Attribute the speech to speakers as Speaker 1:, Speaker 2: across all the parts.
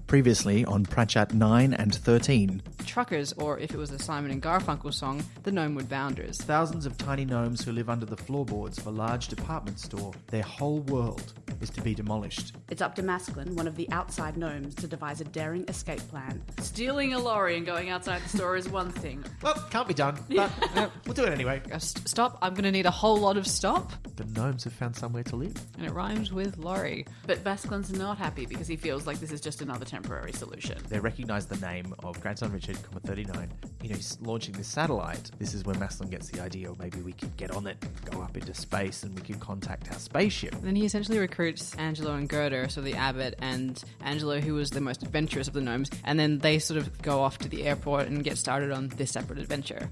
Speaker 1: Previously on Pratchett 9 and 13.
Speaker 2: Truckers, or if it was a Simon and Garfunkel song, the Gnomewood Bounders.
Speaker 1: Thousands of tiny gnomes who live under the floorboards of a large department store. Their whole world is to be demolished.
Speaker 3: It's up to Masklin, one of the outside gnomes, to devise a daring escape plan.
Speaker 2: Stealing a lorry and going outside the store is one thing.
Speaker 1: Well, can't be done, but we'll do it anyway.
Speaker 2: Stop, I'm going to need a whole lot of stop.
Speaker 1: The gnomes have found somewhere to live.
Speaker 2: And it rhymes with lorry. But Masklin's not happy because he feels like this is just another temporary solution.
Speaker 1: They recognise the name of grandson Richard, 39. You know, he's launching this satellite. This is where Masklin gets the idea, or maybe we could get on it, go up into space, and we can contact our spaceship.
Speaker 2: And then he essentially recruits Angelo and Gerda, so the abbot, and Angelo, who was the most adventurous of the gnomes, and then they sort of go off to the airport and get started on this separate adventure.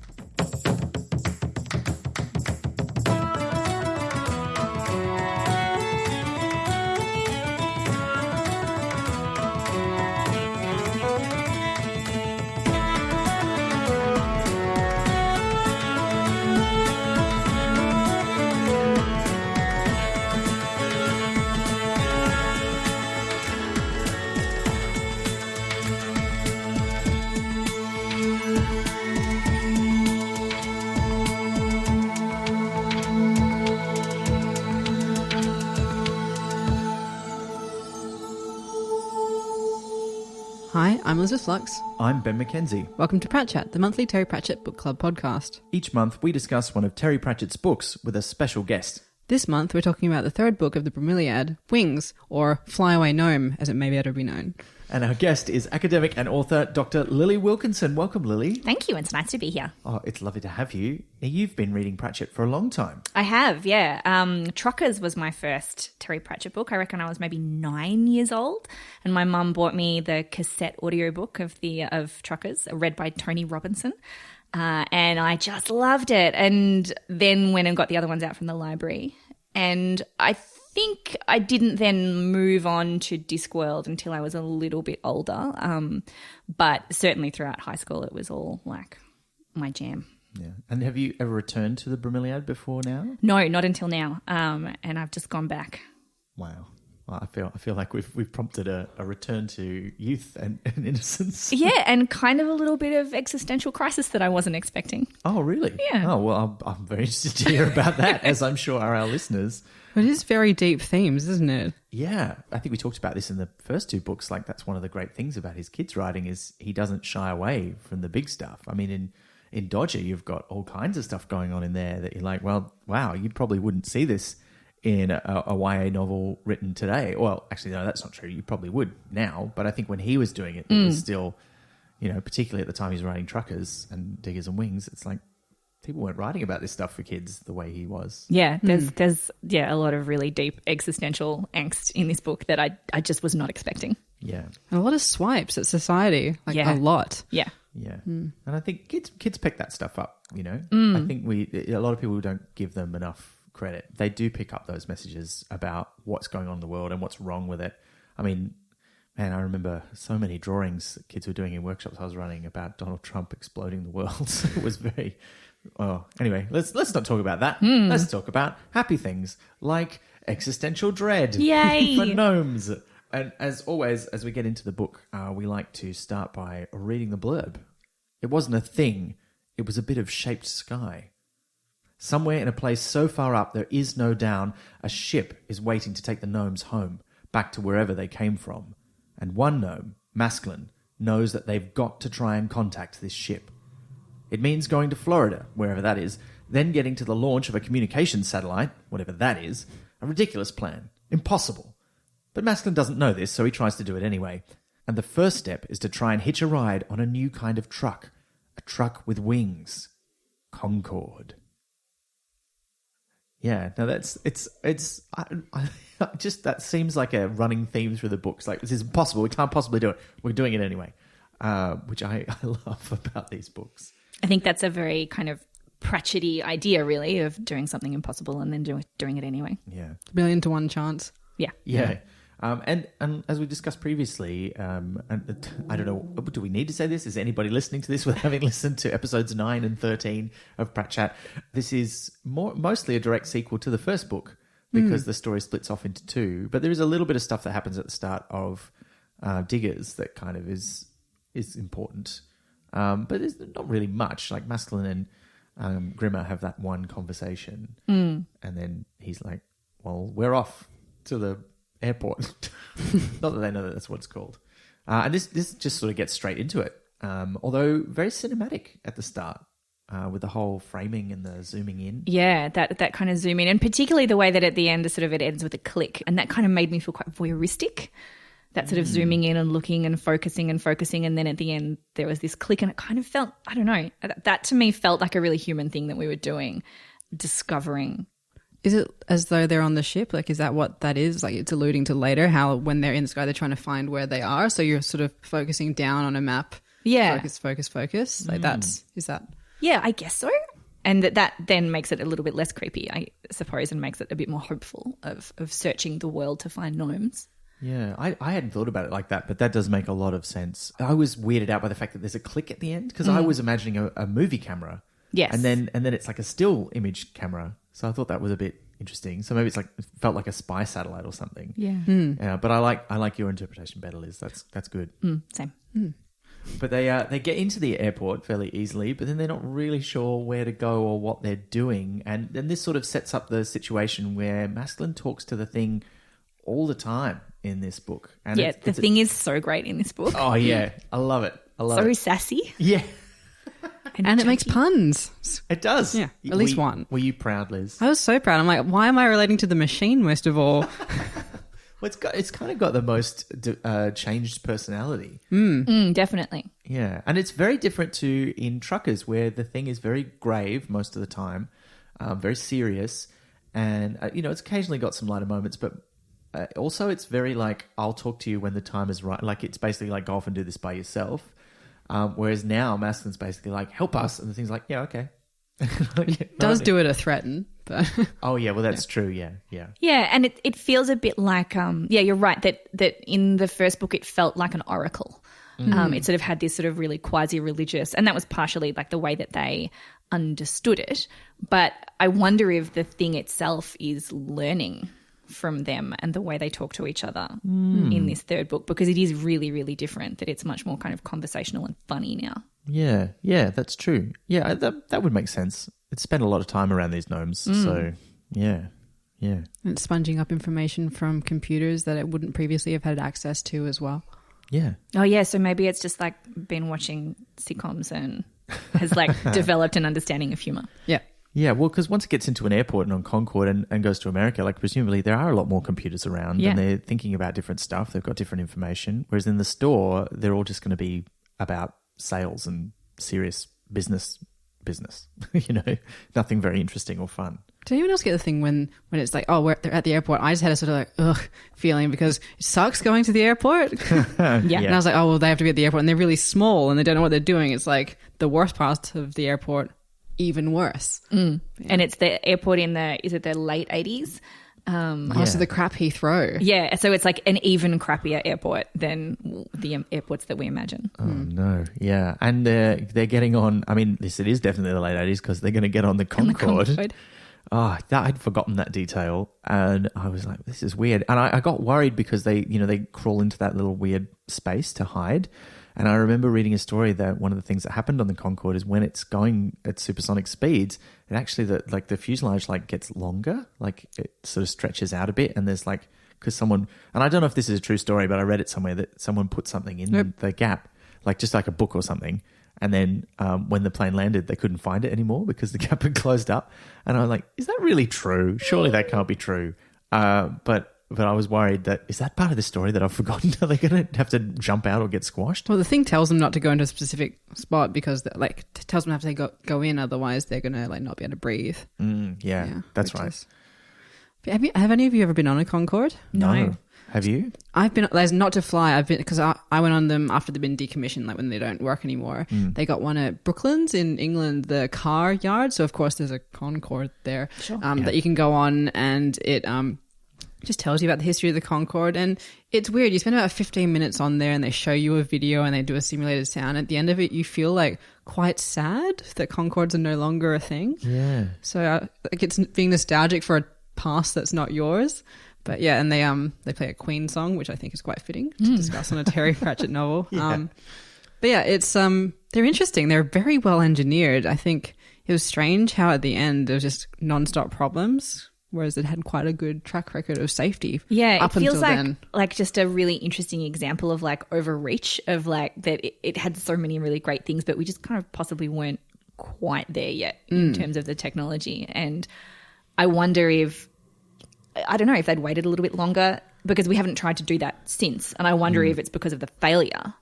Speaker 2: Hi, I'm Elizabeth Lux.
Speaker 1: I'm Ben McKenzie.
Speaker 2: Welcome to Pratchett, the monthly Terry Pratchett Book Club podcast.
Speaker 1: Each month we discuss one of Terry Pratchett's books with a special guest.
Speaker 2: This month we're talking about the third book of the Bromeliad, Wings, or Fly Away Gnome, as it may better be known.
Speaker 1: And our guest is academic and author Dr. Lili Wilkinson. Welcome, Lili.
Speaker 4: Thank you. It's nice to be here.
Speaker 1: Oh, it's lovely to have you. You've been reading Pratchett for a long time.
Speaker 4: I have, yeah. Truckers was my first Terry Pratchett book. I reckon I was maybe 9 years old, and my mum bought me the cassette audiobook of Truckers, read by Tony Robinson. And I just loved it. And then went and got the other ones out from the library. And I think I didn't then move on to Discworld until I was a little bit older. But certainly throughout high school, it was all like my jam.
Speaker 1: Yeah. And have you ever returned to the Bromeliad before now?
Speaker 4: No, not until now. And I've just gone back.
Speaker 1: Wow. Well, I feel like we've prompted a return to youth and innocence.
Speaker 4: Yeah, and kind of a little bit of existential crisis that I wasn't expecting.
Speaker 1: Oh, really?
Speaker 4: Yeah.
Speaker 1: Oh, well, I'm very interested to hear about that, as I'm sure are our listeners.
Speaker 2: But it is very deep themes, isn't it?
Speaker 1: Yeah. I think we talked about this in the first two books. Like, that's one of the great things about his kids' writing is he doesn't shy away from the big stuff. I mean, in Dodger, you've got all kinds of stuff going on in there that you're like, well, wow, you probably wouldn't see this in a YA novel written today. Well, actually, no, that's not true. You probably would now. But I think when he was doing it, it was still, you know, particularly at the time he was writing Truckers and Diggers and Wings, it's like people weren't writing about this stuff for kids the way he was.
Speaker 4: Yeah, there's a lot of really deep existential angst in this book that I just was not expecting.
Speaker 1: Yeah.
Speaker 2: And a lot of swipes at society, like a lot.
Speaker 4: Yeah.
Speaker 1: Yeah. And I think kids pick that stuff up, you know. I think a lot of people don't give them enough credit. They do pick up those messages about what's going on in the world and what's wrong with it. I mean, man, I remember so many drawings that kids were doing in workshops I was running about Donald Trump exploding the world. It was very... Oh, anyway, let's not talk about that. Let's talk about happy things like existential dread.
Speaker 4: Yay!
Speaker 1: For gnomes. And as always, as we get into the book, we like to start by reading the blurb. It wasn't a thing. It was a bit of shaped sky. Somewhere in a place so far up there is no down, a ship is waiting to take the gnomes home, back to wherever they came from. And one gnome, Masklin, knows that they've got to try and contact this ship. It means going to Florida, wherever that is, then getting to the launch of a communications satellite, whatever that is, a ridiculous plan, impossible. But Masklin doesn't know this, so he tries to do it anyway. And the first step is to try and hitch a ride on a new kind of truck, a truck with wings, Concorde. Yeah, no, just that seems like a running theme through the books. Like, this is impossible. We can't possibly do it. We're doing it anyway, which I love about these books.
Speaker 4: I think that's a very kind of Pratchett-y idea, really, of doing something impossible and then doing it anyway.
Speaker 1: Yeah.
Speaker 2: 1,000,000 to 1 chance.
Speaker 4: Yeah.
Speaker 1: Yeah. And as we discussed previously, and I don't know, do we need to say this? Is anybody listening to this without having listened to episodes 9 and 13 of Pratchett? This is mostly a direct sequel to the first book because the story splits off into two. But there is a little bit of stuff that happens at the start of diggers that kind of is important. But there's not really much. Like Maskelyne and Grimmer have that one conversation, and then he's like, "Well, we're off to the airport." Not that they know that that's what it's called. And this just sort of gets straight into it, although very cinematic at the start. With the whole framing and the zooming in.
Speaker 4: Yeah, that kind of zoom in. And particularly the way that at the end it ends with a click. And that kind of made me feel quite voyeuristic. That sort of zooming in and looking and focusing. And then at the end there was this click and it kind of felt, I don't know, that to me felt like a really human thing that we were doing, discovering.
Speaker 2: Is it as though they're on the ship? Like, is that what that is? Like, it's alluding to later how when they're in the sky they're trying to find where they are. So you're sort of focusing down on a map.
Speaker 4: Yeah.
Speaker 2: Focus. Like is that...
Speaker 4: Yeah, I guess so. And that then makes it a little bit less creepy, I suppose, and makes it a bit more hopeful of searching the world to find gnomes.
Speaker 1: Yeah, I hadn't thought about it like that, but that does make a lot of sense. I was weirded out by the fact that there's a click at the end because I was imagining a movie camera.
Speaker 4: Yes.
Speaker 1: And then it's like a still image camera. So I thought that was a bit interesting. So maybe it felt like a spy satellite or something.
Speaker 4: Yeah.
Speaker 1: But I like your interpretation better, Liz. That's good.
Speaker 4: Same.
Speaker 1: But they get into the airport fairly easily, but then they're not really sure where to go or what they're doing. And then this sort of sets up the situation where Maskelyne talks to the thing all the time in this book. And
Speaker 4: the thing is so great in this book.
Speaker 1: Oh, yeah. I love it.
Speaker 4: So sassy.
Speaker 1: Yeah.
Speaker 2: And it makes puns.
Speaker 1: It does.
Speaker 2: Yeah, at least one.
Speaker 1: Were you proud, Liz?
Speaker 2: I was so proud. I'm like, why am I relating to the machine most of all?
Speaker 1: Well, it's kind of got the most changed personality.
Speaker 4: Definitely.
Speaker 1: Yeah, and it's very different to in Truckers, where the thing is very grave most of the time, very serious, and it's occasionally got some lighter moments, but also it's very like, I'll talk to you when the time is right. Like, it's basically like, go off and do this by yourself. Whereas now Maskelyne's basically like, help us, and the thing's like, yeah, okay.
Speaker 2: It does do it a threaten, but
Speaker 1: oh yeah, well that's true. Yeah.
Speaker 4: Yeah, and it feels a bit like you're right that in the first book it felt like an oracle. It sort of had this sort of really quasi-religious, and that was partially like the way that they understood it. But I wonder if the thing itself is learning from them and the way they talk to each other in this third book, because it is really, really different, that it's much more kind of conversational and funny now.
Speaker 1: Yeah, that's true. Yeah, that would make sense. It spent a lot of time around these gnomes, so yeah. And
Speaker 2: it's sponging up information from computers that it wouldn't previously have had access to as well.
Speaker 1: Yeah.
Speaker 4: Oh yeah, so maybe it's just like been watching sitcoms and has like developed an understanding of humour.
Speaker 2: Yeah.
Speaker 1: Yeah, well, because once it gets into an airport and on Concorde and goes to America, like presumably there are a lot more computers around and they're thinking about different stuff. They've got different information. Whereas in the store, they're all just going to be about sales and serious business, nothing very interesting or fun.
Speaker 2: Did anyone else get the thing when it's like, oh, they're at the airport? I just had a sort of like, ugh, feeling because it sucks going to the airport.
Speaker 4: Yeah.
Speaker 2: And I was like, oh, well, they have to be at the airport and they're really small and they don't know what they're doing. It's like the worst part of the airport, even worse.
Speaker 4: And it's the airport in the late 80s?
Speaker 2: Also the crap Heathrow.
Speaker 4: Yeah, so it's like an even crappier airport than the airports that we imagine.
Speaker 1: Oh, no. Yeah. And they're getting on, I mean, it is definitely the late 80s because they're going to get on the Concorde. Oh, I'd forgotten that detail. And I was like, this is weird. And I got worried because they crawl into that little weird space to hide. And I remember reading a story that one of the things that happened on the Concorde is when it's going at supersonic speeds, it actually the fuselage gets longer, like it sort of stretches out a bit. And there's because someone, and I don't know if this is a true story, but I read it somewhere that someone put something in the gap, just like a book or something. And then when the plane landed, they couldn't find it anymore because the gap had closed up. And I was like, is that really true? Surely that can't be true. But I was worried that, is that part of the story that I've forgotten? Are they going to have to jump out or get squashed?
Speaker 2: Well, the thing tells them not to go into a specific spot because tells them have to go in, otherwise they're going to not be able to breathe.
Speaker 1: Yeah, that's right.
Speaker 2: Have any of you ever been on a Concorde?
Speaker 1: No. Have you?
Speaker 2: I've been, not to fly. I've been, because I went on them after they've been decommissioned, when they don't work anymore. They got one at Brooklands in England, the car yard. So of course there's a Concorde there that you can go on, and it just tells you about the history of the Concorde. And it's weird. You spend about 15 minutes on there and they show you a video and they do a simulated sound. At the end of it, you feel quite sad that Concordes are no longer a thing.
Speaker 1: Yeah.
Speaker 2: So it's being nostalgic for a past that's not yours. But yeah, and they play a Queen song, which I think is quite fitting to discuss on a Terry Pratchett novel.
Speaker 1: Yeah.
Speaker 2: But yeah, it's they're interesting. They're very well engineered. I think it was strange how at the end there was just non-stop problems, whereas it had quite a good track record of safety.
Speaker 4: Yeah,
Speaker 2: up
Speaker 4: it feels
Speaker 2: until
Speaker 4: like
Speaker 2: then.
Speaker 4: like just a really interesting example of like overreach of like that it had so many really great things, but we just kind of possibly weren't quite there yet in terms of the technology. And I wonder if, I don't know, if they'd waited a little bit longer, because we haven't tried to do that since. And I wonder if it's because of the failure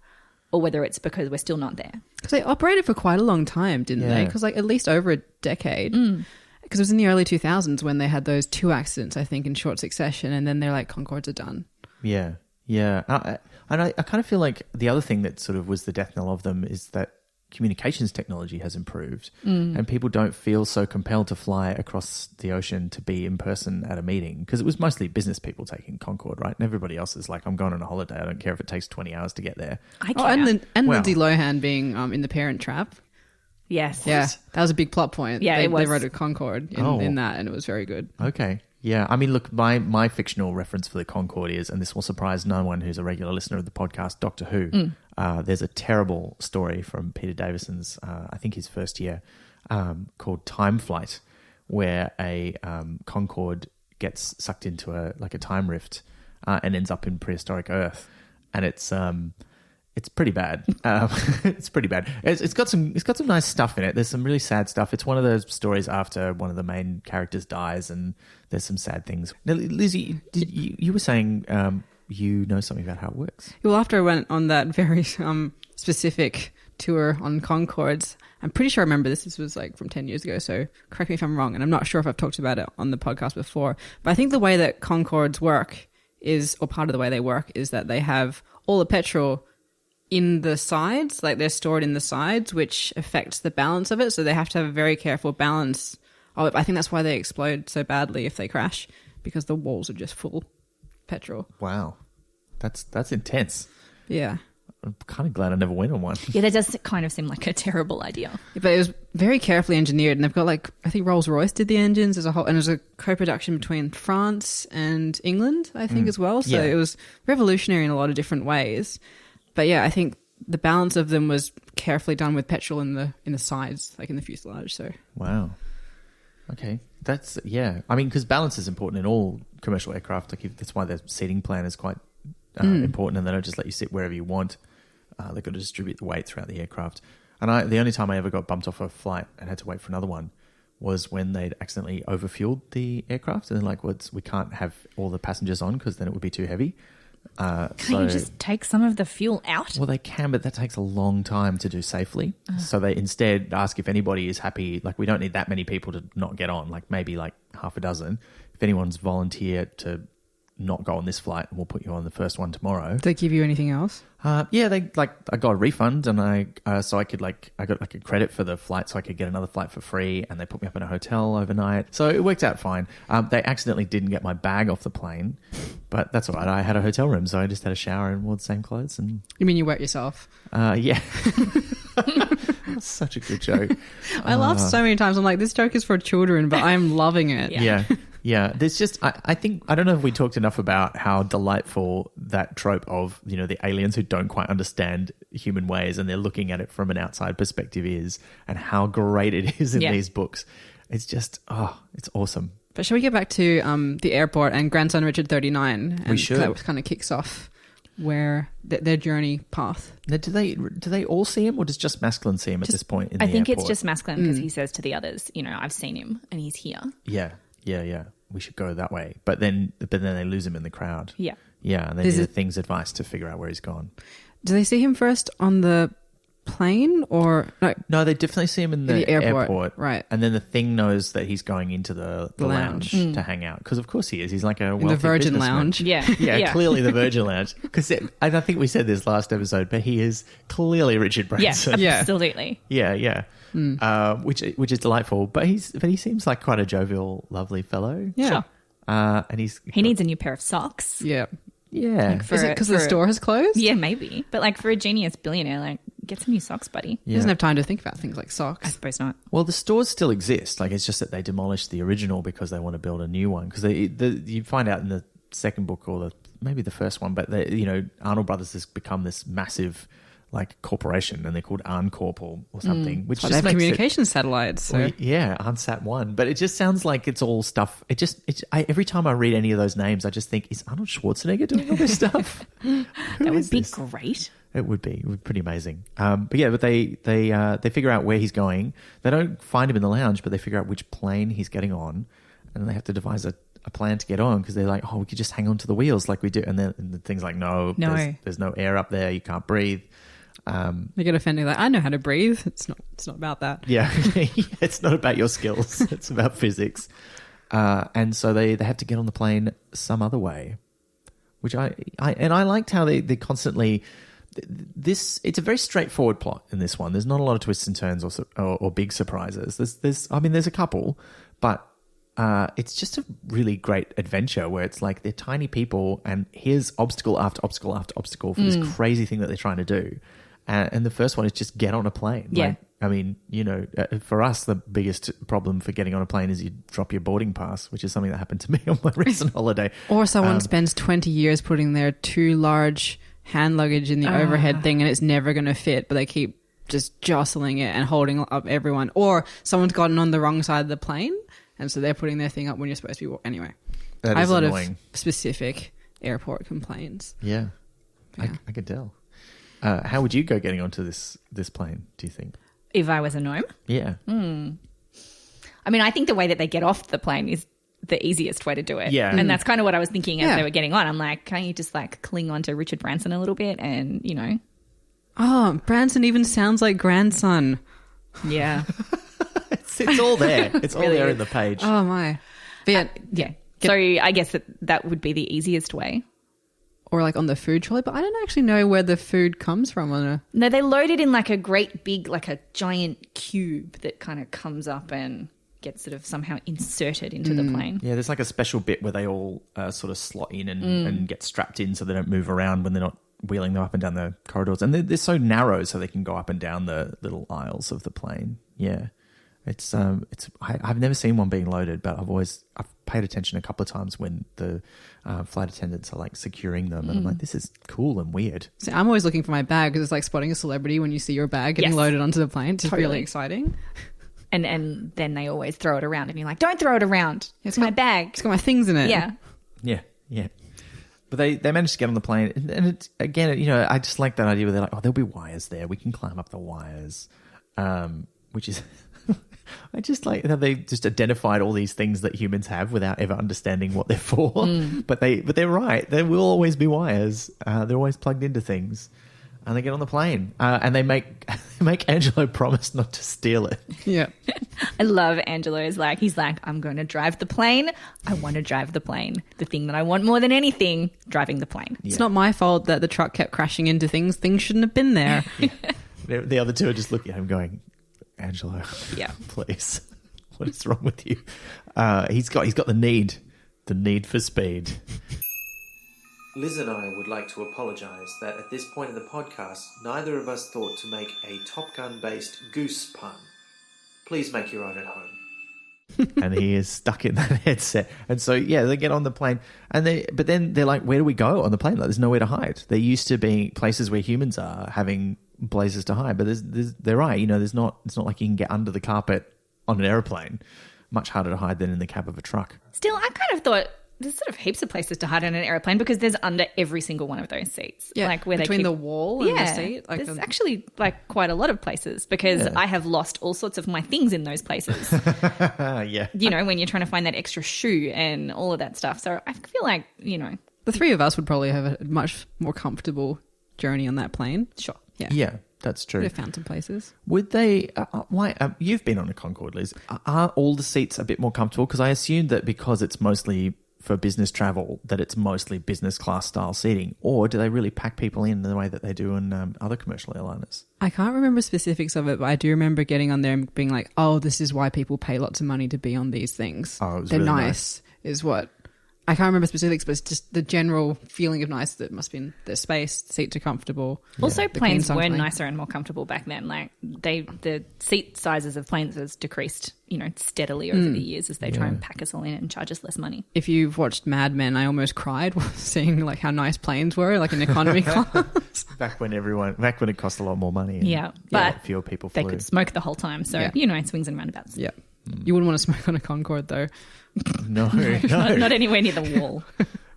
Speaker 4: or whether it's because we're still not there.
Speaker 2: Because they operated for quite a long time, didn't they? Because like at least over a decade. Because it was in the early 2000s when they had those 2 accidents, I think, in short succession, and then they're like, Concords are done.
Speaker 1: Yeah, yeah. And I kind of feel like the other thing that sort of was the death knell of them is that communications technology has improved and people don't feel so compelled to fly across the ocean to be in person at a meeting, because it was mostly business people taking Concorde, right? And everybody else is like, I'm going on a holiday. I don't care if it takes 20 hours to get there.
Speaker 4: I
Speaker 2: Oh,
Speaker 4: care.
Speaker 2: and
Speaker 1: Wow.
Speaker 2: Lindsay Lohan being in The Parent Trap.
Speaker 4: Yes.
Speaker 2: Yeah, that was a big plot point.
Speaker 4: Yeah,
Speaker 2: they,
Speaker 4: it was.
Speaker 2: They wrote a Concorde in that, and it was very good.
Speaker 1: Okay. Yeah. I mean, look, my fictional reference for the Concorde is, and this will surprise no one who's a regular listener of the podcast, Doctor Who. There's a terrible story from Peter Davison's, I think his first year, called Time Flight, where a Concorde gets sucked into a time rift and ends up in prehistoric Earth. And it's pretty bad. It's pretty bad. It's got some nice stuff in it. There's some really sad stuff. It's one of those stories after one of the main characters dies, and there's some sad things. Now, Lizzie, you were saying you know something about how it works.
Speaker 2: Well, after I went on that very specific tour on Concords, I'm pretty sure I remember this. This was like from 10 years ago, so correct me if I'm wrong. And I'm not sure if I've talked about it on the podcast before. But I think the way that Concords work is, or part of the way they work, is that they have all the petrol in the sides, like they're stored in the sides, which affects the balance of it. So they have to have a very careful balance. Oh, I think that's why they explode so badly if they crash, because the walls are just full petrol.
Speaker 1: Wow. That's intense.
Speaker 2: Yeah.
Speaker 1: I'm kind of glad I never went on one.
Speaker 4: Yeah, that does kind of seem like a terrible idea.
Speaker 2: But it was very carefully engineered, and they've got like, I think Rolls-Royce did the engines as a whole, and it was a co-production between France and England, I think, as well. So it was revolutionary in a lot of different ways. But yeah, I think the balance of them was carefully done with petrol in the sides, like in the fuselage. So
Speaker 1: Wow. Okay. That's, yeah. I mean, because balance is important in all commercial aircraft. Like that's why the seating plan is quite important, and they don't just let you sit wherever you want. They've got to distribute the weight throughout the aircraft. And the only time I ever got bumped off a flight and had to wait for another one was when they'd accidentally overfueled the aircraft. And they're like, we can't have all the passengers on because then it would be too heavy.
Speaker 4: Can't you just take some of the fuel out?
Speaker 1: Well, they can, but that takes a long time to do safely. So they instead ask if anybody is happy. Like, we don't need that many people to not get on, like maybe like half a dozen. If anyone's volunteered to not go on this flight, and we'll put you on the first one tomorrow.
Speaker 2: did they give you anything else?
Speaker 1: Yeah, I got a refund, and I got like a credit for the flight, so I could get another flight for free, and they put me up in a hotel overnight, so it worked out fine. They accidentally didn't get my bag off the plane, but that's all right. I had a hotel room, so I just had a shower and wore the same clothes. And
Speaker 2: You mean you wet yourself?
Speaker 1: yeah, that's such a good joke.
Speaker 2: I laughed so many times. I'm like, this joke is for children, but I'm loving it.
Speaker 1: Yeah. There's just, I think, I don't know if we talked enough about how delightful that trope of, the aliens who don't quite understand human ways and they're looking at it from an outside perspective is, and how great it is in these books. It's just, it's awesome.
Speaker 2: But shall we get back to the airport and grandson Richard 39? And
Speaker 1: We should.
Speaker 2: That kind of kicks off where their journey path.
Speaker 1: Now, do they all see him, or does just Masculine see him at this point in the
Speaker 4: I think
Speaker 1: airport?
Speaker 4: it's just Masculine, because he says to the others, I've seen him and he's here.
Speaker 1: Yeah. We should go that way. But then they lose him in the crowd.
Speaker 4: Yeah.
Speaker 1: Yeah, and they need Thing's advice to figure out where he's gone.
Speaker 2: Do they see him first on the plane or no?
Speaker 1: No, they definitely see him in the airport.
Speaker 2: Right.
Speaker 1: And then the Thing knows that he's going into the lounge to hang out. Because of course he is. He's like a wealthy
Speaker 2: the Virgin
Speaker 1: businessman.
Speaker 2: Lounge.
Speaker 4: Yeah.
Speaker 1: Clearly the Virgin Lounge. Because I think we said this last episode, but he is clearly Richard Branson.
Speaker 4: Yeah, absolutely.
Speaker 1: Yeah. Which is delightful. But he seems like quite a jovial, lovely fellow.
Speaker 2: Yeah.
Speaker 4: Sure.
Speaker 1: And
Speaker 4: he needs a new pair of socks.
Speaker 2: Yeah.
Speaker 1: Yeah.
Speaker 2: Is it because the store has closed?
Speaker 4: Yeah, maybe. But like for a genius billionaire, get some new socks, buddy.
Speaker 2: He doesn't have time to think about things like
Speaker 4: I
Speaker 2: socks.
Speaker 4: suppose not.
Speaker 1: Well, the stores still exist. Like, it's just that they demolished the original because they want to build a new one. Because you find out in second book or maybe the first one, but Arnold Brothers has become this massive like corporation, and they're called Arncorp or something, which
Speaker 2: Well,
Speaker 1: just
Speaker 2: they have
Speaker 1: makes
Speaker 2: communication satellites. So.
Speaker 1: Arnsat 1. But it just sounds like it's all stuff. Every time I read any of those names, I just think, is Arnold Schwarzenegger doing all this stuff?
Speaker 4: That would be great.
Speaker 1: It would be. It would be pretty amazing. But they figure out where he's going. They don't find him in the lounge, but they figure out which plane he's getting on, and they have to devise a plan to get on, because they're like, we could just hang on to the wheels like we do. And then the thing's like, no. There's no air up there. You can't breathe.
Speaker 2: They get offended, like, I know how to breathe. It's not about that.
Speaker 1: Yeah. It's not about your skills. It's about physics. And so they have to get on the plane some other way, which I liked how they constantly, it's a very straightforward plot in this one. There's not a lot of twists and turns or big surprises. There's a couple, but it's just a really great adventure where it's like they're tiny people, and here's obstacle after obstacle after obstacle for this crazy thing that they're trying to do. And the first one is just get on a plane.
Speaker 4: Yeah.
Speaker 1: For us, the biggest problem for getting on a plane is you drop your boarding pass, which is something that happened to me on my recent holiday.
Speaker 2: Or someone spends 20 years putting their too large hand luggage in the overhead thing, and it's never going to fit, but they keep just jostling it and holding up everyone. Or someone's gotten on the wrong side of the plane, and so they're putting their thing up when you're supposed to be anyway.
Speaker 1: That
Speaker 2: I have
Speaker 1: is
Speaker 2: a lot
Speaker 1: annoying.
Speaker 2: of specific airport complaints.
Speaker 1: Yeah.
Speaker 2: Yeah.
Speaker 1: I could tell. How would you go getting onto this plane, do you think?
Speaker 4: If I was a gnome?
Speaker 1: Yeah.
Speaker 4: I mean, I think the way that they get off the plane is the easiest way to do it.
Speaker 1: Yeah.
Speaker 4: And that's kind of what I was thinking as they were getting on. I'm like, can't you just like cling on to Richard Branson a little bit and,
Speaker 2: Oh, Branson even sounds like grandson.
Speaker 4: Yeah.
Speaker 1: It's all there. It's all
Speaker 4: Really
Speaker 1: there
Speaker 4: is.
Speaker 1: in the page.
Speaker 2: Oh, my. But yeah,
Speaker 4: Yeah. So I guess that would be the easiest way.
Speaker 2: or like on the food trolley, but I don't actually know where the food comes from on a...
Speaker 4: No, they load it in like a great big, like a giant cube that kind of comes up and gets sort of somehow inserted into the plane.
Speaker 1: Yeah, there's like a special bit where they all sort of slot in and get strapped in so they don't move around when they're not wheeling them up and down the corridors. And they're so narrow so they can go up and down the little aisles of the plane. Yeah. I've never seen one being loaded, but I've paid attention a couple of times when the flight attendants are like securing them, and I'm like, this is cool and weird.
Speaker 2: So I'm always looking for my bag because it's like spotting a celebrity when you see your bag getting loaded onto the plane. It's really exciting.
Speaker 4: And then they always throw it around and you're like, don't throw it around. It's my bag.
Speaker 2: It's got my things in it.
Speaker 4: Yeah.
Speaker 1: Yeah. But they managed to get on the plane, and it's, again, I just like that idea where they're like, there'll be wires there. We can climb up the wires, which is... I just like how they just identified all these things that humans have without ever understanding what they're for. But they're right. There will always be wires. They're always plugged into things. And they get on the plane. And they make Angelo promise not to steal it.
Speaker 2: Yeah.
Speaker 4: I love Angelo's he's like, I'm going to drive the plane. I want to drive the plane. The thing that I want more than anything, driving the plane.
Speaker 2: It's not my fault that the truck kept crashing into things. Things shouldn't have been there.
Speaker 1: The other two are just looking at him going, Angelo, please, what is wrong with you? He's got the need for speed.
Speaker 5: Liz and I would like to apologise that at this point in the podcast, neither of us thought to make a Top Gun-based goose pun. Please make your own at home.
Speaker 1: And he is stuck in that headset. And so, they get on the plane. But then they're like, where do we go on the plane? Like, there's nowhere to hide. They're used to being places where humans are having places to hide. But they're right. It's not like you can get under the carpet on an airplane. Much harder to hide than in the cab of a truck.
Speaker 4: Still, I kind of thought there's sort of heaps of places to hide on an airplane because there's under every single one of those seats.
Speaker 2: Yeah,
Speaker 4: like where
Speaker 2: between the wall and the seat.
Speaker 4: Like there's actually quite a lot of places because I have lost all sorts of my things in those places.
Speaker 1: Yeah.
Speaker 4: When you're trying to find that extra shoe and all of that stuff. So I feel like,
Speaker 2: The three of us would probably have a much more comfortable journey on that plane.
Speaker 4: Sure.
Speaker 1: Yeah, that's true.
Speaker 2: Could have found some places.
Speaker 1: Would they... why? You've been on a Concorde, Liz. Are all the seats a bit more comfortable? Because I assumed that because it's mostly for business travel, that it's mostly business class style seating, or do they really pack people in the way that they do in other commercial airliners?
Speaker 2: I can't remember specifics of it, but I do remember getting on there and being like, oh, this is why people pay lots of money to be on these things.
Speaker 1: Oh, it was
Speaker 2: They're
Speaker 1: really
Speaker 2: nice, is what I can't remember specifics, but it's just the general feeling of nice. That must have been the space, the seats are comfortable.
Speaker 4: Also,
Speaker 2: The
Speaker 4: planes
Speaker 2: Queen
Speaker 4: were
Speaker 2: something.
Speaker 4: nicer and more comfortable back then. Like the seat sizes of planes has decreased, steadily over the years as they try and pack us all in and charge us less money.
Speaker 2: If you've watched Mad Men, I almost cried seeing like how nice planes were, like in economy class.
Speaker 1: Back when it cost a lot more money. And
Speaker 4: Yeah, but
Speaker 1: fewer people
Speaker 4: They
Speaker 1: flew.
Speaker 4: could smoke the whole time, so swings and roundabouts.
Speaker 2: Yeah. You wouldn't want to smoke on a Concorde though.
Speaker 1: No,
Speaker 4: Not anywhere near the wall.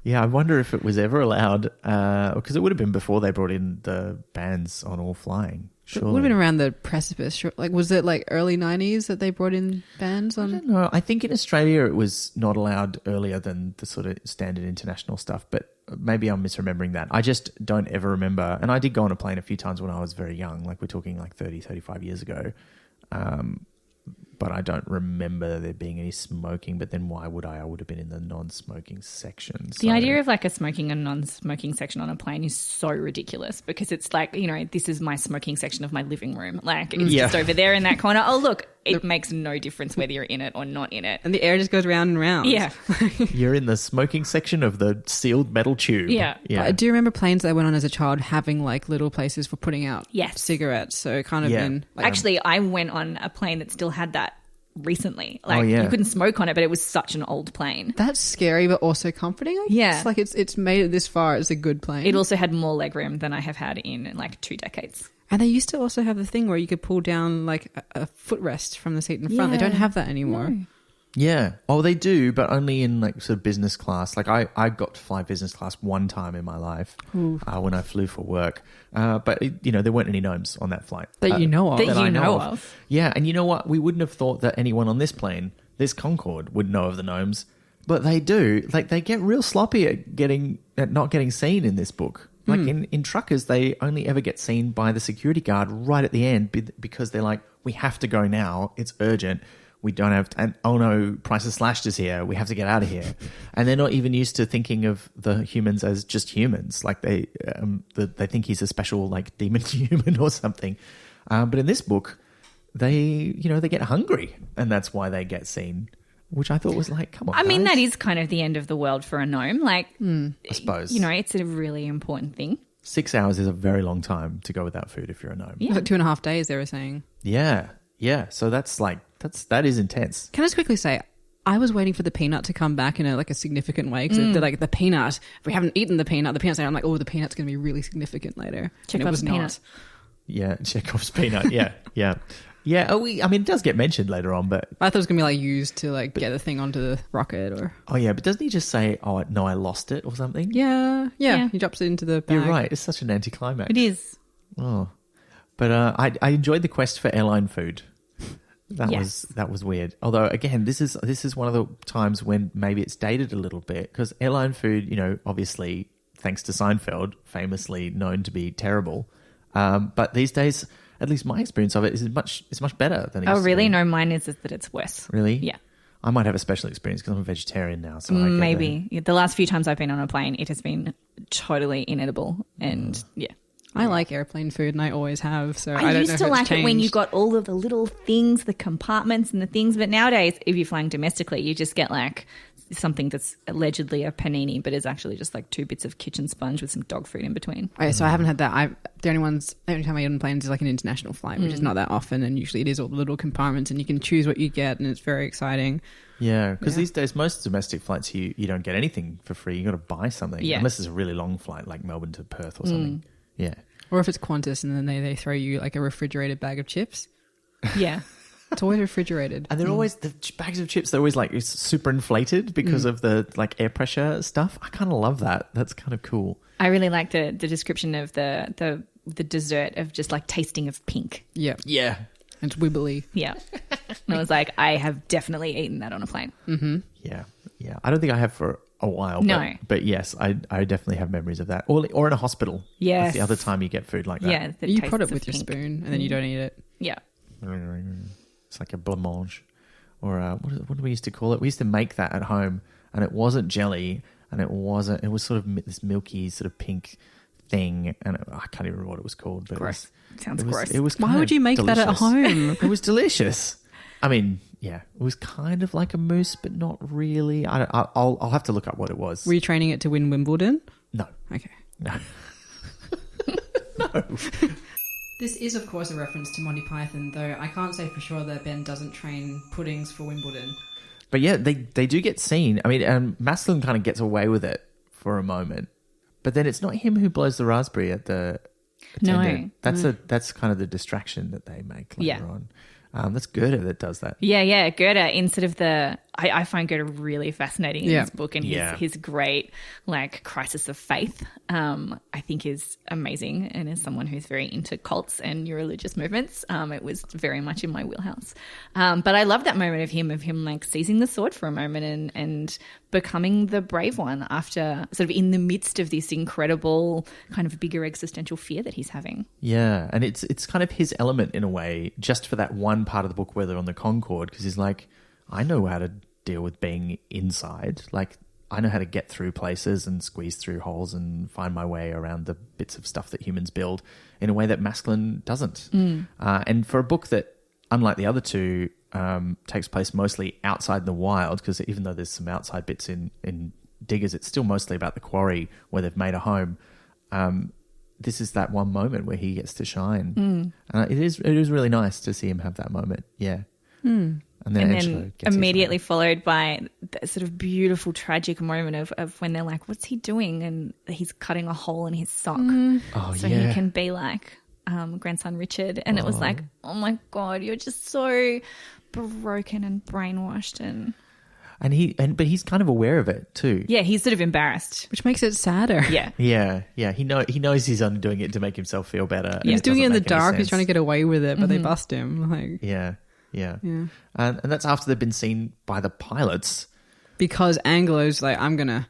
Speaker 1: Yeah, I wonder if it was ever allowed, because it would have been before they brought in the bans on all flying.
Speaker 2: It would have been around the precipice. Sure. Like, was it like early 90s that they brought in bans on?
Speaker 1: I don't know. I think in Australia it was not allowed earlier than the sort of standard international stuff, but maybe I'm misremembering that. I just don't ever remember. And I did go on a plane a few times when I was very young, like we're talking like 30, 35 years ago. But I don't remember there being any smoking. But then why would I? I would have been in the non-smoking section.
Speaker 4: The idea of like a smoking and non-smoking section on a plane is so ridiculous because it's like, this is my smoking section of my living room. Like it's just over there in that corner. Oh, look, it makes no difference whether you're in it or not in it.
Speaker 2: And the air just goes round and round.
Speaker 4: Yeah.
Speaker 1: You're in the smoking section of the sealed metal tube.
Speaker 4: Yeah.
Speaker 2: I do remember planes that I went on as a child having like little places for putting out
Speaker 4: Yes.
Speaker 2: cigarettes. So it kind of
Speaker 1: Yeah.
Speaker 2: been like,
Speaker 4: Actually, I went on a plane that still had that recently. Like
Speaker 1: yeah.
Speaker 4: you couldn't smoke on it, but it was such an old plane.
Speaker 2: that's scary but also comforting. I
Speaker 4: Yeah.
Speaker 2: guess. Like it's made it this far. It's a good plane.
Speaker 4: It also had more legroom than I have had in like 2 decades.
Speaker 2: And they used to also have the thing where you could pull down like a footrest from the seat in front. They don't have that anymore.
Speaker 4: No.
Speaker 1: Yeah. Oh, they do, but only in like sort of business class. Like I got to fly business class one time in my life when I flew for work. But there weren't any gnomes on that flight.
Speaker 2: That you know of.
Speaker 4: That
Speaker 1: I
Speaker 4: you know
Speaker 1: of.
Speaker 4: of.
Speaker 1: Yeah, and you know what? We wouldn't have thought that anyone on this plane, this Concorde, would know of the gnomes, but they do. Like they get real sloppy at not getting seen in this book. Like in Truckers, they only ever get seen by the security guard right at the end because they're like, we have to go now. It's urgent. We don't have to, and oh no, Price is Slashed is here. We have to get out of here. And they're not even used to thinking of the humans as just humans. Like they think he's a special like demon human or something. But in this book, they get hungry, and that's why they get seen. Which I thought was like, come on.
Speaker 4: I mean,
Speaker 1: guys.
Speaker 4: that is kind of the end of the world for a gnome. Like,
Speaker 1: I suppose.
Speaker 4: it's a really important thing.
Speaker 1: 6 hours is a very long time to go without food if you're a gnome.
Speaker 2: It was like 2.5 days, they were saying.
Speaker 1: Yeah. So that is intense.
Speaker 2: Can I just quickly say, I was waiting for the peanut to come back in a significant way because they're like the peanut. If we haven't eaten the peanut's there. I'm like, oh, the peanut's going to be really significant later.
Speaker 4: Chekhov's peanut.
Speaker 1: Yeah, Chekhov's peanut. Yeah. Yeah. Oh, it does get mentioned later on, but
Speaker 2: I thought it was going to be used to get the thing onto the rocket or.
Speaker 1: oh yeah, but doesn't he just say, "Oh no, I lost it" or something?
Speaker 2: Yeah.
Speaker 4: Yeah.
Speaker 2: He drops it into the bag.
Speaker 1: You're right. It's such an anticlimax.
Speaker 4: It is.
Speaker 1: Oh, but I enjoyed the quest for airline food.
Speaker 4: Yes.
Speaker 1: That was weird. Although again, this is one of the times when maybe it's dated a little bit because airline food, obviously thanks to Seinfeld, famously known to be terrible. But these days, at least my experience of it is much better than it used
Speaker 4: Oh, really?
Speaker 1: to be.
Speaker 4: No, mine is that it's worse.
Speaker 1: Really?
Speaker 4: Yeah.
Speaker 1: I might have a special experience because I'm a vegetarian now. So I get
Speaker 4: Maybe. The last few times I've been on a plane, it has been totally inedible. And yeah.
Speaker 2: I like airplane food and I always have. So I don't
Speaker 4: used
Speaker 2: know
Speaker 4: to
Speaker 2: if it's
Speaker 4: like it when you
Speaker 2: changed.
Speaker 4: got all of the little things, the compartments and the things. But nowadays, if you're flying domestically, you just get something that's allegedly a panini, but is actually just 2 bits of kitchen sponge with some dog food in between.
Speaker 2: Okay, so I haven't had that. The only time I get on planes is an international flight, which is not that often, and usually it is all the little compartments, and you can choose what you get, and it's very exciting.
Speaker 1: Yeah, because these days most domestic flights you don't get anything for free. You got to buy something, unless it's a really long flight like Melbourne to Perth or something. Yeah,
Speaker 2: or if it's Qantas, and then they throw you a refrigerated bag of chips.
Speaker 4: Yeah.
Speaker 2: It's always refrigerated.
Speaker 1: and they're always the bags of chips. They're always it's super inflated because of the air pressure stuff. I kind of love that. That's kind of cool.
Speaker 4: I really like the description of the dessert of just tasting of pink.
Speaker 2: Yeah.
Speaker 1: Yeah,
Speaker 2: It's wibbly.
Speaker 4: Yeah. And I was like, I have definitely eaten that on a plane.
Speaker 1: yeah. I don't think I have for a while.
Speaker 4: No.
Speaker 1: but yes, I definitely have memories of that. Or in a hospital.
Speaker 4: Yes.
Speaker 1: That's the other time you get food like that.
Speaker 4: Yeah. the
Speaker 2: You
Speaker 4: tastes
Speaker 2: put it
Speaker 4: of
Speaker 2: with your
Speaker 4: pink.
Speaker 2: spoon, and then you don't eat it.
Speaker 4: Yeah.
Speaker 1: It's like a blancmange, or what do we used to call it? We used to make that at home, and it wasn't jelly, and it was sort of this milky sort of pink thing, and I can't even remember what it was called. But
Speaker 4: Gross. Sounds
Speaker 1: it was,
Speaker 4: gross.
Speaker 1: It was
Speaker 2: Why
Speaker 1: kind
Speaker 2: would
Speaker 1: of
Speaker 2: you make that at
Speaker 1: delicious.
Speaker 2: home?
Speaker 1: It was delicious. I mean, yeah, it was kind of like a moose, but not really. I'll have to look up what it was.
Speaker 2: Were you training it to win Wimbledon?
Speaker 1: No.
Speaker 2: Okay.
Speaker 1: No.
Speaker 2: This is, of course, a reference to Monty Python, though I can't say for sure that Ben doesn't train puddings for Wimbledon.
Speaker 1: But yeah, they do get seen. I mean, Maslin kind of gets away with it for a moment. But then it's not him who blows the raspberry at the attendant.
Speaker 4: No.
Speaker 1: That's kind of the distraction that they make later on. That's Goethe that does that.
Speaker 4: Yeah. Goethe, instead of I find Goethe really fascinating in this book, and his great crisis of faith, I think is amazing. And as someone who's very into cults and new religious movements, it was very much in my wheelhouse. But I love that moment of him seizing the sword for a moment and becoming the brave one after sort of in the midst of this incredible kind of bigger existential fear that he's having. Yeah.
Speaker 1: And it's kind of his element in a way, just for that one part of the book where they're on the Concorde, because he's like, I know how to deal with being inside. Like, I know how to get through places and squeeze through holes and find my way around the bits of stuff that humans build in a way that Maskelyne doesn't. And for a book that, unlike the other two, takes place mostly outside the wild, because even though there's some outside bits in Diggers, it's still mostly about the quarry where they've made a home. This is that one moment where he gets to shine. It is really nice to see him have that moment. Yeah. And then
Speaker 4: immediately followed by that sort of beautiful tragic moment of when they're like, what's he doing? And he's cutting a hole in his sock so he can be like grandson Richard. And it was like, oh my God, you're just so broken and brainwashed but he's kind of aware of it too. Yeah, he's sort of embarrassed,
Speaker 2: which makes it sadder.
Speaker 1: Yeah. He knows he's only doing it to make himself feel better.
Speaker 2: He's doing it in the dark. He's trying to get away with it, but they bust him.
Speaker 1: Yeah. And that's after they've been seen by the pilots,
Speaker 2: because Anglo's like, I'm gonna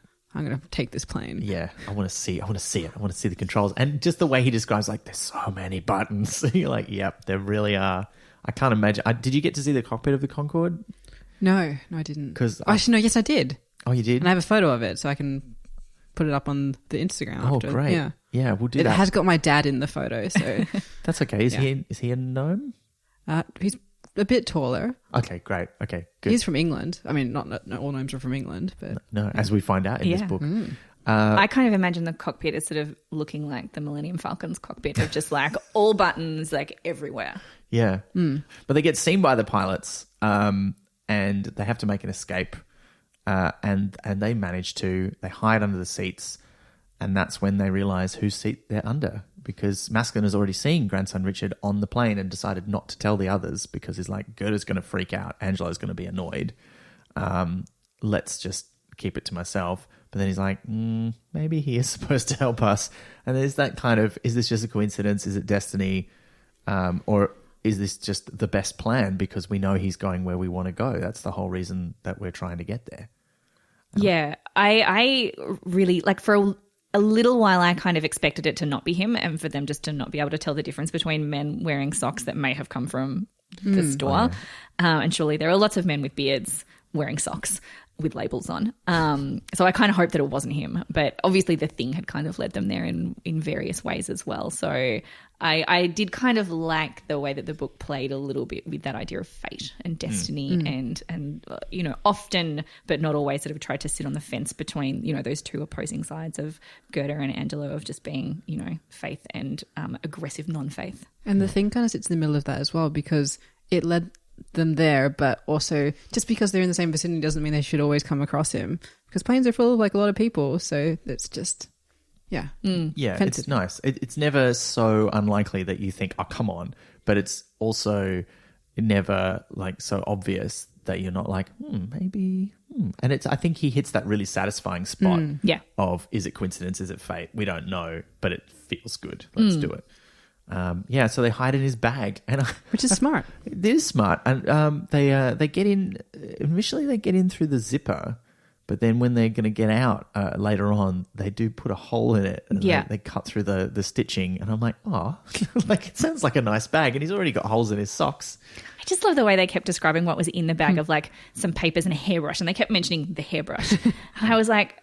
Speaker 2: take this plane.
Speaker 1: Yeah, I want to see it. I want to see the controls, and just the way he describes, like, there's so many buttons. You're like, yep, there really are. I can't imagine. Did you get to see the cockpit of the Concorde?
Speaker 2: No, I didn't.
Speaker 1: Actually,
Speaker 2: no, yes, I did.
Speaker 1: Oh, you did?
Speaker 2: And I have a photo of it, so I can put it up on the Instagram.
Speaker 1: Oh,
Speaker 2: after.
Speaker 1: Great. Yeah, we'll do that.
Speaker 2: It has got my dad in the photo, so
Speaker 1: that's okay. Is he a gnome?
Speaker 2: He's a bit taller.
Speaker 1: Okay, great. Okay, good.
Speaker 2: He's from England. I mean, not all gnomes are from England, but
Speaker 1: no, as we find out in this book.
Speaker 4: I kind of imagine the cockpit as sort of looking like the Millennium Falcon's cockpit, of just like all buttons, like everywhere.
Speaker 1: Yeah. But they get seen by the pilots, and they have to make an escape, and they manage to. They hide under the seats, and that's when they realise whose seat they're under, because Maskelyne has already seen grandson Richard on the plane and decided not to tell the others, because he's like, Goethe's going to freak out, Angelo's going to be annoyed. Let's just keep it to myself. But then he's like, maybe he is supposed to help us. And there's that kind of, is this just a coincidence? Is it destiny? Or is this just the best plan because we know he's going where we want to go? That's the whole reason that we're trying to get there.
Speaker 4: Yeah, I really, like, for a little while I kind of expected it to not be him, and for them just to not be able to tell the difference between men wearing socks that may have come from the store. And surely there are lots of men with beards wearing socks with labels on. So I kind of hoped that it wasn't him, but obviously the thing had kind of led them there in various ways as well. So I did kind of like the way that the book played a little bit with that idea of fate and destiny and you know, often but not always sort of tried to sit on the fence between, you know, those two opposing sides of Goethe and Angelo, of just being, you know, faith and aggressive non-faith.
Speaker 2: And the thing kind of sits in the middle of that as well, because it led them there, but also just because they're in the same vicinity doesn't mean they should always come across him, because planes are full of like a lot of people, so it's just
Speaker 1: it's nice. It's never so unlikely that you think, oh, come on, but it's also never like so obvious that you're not like, maybe and it's, I think he hits that really satisfying spot of, is it coincidence, is it fate, we don't know, but it feels good, let's do it. So they hide in his bag, and
Speaker 2: which is smart.
Speaker 1: It is smart, and they get in. Initially, they get in through the zipper, but then when they're going to get out later on, they do put a hole in it. And they cut through the stitching, and I'm like, oh, like it sounds like a nice bag, and he's already got holes in his socks.
Speaker 4: I just love the way they kept describing what was in the bag of like some papers and a hairbrush, and they kept mentioning the hairbrush, and I was like,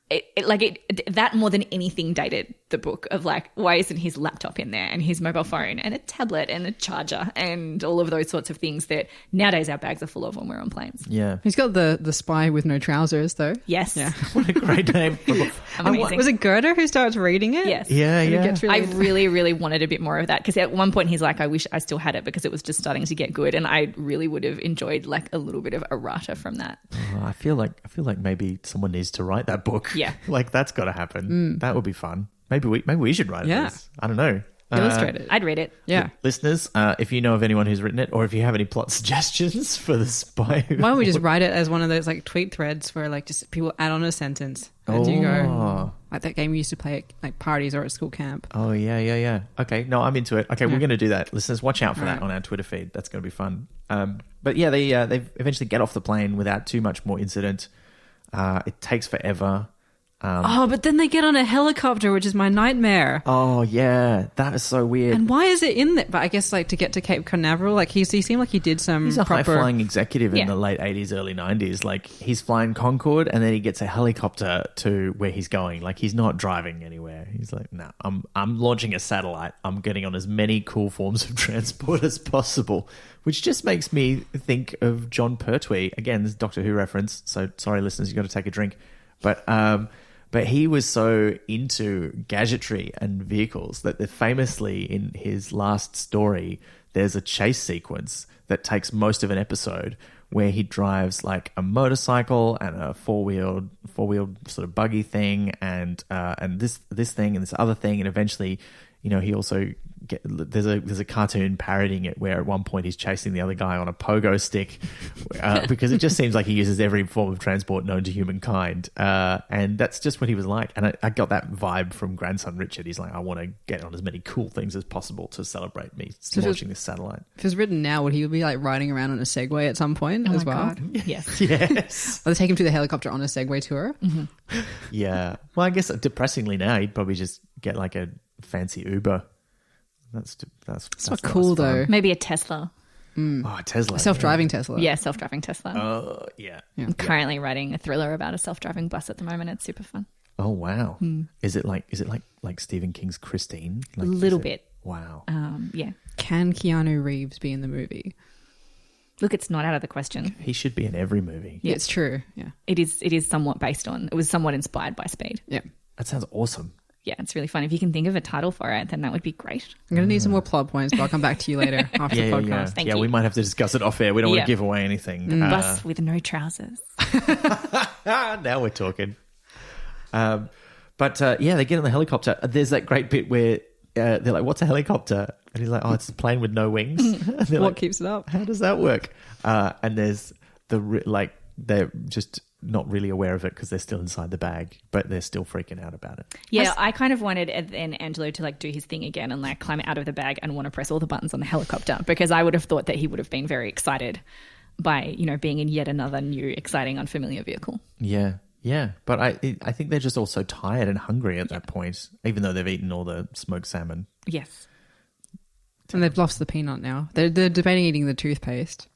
Speaker 4: that more than anything dated the book of like, why isn't his laptop in there and his mobile phone and a tablet and a charger and all of those sorts of things that nowadays our bags are full of when we're on planes.
Speaker 1: Yeah.
Speaker 2: He's got the spy with no trousers, though.
Speaker 4: Yes.
Speaker 2: Yeah.
Speaker 1: What a great name.
Speaker 4: Amazing.
Speaker 2: Was it Gerda who starts reading it?
Speaker 4: Yes.
Speaker 1: Yeah,
Speaker 2: And it
Speaker 1: yeah.
Speaker 2: gets
Speaker 4: I
Speaker 2: really-
Speaker 4: really, really wanted a bit more of that because at one point he's like, I wish I still had it because it was just starting to get good, and I really would have enjoyed like a little bit of errata from that.
Speaker 1: Oh, I feel like maybe someone needs to write that book.
Speaker 4: Yeah.
Speaker 1: Like that's got to happen. That would be fun. Maybe we should write it.
Speaker 2: Yeah.
Speaker 1: I don't know.
Speaker 2: Illustrated.
Speaker 4: I'd read it.
Speaker 2: Yeah.
Speaker 1: Listeners, if you know of anyone who's written it, or if you have any plot suggestions for the spy,
Speaker 2: Why don't we just write it as one of those like tweet threads where like just people add on a sentence as you go, like that game we used to play at like parties or at school camp.
Speaker 1: Oh yeah. Okay, no, I'm into it. Okay, we're going to do that. Listeners, watch out for
Speaker 2: All
Speaker 1: that
Speaker 2: right.
Speaker 1: on our Twitter feed. That's going to be fun. But yeah, they eventually get off the plane without too much more incident. It takes forever.
Speaker 2: But then they get on a helicopter, which is my nightmare.
Speaker 1: Oh yeah, that is so weird.
Speaker 2: And why is it in there? But I guess like to get to Cape Canaveral, like he seemed like he did some
Speaker 1: He's a
Speaker 2: proper.
Speaker 1: high-flying executive in
Speaker 4: Yeah.
Speaker 1: the late 80s, early 90s. Like, he's flying Concorde and then he gets a helicopter to where he's going. Like, he's not driving anywhere. He's like, no, I'm launching a satellite. I'm getting on as many cool forms of transport as possible, which just makes me think of John Pertwee. Again, this is a Doctor Who reference, so sorry, listeners, you've got to take a drink. But he was so into gadgetry and vehicles that famously in his last story, there's a chase sequence that takes most of an episode where he drives like a motorcycle and a four-wheeled sort of buggy thing and this thing and this other thing, and eventually, you know, he also there's a cartoon parodying it where at one point he's chasing the other guy on a pogo stick because it just seems like he uses every form of transport known to humankind, and that's just what he was like. And I got that vibe from grandson Richard. He's like, I want to get on as many cool things as possible to celebrate me launching this satellite.
Speaker 2: If it was written now, would he be like riding around on a Segway at some point as well?
Speaker 4: God. Yes.
Speaker 1: Yes.
Speaker 2: Or they take him to the helicopter on a Segway tour?
Speaker 4: Mm-hmm.
Speaker 1: Yeah. Well, I guess depressingly now he'd probably just get like a fancy Uber. That's
Speaker 2: It's
Speaker 1: not
Speaker 2: not cool
Speaker 1: as fun.
Speaker 2: though.
Speaker 4: Maybe a Tesla.
Speaker 1: Oh, Tesla.
Speaker 2: A self-driving Tesla.
Speaker 4: Yeah, self-driving Tesla.
Speaker 1: Oh, yeah.
Speaker 4: I'm currently writing a thriller about a self-driving bus at the moment. It's super fun.
Speaker 1: Oh, wow. Is it like Stephen King's Christine? Like,
Speaker 4: A little
Speaker 1: is it-
Speaker 4: bit.
Speaker 1: Wow.
Speaker 4: Yeah.
Speaker 2: Can Keanu Reeves be in the movie?
Speaker 4: Look, it's not out of the question.
Speaker 1: He should be in every movie.
Speaker 2: Yeah, it's true. Yeah.
Speaker 4: It is somewhat based on, it was somewhat inspired by Speed.
Speaker 2: Yeah.
Speaker 1: That sounds awesome.
Speaker 4: Yeah, it's really fun. If you can think of a title for it, then that would be great.
Speaker 2: I'm going to need some more plot points, but I'll come back to you later after the podcast.
Speaker 4: Thank
Speaker 1: yeah,
Speaker 4: you.
Speaker 1: we might have to discuss it off air. We don't want
Speaker 4: Yeah.
Speaker 1: to give away anything.
Speaker 4: Bus with no trousers.
Speaker 1: Now we're talking. But they get on the helicopter. There's that great bit where they're like, what's a helicopter? And he's like, oh, it's a plane with no wings. And they're
Speaker 2: What
Speaker 1: like,
Speaker 2: keeps it up?
Speaker 1: how does that work? And there's they're just not really aware of it because they're still inside the bag, but they're still freaking out about it.
Speaker 4: Yeah, I kind of wanted then Angelo to like do his thing again and like climb out of the bag and want to press all the buttons on the helicopter, because I would have thought that he would have been very excited by, you know, being in yet another new, exciting, unfamiliar vehicle.
Speaker 1: Yeah. Yeah, but I think they're just all so tired and hungry at that point, even though they've eaten all the smoked salmon.
Speaker 4: Yes.
Speaker 2: And they've lost the peanut now. They're debating eating the toothpaste.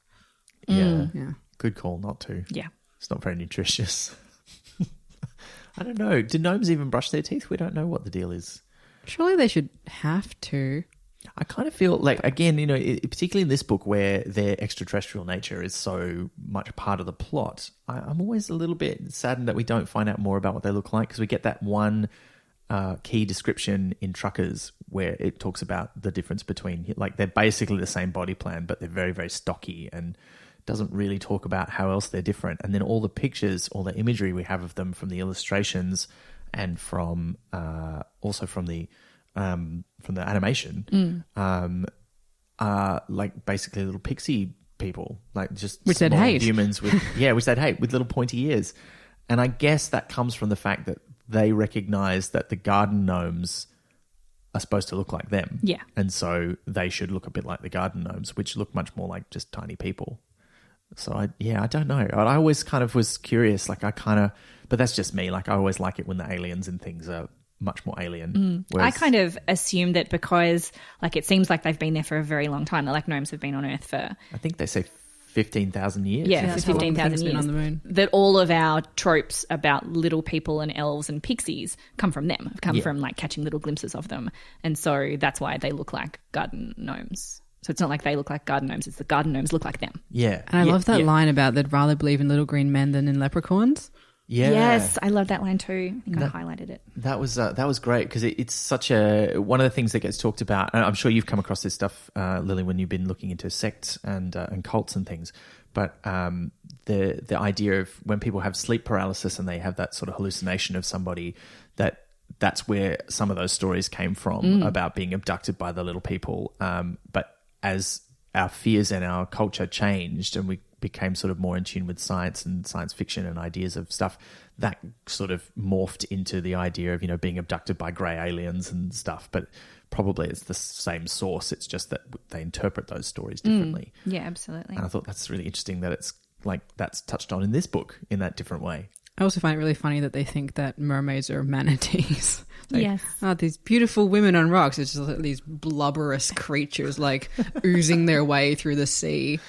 Speaker 1: Yeah.
Speaker 2: Yeah.
Speaker 1: Good call not to.
Speaker 4: Yeah.
Speaker 1: It's not very nutritious. I don't know. Do gnomes even brush their teeth? We don't know what the deal is.
Speaker 2: Surely they should have to.
Speaker 1: I kind of feel like, again, you know, particularly in this book where their extraterrestrial nature is so much part of the plot, I'm always a little bit saddened that we don't find out more about what they look like, because we get that one key description in Truckers where it talks about the difference between, like, they're basically the same body plan, but they're very, very stocky, and doesn't really talk about how else they're different. And then all the pictures, all the imagery we have of them from the illustrations and from also from the animation, are like basically little pixie people, like just
Speaker 2: Which they'd
Speaker 1: small
Speaker 2: hate.
Speaker 1: humans with which they'd hate, with little pointy ears. And I guess that comes from the fact that they recognize that the garden gnomes are supposed to look like them.
Speaker 4: Yeah.
Speaker 1: And so they should look a bit like the garden gnomes, which look much more like just tiny people. So I don't know. I always kind of was curious, like but that's just me. Like I always like it when the aliens and things are much more alien.
Speaker 4: I kind of assume that because like it seems like they've been there for a very long time. They're like gnomes have been on Earth for
Speaker 1: I think they say 15,000 years.
Speaker 4: Yeah,
Speaker 2: that's
Speaker 4: for
Speaker 2: how long
Speaker 4: 15,000
Speaker 2: things been
Speaker 4: years.
Speaker 2: on the moon.
Speaker 4: That all of our tropes about little people and elves and pixies come from them, come from like catching little glimpses of them. And so that's why they look like garden gnomes. So it's not like they look like garden gnomes, it's the garden gnomes look like them.
Speaker 1: Yeah.
Speaker 2: And I love that line about they'd rather believe in little green men than in leprechauns.
Speaker 1: Yeah.
Speaker 4: Yes, I love that line too. I think I highlighted it.
Speaker 1: That was great because it's such a one of the things that gets talked about. And I'm sure you've come across this stuff, Lily, when you've been looking into sects and cults and things. But the idea of when people have sleep paralysis and they have that sort of hallucination of somebody, that's where some of those stories came from about being abducted by the little people. But as our fears and our culture changed and we became sort of more in tune with science and science fiction and ideas of stuff, that sort of morphed into the idea of, being abducted by grey aliens and stuff. But probably it's the same source. It's just that they interpret those stories differently.
Speaker 4: Yeah, absolutely.
Speaker 1: And I thought that's really interesting that it's like that's touched on in this book in that different way.
Speaker 2: I also find it really funny that they think that mermaids are manatees. Like,
Speaker 4: yes.
Speaker 2: Oh, these beautiful women on rocks. It's just like these blubberous creatures like oozing their way through the sea.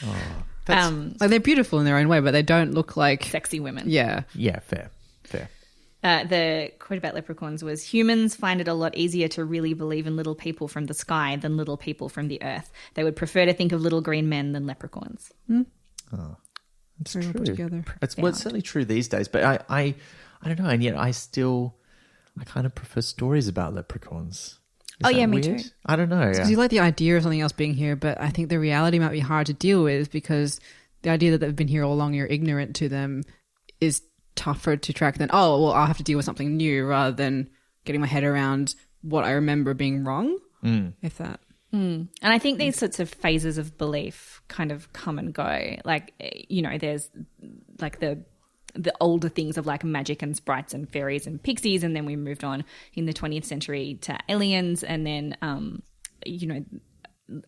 Speaker 2: Like they're beautiful in their own way, but they don't look like
Speaker 4: Sexy women.
Speaker 2: Yeah.
Speaker 1: Yeah, fair.
Speaker 4: The quote about leprechauns was, humans find it a lot easier to really believe in little people from the sky than little people from the earth. They would prefer to think of little green men than leprechauns.
Speaker 1: It's
Speaker 2: Very well
Speaker 1: true.
Speaker 2: put together.
Speaker 1: It's certainly true these days, but I don't know, and yet I kind of prefer stories about leprechauns. Is that
Speaker 4: me
Speaker 1: weird?
Speaker 4: too.
Speaker 1: I don't know.
Speaker 2: Because you like the idea of something else being here, but I think the reality might be hard to deal with because the idea that they've been here all along, you're ignorant to them, is tougher to track than, I'll have to deal with something new rather than getting my head around what I remember being wrong, if that.
Speaker 4: And I think these sorts of phases of belief kind of come and go. Like, there's like the older things of like magic and sprites and fairies and pixies, and then we moved on in the 20th century to aliens, and then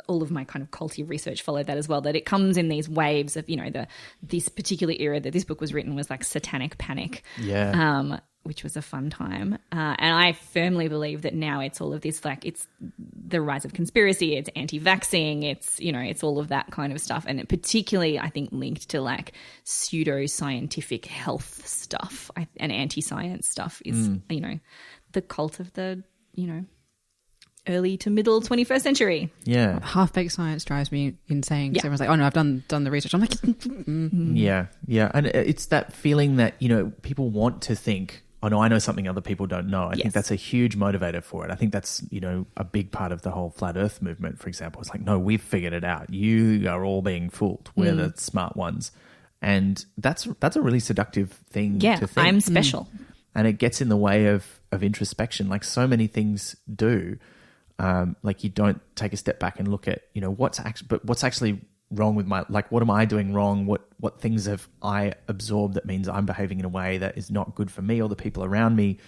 Speaker 4: all of my kind of culty research followed that as well, that it comes in these waves of this particular era that this book was written was like satanic panic, which was a fun time, and I firmly believe that now it's all of this, like it's the rise of conspiracy, it's anti-vaxxing, it's all of that kind of stuff, and it particularly I think linked to like pseudo-scientific health stuff and anti-science stuff is the cult of the early to middle 21st century.
Speaker 1: Yeah.
Speaker 2: Half-baked science drives me insane because everyone's like, oh no, I've done the research. I'm like,
Speaker 1: Yeah. And it's that feeling that, people want to think, oh no, I know something other people don't know. I think that's a huge motivator for it. I think that's, a big part of the whole flat earth movement, for example. It's like, no, we've figured it out. You are all being fooled. We're the smart ones. And that's a really seductive thing to think.
Speaker 4: I'm special.
Speaker 1: And it gets in the way of introspection, like so many things do. Like you don't take a step back and look at, what's actually wrong with what am I doing wrong? What things have I absorbed that means I'm behaving in a way that is not good for me or the people around me?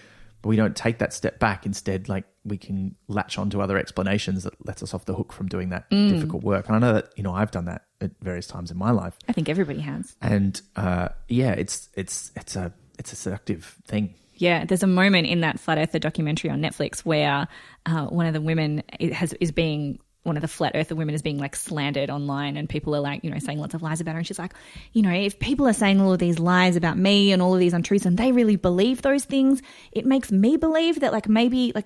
Speaker 1: But we don't take that step back. Instead, like we can latch onto other explanations that lets us off the hook from doing that difficult work. And I know that, I've done that at various times in my life.
Speaker 4: I think everybody has.
Speaker 1: And it's a seductive thing.
Speaker 4: Yeah, there's a moment in that Flat Earther documentary on Netflix where one of the women one of the flat earther women is being like slandered online, and people are like, saying lots of lies about her. And she's like, if people are saying all of these lies about me and all of these untruths and they really believe those things, it makes me believe that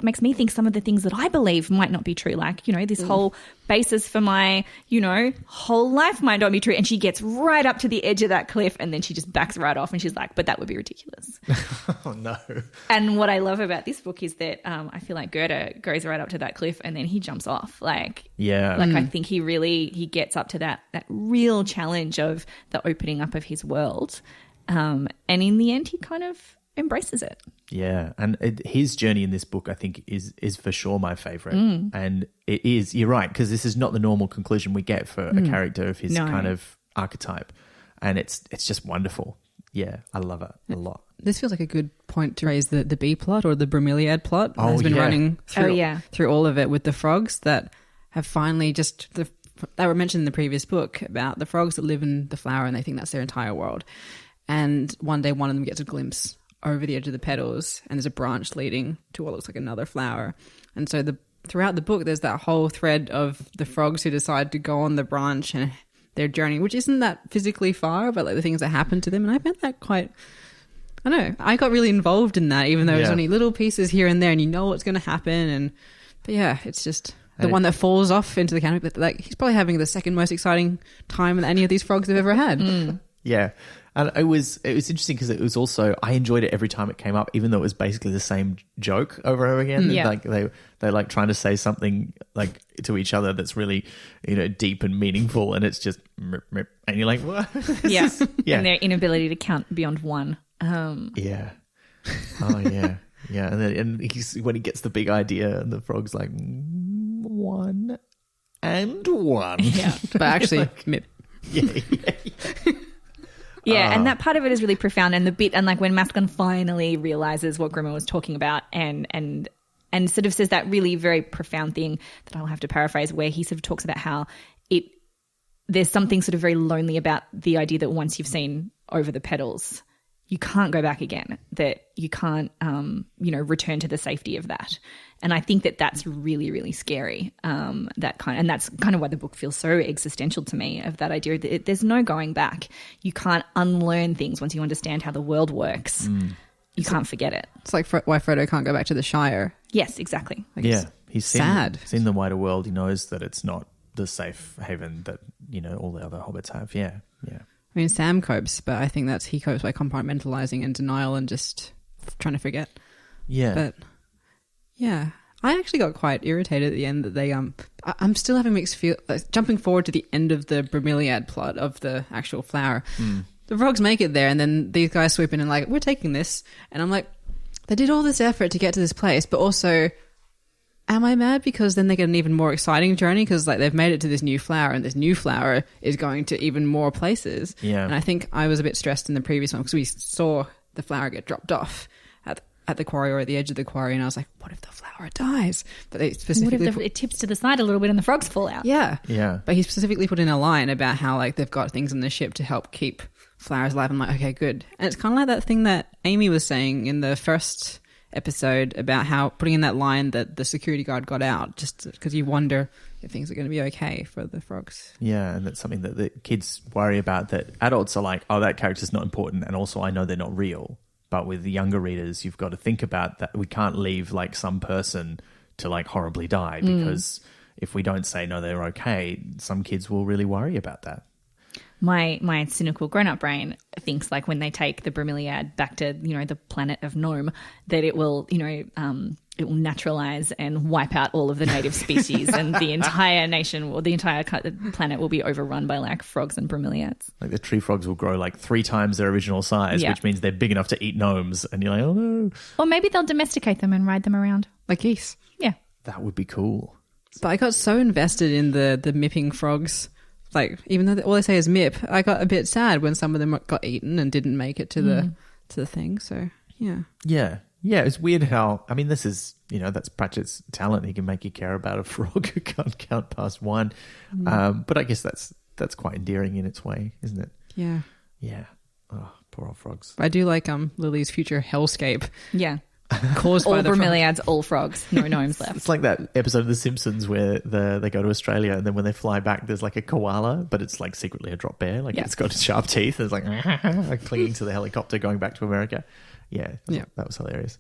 Speaker 4: makes me think some of the things that I believe might not be true. Like, this whole basis for my, whole life might not be true. And she gets right up to the edge of that cliff and then she just backs right off and she's like, but that would be ridiculous.
Speaker 1: Oh no.
Speaker 4: And what I love about this book is that I feel like Goethe goes right up to that cliff and then he jumps off. I think he gets up to that real challenge of the opening up of his world. And in the end, he kind of embraces it.
Speaker 1: Yeah. And his journey in this book, I think, is for sure my favorite. And it is, you're right, because this is not the normal conclusion we get for a character of his kind of archetype. And it's just wonderful. Yeah, I love it a lot.
Speaker 2: This feels like a good point to raise the B plot or the Bromeliad plot that has been running through all of it with the frogs that have finally they were mentioned in the previous book about the frogs that live in the flower and they think that's their entire world. And one day one of them gets a glimpse over the edge of the petals and there's a branch leading to what looks like another flower. And so throughout the book there's that whole thread of the frogs who decide to go on the branch and their journey, which isn't that physically far, but like the things that happen to them. And I found that quite, I don't know, I got really involved in that, even though it's only little pieces here and there and you know what's going to happen. But yeah, it's just the one that falls off into the canopy. Like, he's probably having the second most exciting time that any of these frogs have ever had.
Speaker 1: Yeah. And it was interesting because it was also, I enjoyed it every time it came up, even though it was basically the same joke over and over again.
Speaker 4: Yeah.
Speaker 1: Like they're like trying to say something like to each other that's really, deep and meaningful, and it's just mip, mip, and you're like, what?
Speaker 4: Yeah.
Speaker 1: Yeah.
Speaker 4: And their inability to count beyond one.
Speaker 1: Yeah. Oh yeah. Yeah. And when he gets the big idea, and the frog's like, 1 and 1.
Speaker 2: Yeah. But actually,
Speaker 1: Like,
Speaker 2: Mip.
Speaker 1: Yeah.
Speaker 4: Yeah, and that part of it is really profound. And the bit, and like when Mascon finally realizes what Grimmer was talking about, and sort of says that really very profound thing that I'll have to paraphrase, where he sort of talks about how there's something sort of very lonely about the idea that once you've seen over the pedals, you can't go back again. That you can't, return to the safety of that. And I think that that's really, really scary. And that's kind of why the book feels so existential to me, of that idea that there's no going back. You can't unlearn things once you understand how the world works. You can't forget it.
Speaker 2: It's like why Frodo can't go back to the Shire.
Speaker 4: Yes, exactly.
Speaker 2: Like,
Speaker 1: Yeah. He's seen the wider world. He knows that it's not the safe haven that, all the other hobbits have. Yeah. Yeah.
Speaker 2: I mean, Sam copes, but I think he copes by compartmentalizing and denial and just trying to forget.
Speaker 1: Yeah.
Speaker 2: But yeah, I actually got quite irritated at the end that they I'm still having mixed feel. Jumping forward to the end of the Bromeliad plot of the actual flower, the frogs make it there, and then these guys swoop in and like, we're taking this, and I'm like, they did all this effort to get to this place, but also, am I mad because then they get an even more exciting journey because like they've made it to this new flower, and this new flower is going to even more places.
Speaker 1: Yeah.
Speaker 2: And I think I was a bit stressed in the previous one because we saw the flower get dropped off at the quarry or at the edge of the quarry, and I was like, what if the flower dies? But they specifically
Speaker 4: What if it tips to the side a little bit and the frogs fall out?
Speaker 2: Yeah.
Speaker 1: Yeah.
Speaker 2: But he specifically put in a line about how like they've got things in the ship to help keep flowers alive. I'm like, okay, good. And it's kind of like that thing that Amy was saying in the first episode about how putting in that line that the security guard got out, just because you wonder if things are going to be okay for the frogs.
Speaker 1: Yeah, and that's something that the kids worry about, that adults are like, oh, that character's not important, and also I know they're not real. But with the younger readers, you've got to think about that. We can't leave like some person to like horribly die, because if we don't say no, they're okay, some kids will really worry about that.
Speaker 4: My cynical grown-up brain thinks like when they take the Bromeliad back to, the planet of Nome, that it will, it will naturalize and wipe out all of the native species, and the entire nation or the entire planet will be overrun by like frogs and bromeliads.
Speaker 1: Like the tree frogs will grow like 3 times their original size,
Speaker 4: Yeah.
Speaker 1: which means they're big enough to eat gnomes. And you're like, oh no.
Speaker 4: Or maybe they'll domesticate them and ride them around.
Speaker 2: Like geese.
Speaker 4: Yeah.
Speaker 1: That would be cool.
Speaker 2: But I got so invested in the mipping frogs. Like, even though all they say is mip, I got a bit sad when some of them got eaten and didn't make it to the thing. So, yeah.
Speaker 1: Yeah. Yeah, it's weird how, I mean, this is, that's Pratchett's talent. He can make you care about a frog who can't count past 1. But I guess that's quite endearing in its way, isn't it?
Speaker 2: Yeah.
Speaker 1: Yeah. Oh, poor old frogs.
Speaker 2: I do like Lily's future hellscape
Speaker 4: Yeah.
Speaker 2: caused by
Speaker 4: All
Speaker 2: the frogs.
Speaker 4: bromeliads, all frogs, no gnomes left.
Speaker 1: It's like that episode of The Simpsons where they go to Australia, and then when they fly back, there's like a koala, but it's like secretly a drop bear. Like it's got sharp teeth. And it's like clinging to the helicopter going back to America. Yeah. That was hilarious.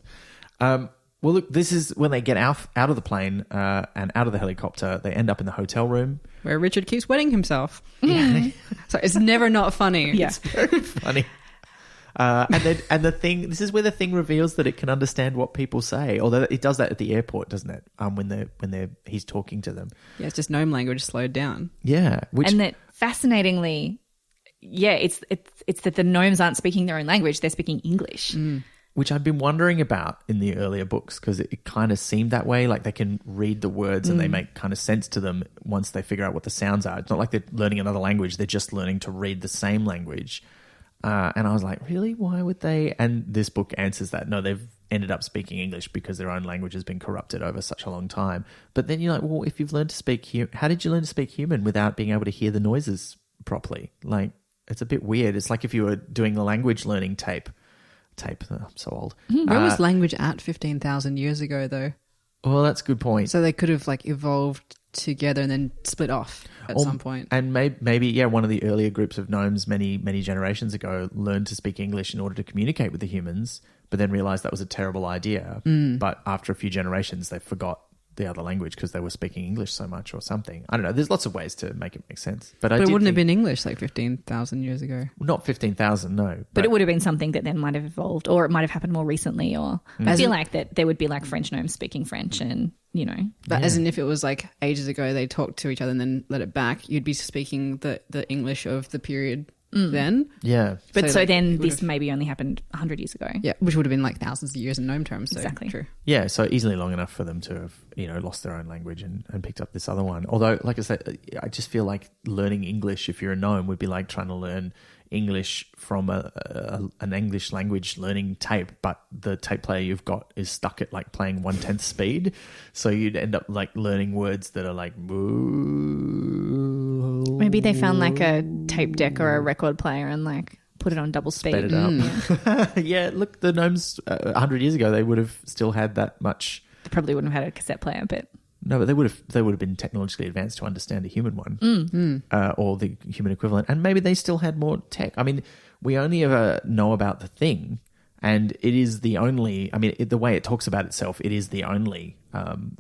Speaker 1: Well, look, this is when they get out of the plane and out of the helicopter. They end up in the hotel room.
Speaker 2: Where Richard keeps wetting himself. So it's never not funny.
Speaker 4: Yeah.
Speaker 1: It's very funny. And the thing, this is where the thing reveals that it can understand what people say. Although it does that at the airport, doesn't it? When he's talking to them.
Speaker 2: Yeah, it's just gnome language slowed down.
Speaker 1: Yeah,
Speaker 4: And that fascinatingly, it's that the gnomes aren't speaking their own language; they're speaking English.
Speaker 1: Which I've been wondering about in the earlier books, because it kind of seemed that way. Like they can read the words and they make kind of sense to them once they figure out what the sounds are. It's not like they're learning another language; they're just learning to read the same language. And I was like, really? Why would they? And this book answers that. No, they've ended up speaking English because their own language has been corrupted over such a long time. But then you're like, well, if you've learned to speak how did you learn to speak human without being able to hear the noises properly? Like, it's a bit weird. It's like if you were doing the language learning tape. I'm so old.
Speaker 2: Where was language at 15,000 years ago, though?
Speaker 1: Well, that's a good point.
Speaker 2: So they could have like evolved together and then split off at some point.
Speaker 1: And maybe one of the earlier groups of gnomes many generations ago learned to speak English in order to communicate with the humans, but then realized that was a terrible idea. But after a few generations, they forgot the other language because they were speaking English so much or something. I don't know. There's lots of ways to make it make sense. But
Speaker 2: it wouldn't have been English like 15,000 years ago.
Speaker 1: Not 15,000, no.
Speaker 4: But it would have been something that then might have evolved, or it might have happened more recently. Or I feel like that there would be like French gnomes speaking French, and
Speaker 2: But as in if it was like ages ago, they talked to each other and then let it back, you'd be speaking the English of the period then.
Speaker 1: Yeah.
Speaker 4: But so then this maybe only happened 100 years ago.
Speaker 2: Yeah, which would have been like thousands of years in gnome terms. So
Speaker 4: exactly.
Speaker 2: True.
Speaker 1: Yeah, so easily long enough for them to have, lost their own language and picked up this other one. Although, like I said, I just feel like learning English if you're a gnome would be like trying to learn English from an English language learning tape, but the tape player you've got is stuck at like playing 1/10 speed. So you'd end up like learning words that are like...
Speaker 4: Maybe they found like a tape deck or a record player and like put it on double speed.
Speaker 1: Sped it up. Yeah, look, the gnomes 100 years ago, they would have still had that much...
Speaker 4: They probably wouldn't have had a cassette player, but...
Speaker 1: No, but they would have been technologically advanced to understand a human one, or the human equivalent, and maybe they still had more tech. I mean, we only ever know about the thing, and it is the only. I mean, the way it talks about itself, it is the only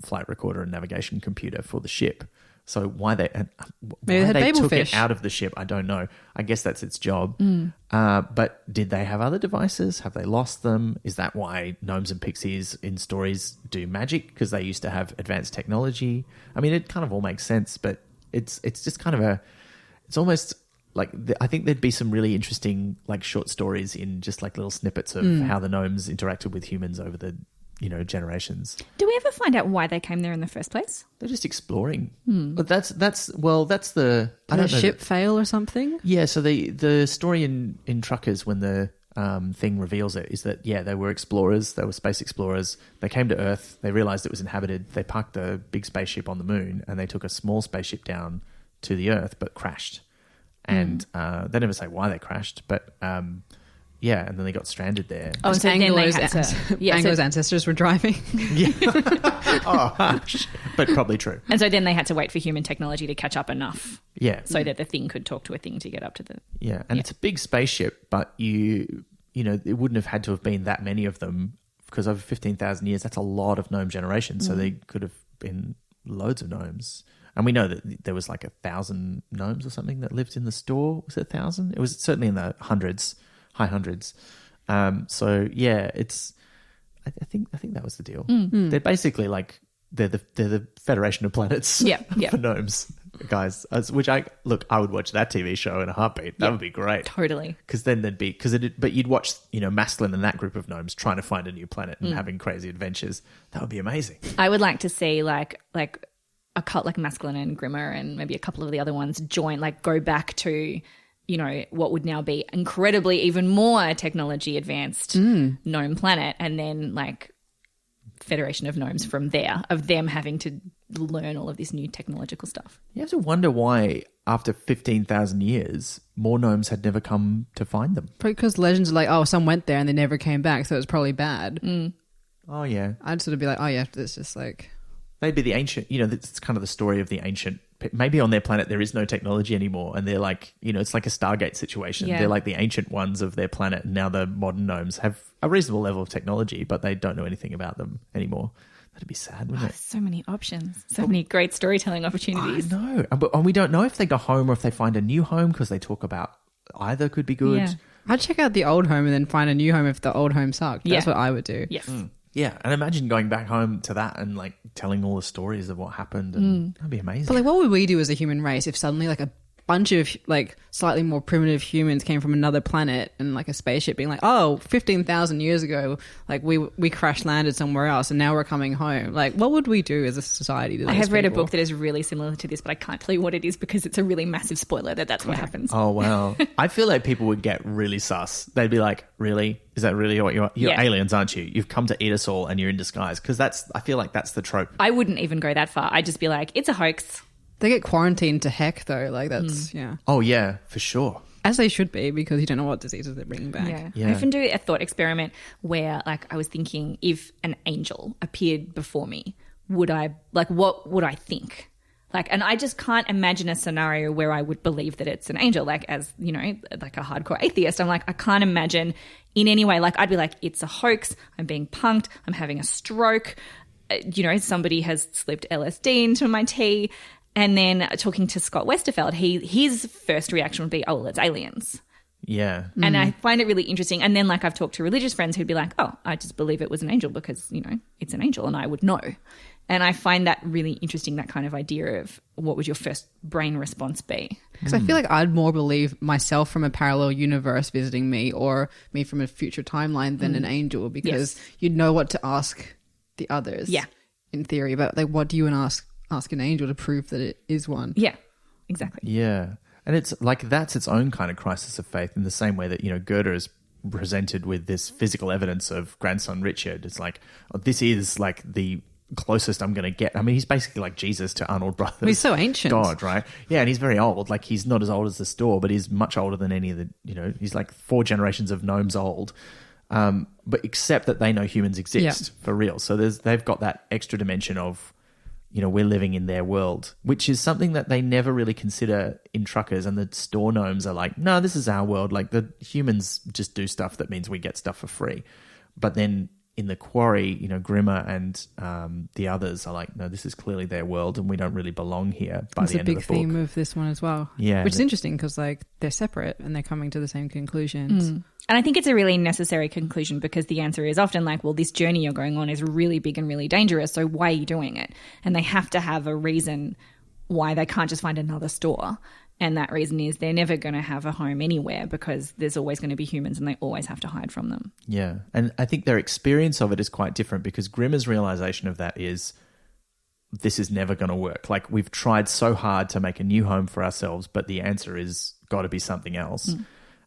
Speaker 1: flight recorder and navigation computer for the ship. So why they took it out of the ship, I don't know. I guess that's its job. But did they have other devices? Have they lost them? Is that why gnomes and pixies in stories do magic? Because they used to have advanced technology. I mean, it kind of all makes sense, but it's just kind of it's almost like I think there'd be some really interesting like short stories in just like little snippets of how the gnomes interacted with humans over the generations.
Speaker 4: Do we ever find out why they came there in the first place?
Speaker 1: They're just exploring. But that's the... I don't know.
Speaker 2: Ship fail or something?
Speaker 1: Yeah, so the story in Truckers when the thing reveals it is that, they were explorers. They were space explorers. They came to Earth. They realized it was inhabited. They parked a big spaceship on the moon and they took a small spaceship down to the Earth but crashed. And they never say why they crashed, but... and then they got stranded there.
Speaker 2: Oh, and so Anglo's ancestors were driving.
Speaker 1: Yeah. But probably true.
Speaker 4: And so then they had to wait for human technology to catch up enough.
Speaker 1: Yeah.
Speaker 4: So that the thing could talk to a thing to get up to the...
Speaker 1: Yeah, and it's a big spaceship, but it wouldn't have had to have been that many of them because over 15,000 years, that's a lot of gnome generations. So they could have been loads of gnomes. And we know that there was like 1,000 gnomes or something that lived in the store. Was it 1,000? It was certainly in the hundreds. High hundreds. It's. I think that was the deal. They're basically like they're the Federation of Planets. For gnomes, guys. Which I would watch that TV show in a heartbeat. That would be great.
Speaker 4: Totally.
Speaker 1: Because then but you'd watch Masklin and that group of gnomes trying to find a new planet and having crazy adventures. That would be amazing.
Speaker 4: I would like to see like a cult like Masklin and Grimmer and maybe a couple of the other ones go back to. What would now be incredibly even more technology advanced gnome planet, and then like Federation of Gnomes from there, of them having to learn all of this new technological stuff.
Speaker 1: You have to wonder why after 15,000 years, more gnomes had never come to find them.
Speaker 2: Probably because legends are like, some went there and they never came back, so it was probably bad.
Speaker 1: Oh, yeah.
Speaker 2: I'd sort of be like, it's just like...
Speaker 1: They'd be the ancient, it's kind of the story of the ancient. Maybe on their planet there is no technology anymore and they're like, it's like a Stargate situation. Yeah. They're like the ancient ones of their planet and now the modern gnomes have a reasonable level of technology, but they don't know anything about them anymore. That'd be sad, wouldn't it?
Speaker 4: So many options. So many great storytelling opportunities.
Speaker 1: I know. And we don't know if they go home or if they find a new home because they talk about either could be good.
Speaker 2: Yeah. I'd check out the old home and then find a new home if the old home sucked. That's what I would do.
Speaker 4: Yes.
Speaker 1: Yeah, and imagine going back home to that and like telling all the stories of what happened, and that'd be amazing.
Speaker 2: But like, what would we do as a human race if suddenly like a bunch of like slightly more primitive humans came from another planet and like a spaceship being like, 15,000 years ago, like we crash landed somewhere else and now we're coming home. Like, what would we do as a society to those
Speaker 4: I have read a
Speaker 2: people?
Speaker 4: book that is really similar to this, but I can't tell you what it is because it's a really massive spoiler that's what happens.
Speaker 1: Oh, wow. I feel like people would get really sus. They'd be like, really? Is that really what you're aliens, aren't you? You've come to eat us all and you're in disguise. Because I feel like that's the trope.
Speaker 4: I wouldn't even go that far. I'd just be like, it's a hoax.
Speaker 2: They get quarantined to heck though. Like that's,
Speaker 1: Oh, yeah, for sure.
Speaker 2: As they should be, because you don't know what diseases they're bringing back.
Speaker 4: Yeah. I often do a thought experiment where like I was thinking if an angel appeared before me, what would I think? Like, and I just can't imagine a scenario where I would believe that it's an angel. Like, as, you know, like a hardcore atheist, I'm like, I can't imagine in any way. Like, I'd be like, it's a hoax. I'm being punked. I'm having a stroke. You know, somebody has slipped LSD into my tea. And then talking to Scott Westerfeld, his first reaction would be, oh, well, it's aliens.
Speaker 1: Yeah.
Speaker 4: And I find it really interesting. And then, like, I've talked to religious friends who'd be like, oh, I just believe it was an angel because, you know, it's an angel and I would know. And I find that really interesting, that kind of idea of what would your first brain response be?
Speaker 2: Because I feel like I'd more believe myself from a parallel universe visiting me or me from a future timeline than an angel, because you'd know what to ask the others.
Speaker 4: Yeah.
Speaker 2: In theory. But, like, what do you ask an angel to prove that it is one?
Speaker 4: Yeah, exactly.
Speaker 1: Yeah. And it's like that's its own kind of crisis of faith in the same way that, you know, Goethe is presented with this physical evidence of grandson Richard. It's like, oh, this is like the closest I'm going to get. I mean, he's basically like Jesus to Arnold Brothers.
Speaker 2: He's so ancient.
Speaker 1: God, right? Yeah, and he's very old. Like, he's not as old as the store, but he's much older than any of the, you know, he's like 4 generations of gnomes old. But except that they know humans exist for real. So they've got that extra dimension of, you know, we're living in their world, which is something that they never really consider in Truckers. And the store gnomes are like, no, this is our world. Like, the humans just do stuff that means we get stuff for free. But then in the quarry, you know, Grimmer and the others are like, no, this is clearly their world and we don't really belong here by
Speaker 2: That's
Speaker 1: the end of the book.
Speaker 2: It's a big theme of this one as well.
Speaker 1: Yeah.
Speaker 2: Which is interesting because, like, they're separate and they're coming to the same conclusions.
Speaker 4: And I think it's a really necessary conclusion because the answer is often like, well, this journey you're going on is really big and really dangerous, so why are you doing it? And they have to have a reason why they can't just find another store. And that reason is they're never going to have a home anywhere because there's always going to be humans and they always have to hide from them.
Speaker 1: Yeah. And I think their experience of it is quite different because Grimmer's realization of that is this is never going to work. Like, we've tried so hard to make a new home for ourselves, but the answer is got to be something else.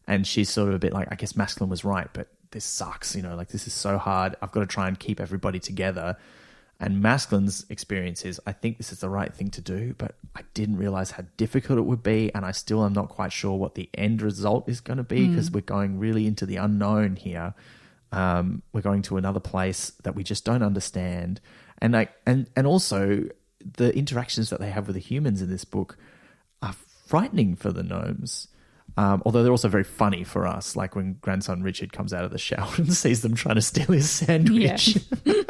Speaker 1: And she's sort of a bit like, I guess Masculine was right, but this sucks, you know, like, this is so hard. I've got to try and keep everybody together. And Masculine's experience is, I think this is the right thing to do, but I didn't realize how difficult it would be. And I still am not quite sure what the end result is going to be because we're going really into the unknown here. We're going to another place that we just don't understand. And like, and also the interactions that they have with the humans in this book are frightening for the gnomes. Although they're also very funny for us, like when grandson Richard comes out of the shower and sees them trying to steal his sandwich,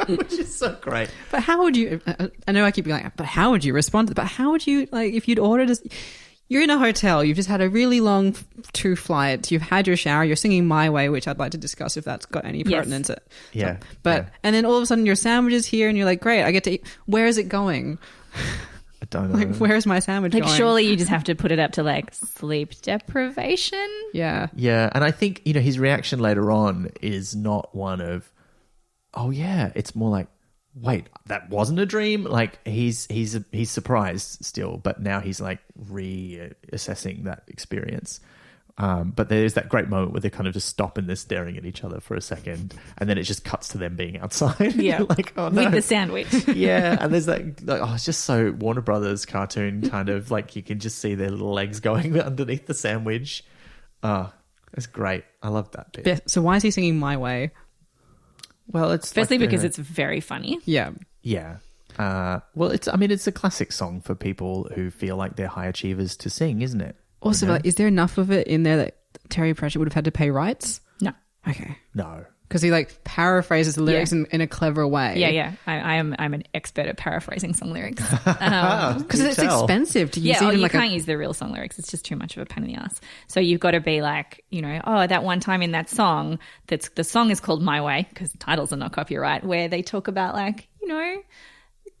Speaker 1: which is so great.
Speaker 2: But how would you, I know I keep being like, but how would you respond to that? But how would you, like, if you'd ordered you're in a hotel, you've just had a really long 2 flights, you've had your shower, you're singing My Way, which I'd like to discuss if that's got any pertinence.
Speaker 1: Yeah.
Speaker 2: And then all of a sudden your sandwich is here and you're like, great, I get to eat. Where is it going?
Speaker 1: I don't know.
Speaker 2: Like, where's my sandwich going?
Speaker 4: Surely you just have to put it up to like sleep deprivation.
Speaker 2: Yeah.
Speaker 1: Yeah. And I think, you know, his reaction later on is not one of, oh yeah, it's more like, wait, that wasn't a dream. Like, he's surprised still, but now he's like reassessing that experience. But there's that great moment where they kind of just stop and they're staring at each other for a second, and then it just cuts to them being outside.
Speaker 4: Yeah,
Speaker 1: like, oh no,
Speaker 4: with the sandwich.
Speaker 1: Yeah, and there's that. Like, oh, it's just so Warner Brothers cartoon kind of like you can just see their little legs going underneath the sandwich. It's great. I love that bit.
Speaker 2: Yeah, so why is he singing My Way?
Speaker 1: Well, it's
Speaker 4: firstly
Speaker 1: like
Speaker 4: because it's very funny.
Speaker 2: Yeah.
Speaker 1: Yeah. Well, it's a classic song for people who feel like they're high achievers to sing, isn't it?
Speaker 2: Also, like, is there enough of it in there that Terry Pratchett would have had to pay rights?
Speaker 4: No.
Speaker 2: Okay.
Speaker 1: No.
Speaker 2: Because he like paraphrases the lyrics in a clever way.
Speaker 4: Yeah. I'm an expert at paraphrasing song lyrics.
Speaker 2: Because it's expensive to use.
Speaker 4: You can't use the real song lyrics. It's just too much of a pain in the ass. So you've got to be like, you know, oh, that one time in that song, the song is called My Way because titles are not copyright, where they talk about like, you know,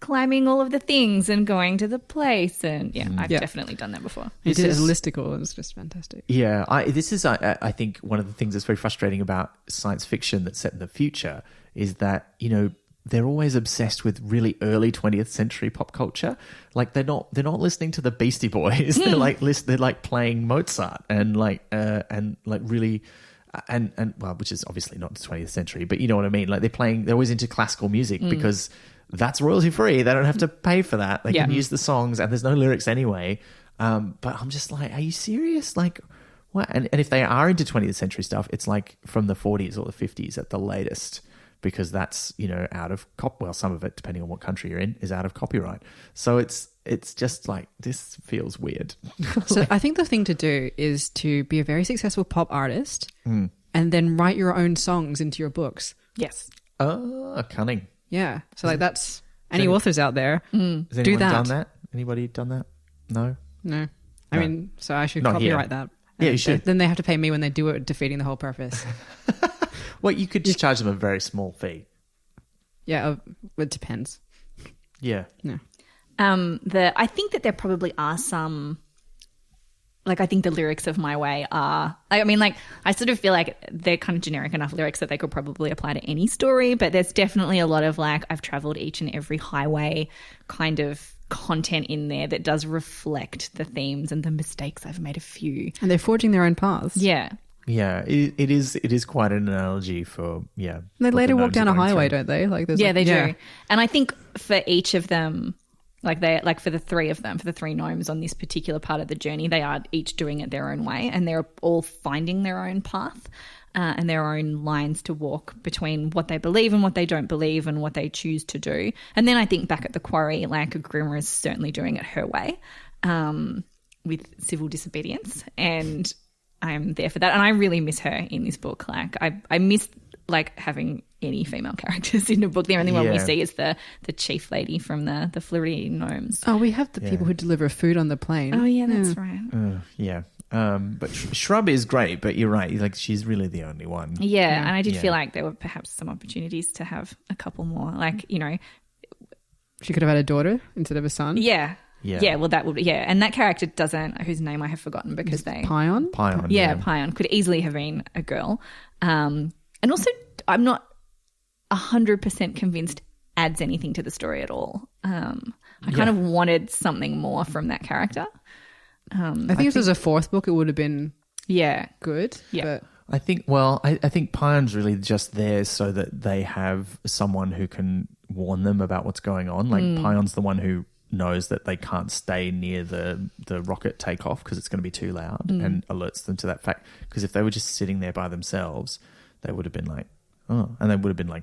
Speaker 4: climbing all of the things and going to the place. And I've definitely done that before.
Speaker 2: He did it as listicle. It's just fantastic.
Speaker 1: Yeah. This is, I think, one of the things that's very frustrating about science fiction that's set in the future is that, you know, they're always obsessed with really early 20th century pop culture. Like, they're not listening to the Beastie Boys. They're like playing Mozart and really, and well, which is obviously not the 20th century, but you know what I mean? Like, they're always into classical music because that's royalty free. They don't have to pay for that. They can use the songs and there's no lyrics anyway. But I'm just like, are you serious? Like, what? And if they are into 20th century stuff, it's like from the 40s or the 50s at the latest, because that's, you know, out of well, some of it, depending on what country you're in, is out of copyright. So it's it's just like, this feels weird.
Speaker 2: So I think the thing to do is to be a very successful pop artist and then write your own songs into your books.
Speaker 4: Yes.
Speaker 1: Oh, cunning.
Speaker 2: Yeah. So like that's any authors out there,
Speaker 1: Has
Speaker 2: do
Speaker 1: anyone
Speaker 2: that.
Speaker 1: done that? Anybody done that? No?
Speaker 2: No. I mean, so I should
Speaker 1: Not
Speaker 2: copyright
Speaker 1: here.
Speaker 2: that.
Speaker 1: Yeah, you
Speaker 2: And
Speaker 1: should.
Speaker 2: Then they have to pay me when they do it, defeating the whole purpose.
Speaker 1: Well, you could just charge them a very small fee.
Speaker 2: Yeah, it depends.
Speaker 1: Yeah.
Speaker 2: Yeah.
Speaker 4: I think that there probably are some, like, I think the lyrics of My Way are, I mean, like, I sort of feel like they're kind of generic enough lyrics that they could probably apply to any story, but there's definitely a lot of, like, I've traveled each and every highway kind of content in there that does reflect the themes and the mistakes. I've made a few.
Speaker 2: And they're forging their own paths.
Speaker 4: Yeah.
Speaker 1: Yeah, it is quite an analogy for, yeah.
Speaker 2: And they
Speaker 1: what
Speaker 2: later
Speaker 1: the
Speaker 2: walk
Speaker 1: gnomes
Speaker 2: down
Speaker 1: are
Speaker 2: a
Speaker 1: going
Speaker 2: highway,
Speaker 1: through.
Speaker 2: don't they? Like, there's
Speaker 4: Yeah,
Speaker 2: like,
Speaker 4: they do. And I think for each of them, like for the three of them, for the three gnomes on this particular part of the journey, they are each doing it their own way, and they're all finding their own path and their own lines to walk between what they believe and what they don't believe and what they choose to do. And then I think back at the quarry, like Grima is certainly doing it her way with civil disobedience, and I'm there for that. And I really miss her in this book. Like I miss like having any female characters in a book. The only one we
Speaker 1: Yeah.
Speaker 4: see is the chief lady from the Floridian gnomes.
Speaker 2: Oh, we have the people who deliver food on the plane.
Speaker 4: Oh yeah, that's right.
Speaker 1: Yeah. But Shrub is great, but you're right. Like, she's really the only one.
Speaker 4: Yeah, and I did
Speaker 1: Yeah.
Speaker 4: feel like there were perhaps some opportunities to have a couple more. Like, you know,
Speaker 2: She could have had a daughter instead of a son.
Speaker 4: yeah.
Speaker 1: Yeah.
Speaker 4: Yeah, well that would and that character doesn't, whose name I have forgotten because they
Speaker 2: Pion?
Speaker 1: Pion.
Speaker 4: Yeah, Pion could easily have been a girl. And also, I'm not 100% convinced adds anything to the story at all. I kind of wanted something more from that character.
Speaker 2: I think if there's a fourth book, it would have been
Speaker 4: Yeah.
Speaker 2: good.
Speaker 4: Yeah.
Speaker 2: But
Speaker 1: I think, I think Pion's really just there so that they have someone who can warn them about what's going on. Like, Pion's the one who knows that they can't stay near the rocket takeoff because it's going to be too loud, and alerts them to that fact. Because if they were just sitting there by themselves, they would have been like, oh, and they would have been like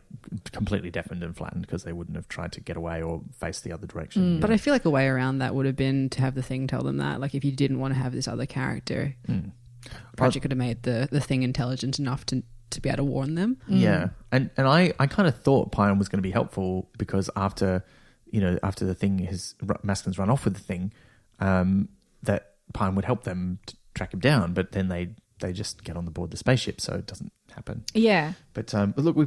Speaker 1: completely deafened and flattened because they wouldn't have tried to get away or face the other direction. you
Speaker 2: But
Speaker 1: know?
Speaker 2: I feel like a way around that would have been to have the thing tell them that. Like, if you didn't want to have this other character, perhaps you could have made the thing intelligent enough to be able to warn them.
Speaker 1: Yeah, and I kind of thought Pion was going to be helpful because after the thing, Maskin's run off with the thing, that Pion would help them to track him down, but then they just get on the board the spaceship, so it doesn't happen.
Speaker 4: Yeah.
Speaker 1: But look, we're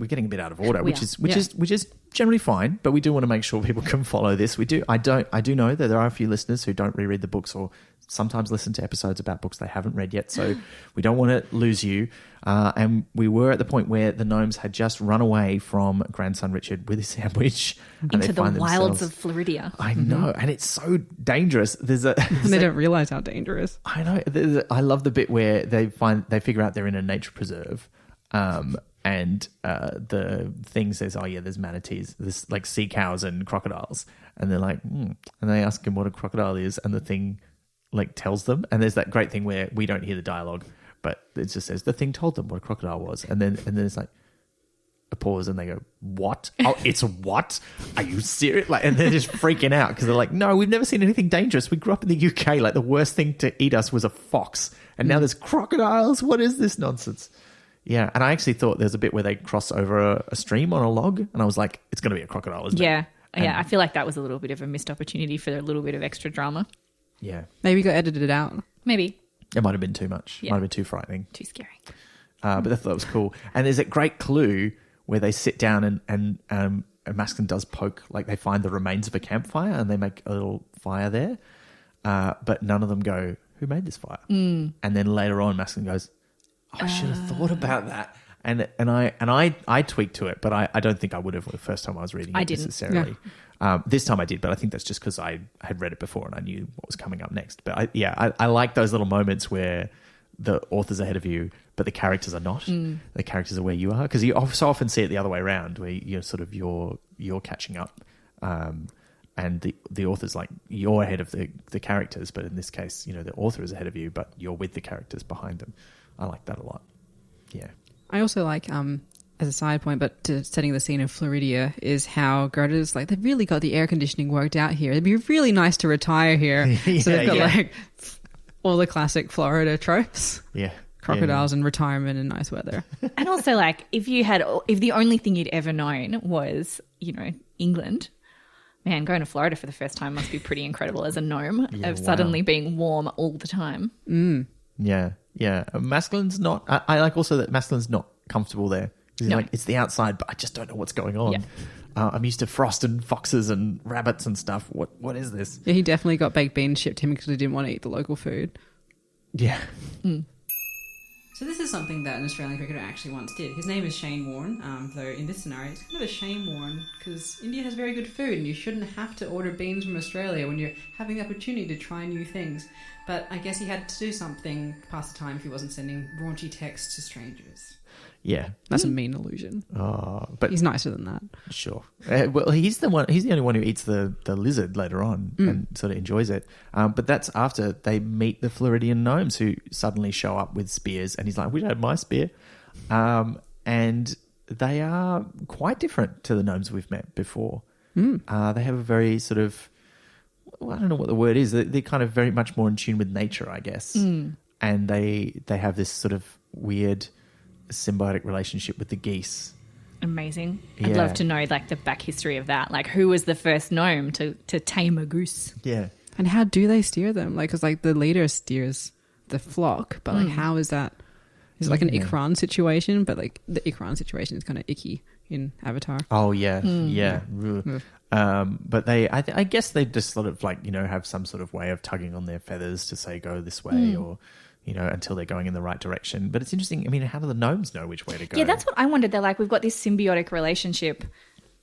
Speaker 1: getting a bit out of order, which
Speaker 4: We are.
Speaker 1: is generally fine. But we do want to make sure people can follow this. I do know that there are a few listeners who don't reread the books or sometimes listen to episodes about books they haven't read yet. So we don't want to lose you. And we were at the point where the gnomes had just run away from grandson Richard with his sandwich and
Speaker 4: Into
Speaker 1: they
Speaker 4: the
Speaker 1: find
Speaker 4: wilds
Speaker 1: themselves-
Speaker 4: of Floridia.
Speaker 1: I know, and it's so dangerous.
Speaker 2: And they don't realize how dangerous.
Speaker 1: I know. I love the bit where they figure out they're in a nature preserve, and the thing says, "Oh yeah, there's manatees, there's like sea cows and crocodiles," and they're like, and they ask him what a crocodile is, and the thing like tells them. And there's that great thing where we don't hear the dialogue, but it just says the thing told them what a crocodile was, and then it's like a pause, and they go, "What? Oh, it's what? Are you serious?" Like, and they're just freaking out because they're like, "No, we've never seen anything dangerous. We grew up in the UK. Like, the worst thing to eat us was a fox, and now there's crocodiles. What is this nonsense?" Yeah, and I actually thought there's a bit where they cross over a stream on a log, and I was like, "It's going to be a crocodile, isn't it?"
Speaker 4: Yeah. Yeah, I feel like that was a little bit of a missed opportunity for a little bit of extra drama.
Speaker 1: Yeah,
Speaker 2: Maybe got edited out.
Speaker 4: Maybe.
Speaker 1: it might have been too much.
Speaker 4: Yeah.
Speaker 1: Might have been too frightening.
Speaker 4: Too scary.
Speaker 1: But I thought that was cool. And there's a great clue where they sit down and Maskin does poke, like they find the remains of a campfire and they make a little fire there. But none of them go, "Who made this fire?" And then later on, Maskin goes, "Oh, I should have thought about that." And I tweaked to it, but I don't think I would have the first time I was reading it
Speaker 4: I didn't.
Speaker 1: necessarily. This time I did, but I think that's just because I had read it before and I knew what was coming up next. But I like those little moments where the author's ahead of you, but the characters are not. The characters are where you are, because you so often see it the other way around, where you're sort of you're catching up, and the author's like you're ahead of the characters, but in this case, the author is ahead of you, but you're with the characters behind them. I like that a lot. Yeah.
Speaker 2: I also like as a side point, but to setting the scene of Floridia, is how Greta's like, they've really got the air conditioning worked out here. It'd be really nice to retire here. So they've got like all the classic Florida tropes.
Speaker 1: Yeah.
Speaker 2: Crocodiles and retirement and nice weather.
Speaker 4: And also, like, if the only thing you'd ever known was, England, man, going to Florida for the first time must be pretty incredible as a gnome suddenly being warm all the time.
Speaker 1: Yeah. Masculine's not. I like also that Masculine's not comfortable there. He's like, it's the outside, but I just don't know what's going on. Yeah. I'm used to frost and foxes and rabbits and stuff. What is this?
Speaker 2: Yeah, he definitely got baked beans shipped to him because he didn't want to eat the local food.
Speaker 1: Yeah.
Speaker 2: So this is something that an Australian cricketer actually once did. His name is Shane Warne, though in this scenario it's kind of a shame Warne because India has very good food and you shouldn't have to order beans from Australia when you're having the opportunity to try new things. But I guess he had to do something to pass the time if he wasn't sending raunchy texts to strangers.
Speaker 1: Yeah.
Speaker 2: That's a mean illusion.
Speaker 1: Oh, but
Speaker 2: he's nicer than that.
Speaker 1: Sure. Well, he's the only one who eats the lizard later on and sort of enjoys it. But that's after they meet the Floridian gnomes who suddenly show up with spears, and he's like, "We don't have my spear," and they are quite different to the gnomes we've met before. They have a very sort of, I don't know what the word is. They're kind of very much more in tune with nature, I guess, and they have this sort of weird symbiotic relationship with the geese.
Speaker 4: Amazing. I'd love to know like the back history of that. Like, who was the first gnome to tame a goose?
Speaker 1: Yeah.
Speaker 2: And how do they steer them? Like, because like the leader steers the flock, but like how is that? Is it like an Ikran situation? But like the Ikran situation is kind of icky in Avatar.
Speaker 1: Oh yeah, yeah. But I guess they just sort of like have some sort of way of tugging on their feathers to say go this way or until they're going in the right direction. But it's interesting. I mean, how do the gnomes know which way to go?
Speaker 4: Yeah, that's what I wondered. They're like, we've got this symbiotic relationship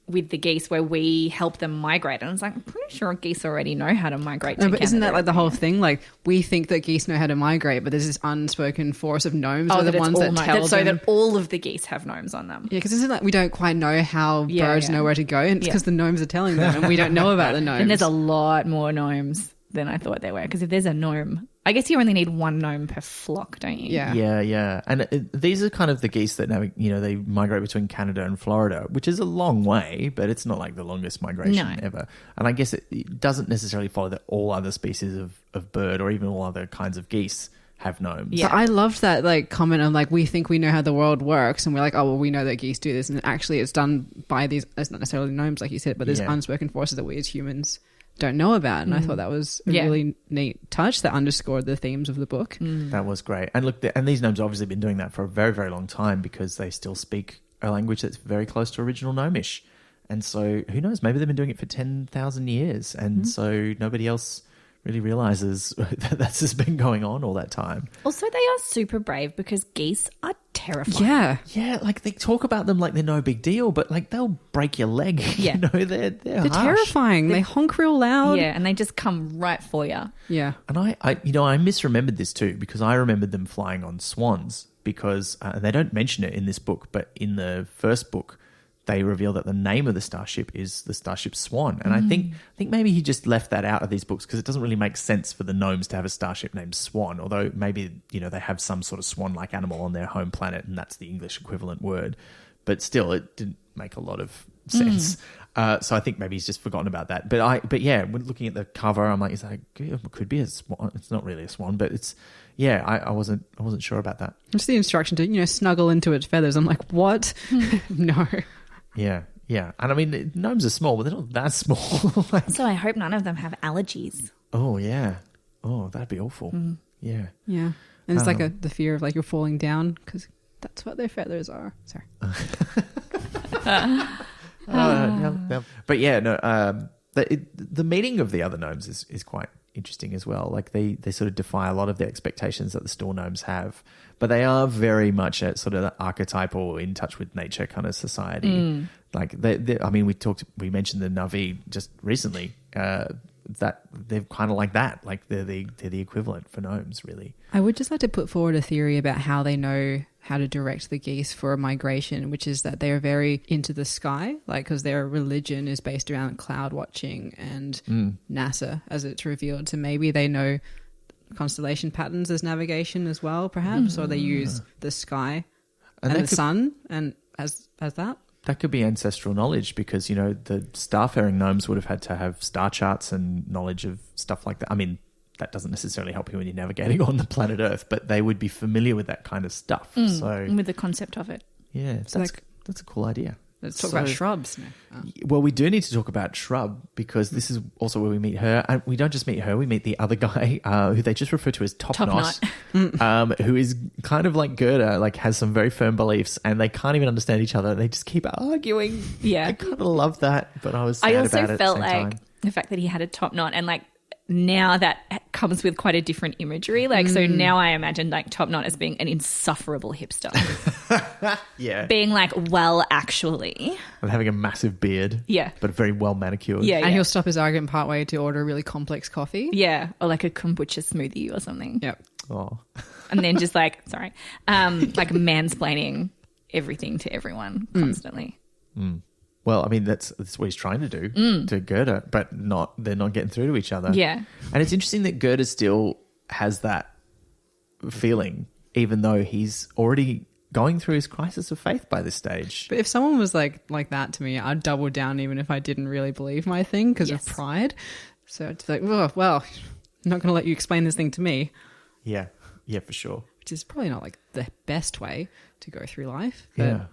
Speaker 4: with the geese where we help them migrate. And I was like, I'm pretty sure geese already know how to migrate to
Speaker 2: but
Speaker 4: Canada.
Speaker 2: Isn't that like the whole thing? Like, we think that geese know how to migrate, but there's this unspoken force of gnomes who are the ones that tell them.
Speaker 4: So that all of the geese have gnomes on them.
Speaker 2: Yeah, because isn't like we don't quite know how birds know where to go, and it's because the gnomes are telling them, and we don't know about the gnomes.
Speaker 4: And there's a lot more gnomes than I thought there were, because if there's a gnome, I guess you only need one gnome per flock, don't you?
Speaker 1: Yeah. And these are kind of the geese that they migrate between Canada and Florida, which is a long way, but it's not like the longest migration ever. And I guess it doesn't necessarily follow that all other species of bird or even all other kinds of geese have gnomes.
Speaker 2: Yeah, I loved that like comment on like we think we know how the world works, and we're like, oh well, we know that geese do this, and actually it's done by these. It's not necessarily gnomes like you said, but there's unspoken forces that we as humans don't know about, and I thought that was a really neat touch that underscored the themes of the book.
Speaker 1: That was great. And look, and these gnomes have obviously been doing that for a very, very long time because they still speak a language that's very close to original gnomish. And so who knows, maybe they've been doing it for 10,000 years, and so nobody else really realizes that that's just been going on all that time.
Speaker 4: Also, they are super brave because geese are terrifying.
Speaker 1: Yeah, like they talk about them like they're no big deal, but like they'll break your leg.
Speaker 4: Yeah.
Speaker 1: They're
Speaker 2: terrifying. They honk real loud.
Speaker 4: Yeah, and they just come right for you.
Speaker 2: Yeah.
Speaker 1: And I misremembered this too, because I remembered them flying on swans because they don't mention it in this book, but in the first book, they reveal that the name of the starship is the Starship Swan. And I think maybe he just left that out of these books because it doesn't really make sense for the gnomes to have a starship named Swan, although maybe, they have some sort of swan-like animal on their home planet and that's the English equivalent word. But still, it didn't make a lot of sense. So I think maybe he's just forgotten about that. But yeah, when looking at the cover, I'm like, it could be a swan. It's not really a swan, but it's... Yeah, I wasn't sure about that.
Speaker 2: Just the instruction to, snuggle into its feathers. I'm like, what? No.
Speaker 1: Yeah. And I mean, gnomes are small, but they're not that small.
Speaker 4: So I hope none of them have allergies.
Speaker 1: Oh, yeah. Oh, that'd be awful. Yeah.
Speaker 2: Yeah. And it's like the fear of like you're falling down because that's what their feathers are. Sorry.
Speaker 1: But yeah, no, the meeting of the other gnomes is quite interesting as well. Like they sort of defy a lot of the expectations that the store gnomes have, but they are very much a sort of archetypal, in touch with nature kind of society. Like I mean, we mentioned the Navi just recently. That they're kind of like that. Like they're the equivalent for gnomes, really.
Speaker 2: I would just like to put forward a theory about how they know how to direct the geese for a migration, which is that they are very into the sky, like because their religion is based around cloud watching and NASA, as it's revealed. So maybe they know constellation patterns as navigation as well, perhaps, or they use the sky and the sun and as that.
Speaker 1: That could be ancestral knowledge because, you know, the starfaring gnomes would have had to have star charts and knowledge of stuff like that. I mean, that doesn't necessarily help you when you're navigating on the planet Earth, but they would be familiar with that kind of stuff. So
Speaker 4: with the concept of it.
Speaker 1: yeah,
Speaker 2: So
Speaker 1: that's a cool idea.
Speaker 2: let's talk about shrubs now.
Speaker 1: Well, we do need to talk about Shrub because this is also where we meet her. And we don't just meet her, we meet the other guy who they just refer to as Top Knot. Who is kind of like Gerda, like has some very firm beliefs and they can't even understand each other. They just keep arguing.
Speaker 4: Yeah.
Speaker 1: I kind of love that, but I was sad
Speaker 4: I also
Speaker 1: about it
Speaker 4: felt
Speaker 1: at the same
Speaker 4: like
Speaker 1: time.
Speaker 4: the fact that he had a top knot and like now that comes with quite a different imagery. Like, so now I imagine like Top Knot as being an insufferable hipster.
Speaker 1: Yeah.
Speaker 4: Being like, well, actually.
Speaker 1: And having a massive beard.
Speaker 4: Yeah.
Speaker 1: But very well manicured.
Speaker 4: Yeah.
Speaker 2: And he'll stop his argument partway to order a really complex coffee.
Speaker 4: Yeah. Or like a kombucha smoothie or something.
Speaker 2: Yep.
Speaker 1: Oh.
Speaker 4: And then just like, like mansplaining everything to everyone constantly.
Speaker 1: Well, I mean, that's what he's trying to do to Gerda, but they're not getting through to each other.
Speaker 4: Yeah.
Speaker 1: And it's interesting that Gerda still has that feeling, even though he's already going through his crisis of faith by this stage.
Speaker 2: But if someone was like that to me, I'd double down even if I didn't really believe my thing because of pride. So it's like, oh, well, I'm not going to let you explain this thing to me.
Speaker 1: Yeah. Yeah, for sure.
Speaker 2: Which is probably not like the best way to go through life. But
Speaker 1: Yeah.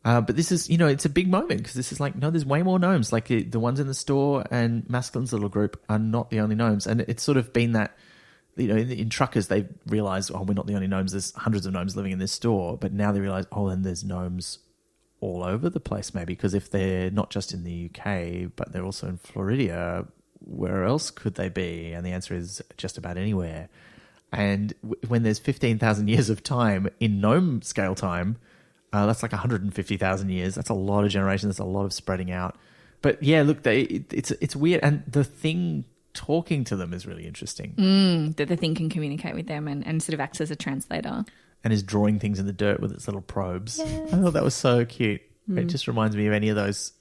Speaker 1: But this is, it's a big moment because this is like, no, there's way more gnomes. Like the ones in the store and Masculine's little group are not the only gnomes. And it's sort of been that, in Truckers, they realised, oh, we're not the only gnomes. There's hundreds of gnomes living in this store. But now they realise, oh, then there's gnomes all over the place maybe because if they're not just in the UK, but they're also in Floridia, where else could they be? And the answer is just about anywhere. And when there's 15,000 years of time in gnome scale time, that's like 150,000 years. That's a lot of generations. That's a lot of spreading out. But yeah, look, it's weird. And the thing talking to them is really interesting.
Speaker 4: That the thing can communicate with them and sort of acts as a translator.
Speaker 1: And is drawing things in the dirt with its little probes. Yes. I thought that was so cute. It just reminds me of any of those,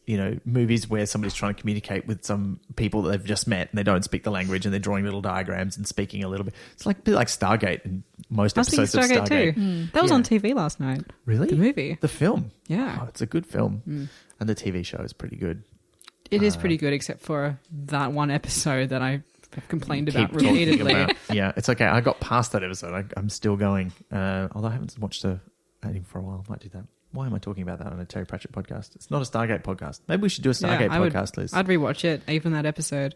Speaker 1: movies where somebody's trying to communicate with some people that they've just met and they don't speak the language and they're drawing little diagrams and speaking a little bit. It's like a bit like Stargate in most episodes of Stargate.
Speaker 2: Too. That was on TV last night.
Speaker 1: Really?
Speaker 2: The movie.
Speaker 1: The film?
Speaker 2: Yeah.
Speaker 1: Oh, it's a good film. And the TV show is pretty good.
Speaker 2: It is pretty good except for that one episode that I have complained about
Speaker 1: Keep talking
Speaker 2: repeatedly.
Speaker 1: about. Yeah, it's okay. I got past that episode. I'm still going. Although I haven't watched anything for a while. I might do that. Why am I talking about that on a Terry Pratchett podcast? It's not a Stargate podcast. Maybe we should do a Stargate podcast, Liz.
Speaker 2: I'd rewatch it, even that episode.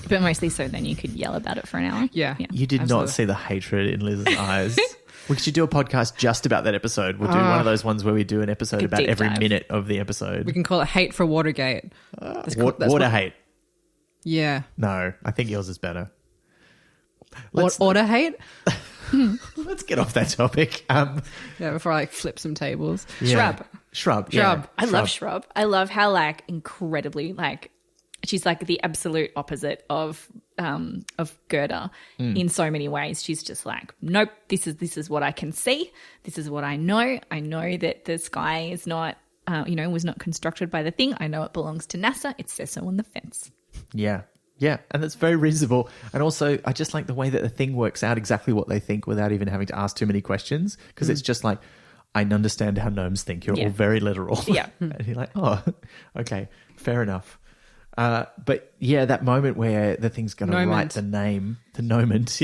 Speaker 4: But mostly so then you could yell about it for an hour.
Speaker 2: Yeah.
Speaker 1: You did not see the hatred in Liz's eyes. We should do a podcast just about that episode. We'll do one of those ones where we do an episode about every minute of the episode.
Speaker 2: We can call it Hate for Watergate.
Speaker 1: Water hate.
Speaker 2: Yeah.
Speaker 1: No, I think yours is better.
Speaker 2: Order hate?
Speaker 1: Let's get off that topic.
Speaker 2: Yeah, before I flip some tables.
Speaker 1: Yeah. Shrub. Yeah.
Speaker 4: I love Shrub. I love how incredibly she's like the absolute opposite of Gerda in so many ways. She's just like, nope, this is what I can see. This is what I know. I know that the sky is not was not constructed by the thing. I know it belongs to NASA. It says so on the fence.
Speaker 1: Yeah. Yeah, and that's very reasonable. And also, I just like the way that the thing works out exactly what they think without even having to ask too many questions because it's just like, I understand how gnomes think. You're all very literal.
Speaker 4: Yeah.
Speaker 1: And you're like, oh, okay, fair enough. But yeah, that moment where the thing's going to write the name, the gnomant,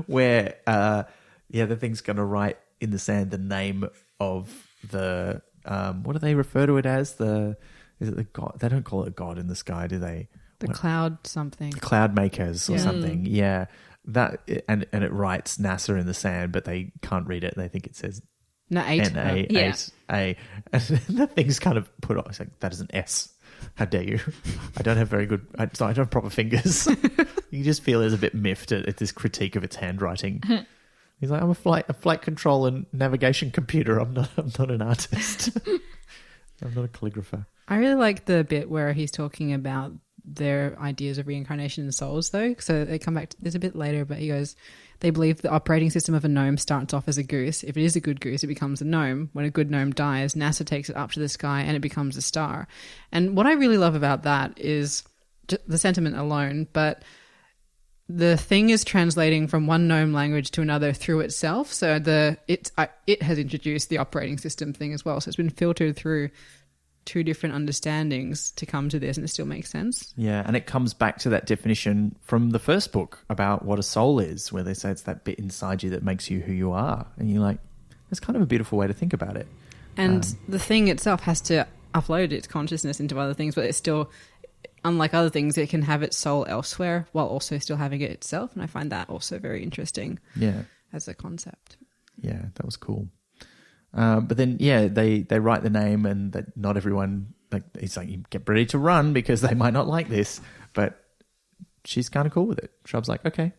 Speaker 1: where, the thing's going to write in the sand the name of the, what do they refer to it as? Is it the god? They don't call it a god in the sky, do they?
Speaker 2: The cloud something.
Speaker 1: Cloud makers or something. Yeah. That and it writes NASA in the sand, but they can't read it. They think it says N-A-8-A. And that thing's kind of put on. It's like, that is an S. How dare you? I don't have very good, I don't have proper fingers. You just feel it's a bit miffed at this critique of its handwriting. He's like, I'm a flight control and navigation computer. I'm not an artist. I'm not a calligrapher.
Speaker 2: I really like the bit where he's talking about their ideas of reincarnation and souls, though. So they come back to this a bit later, but he goes, they believe the operating system of a gnome starts off as a goose. If it is a good goose, it becomes a gnome. When a good gnome dies, NASA takes it up to the sky and it becomes a star. And what I really love about that is the sentiment alone, but the thing is translating from one gnome language to another through itself. So it has introduced the operating system thing as well. So it's been filtered through two different understandings to come to this, and it still makes sense.
Speaker 1: Yeah, and it comes back to that definition from the first book about what a soul is, where they say it's that bit inside you that makes you who you are. And you're like, that's kind of a beautiful way to think about it.
Speaker 2: And the thing itself has to upload its consciousness into other things, but it's still, unlike other things, it can have its soul elsewhere while also still having it itself. And I find that also very interesting as a concept.
Speaker 1: Yeah, that was cool. But then, they write the name, and that not everyone, like, it's like, you get ready to run because they might not like this. But she's kind of cool with it. Shrub's like, okay.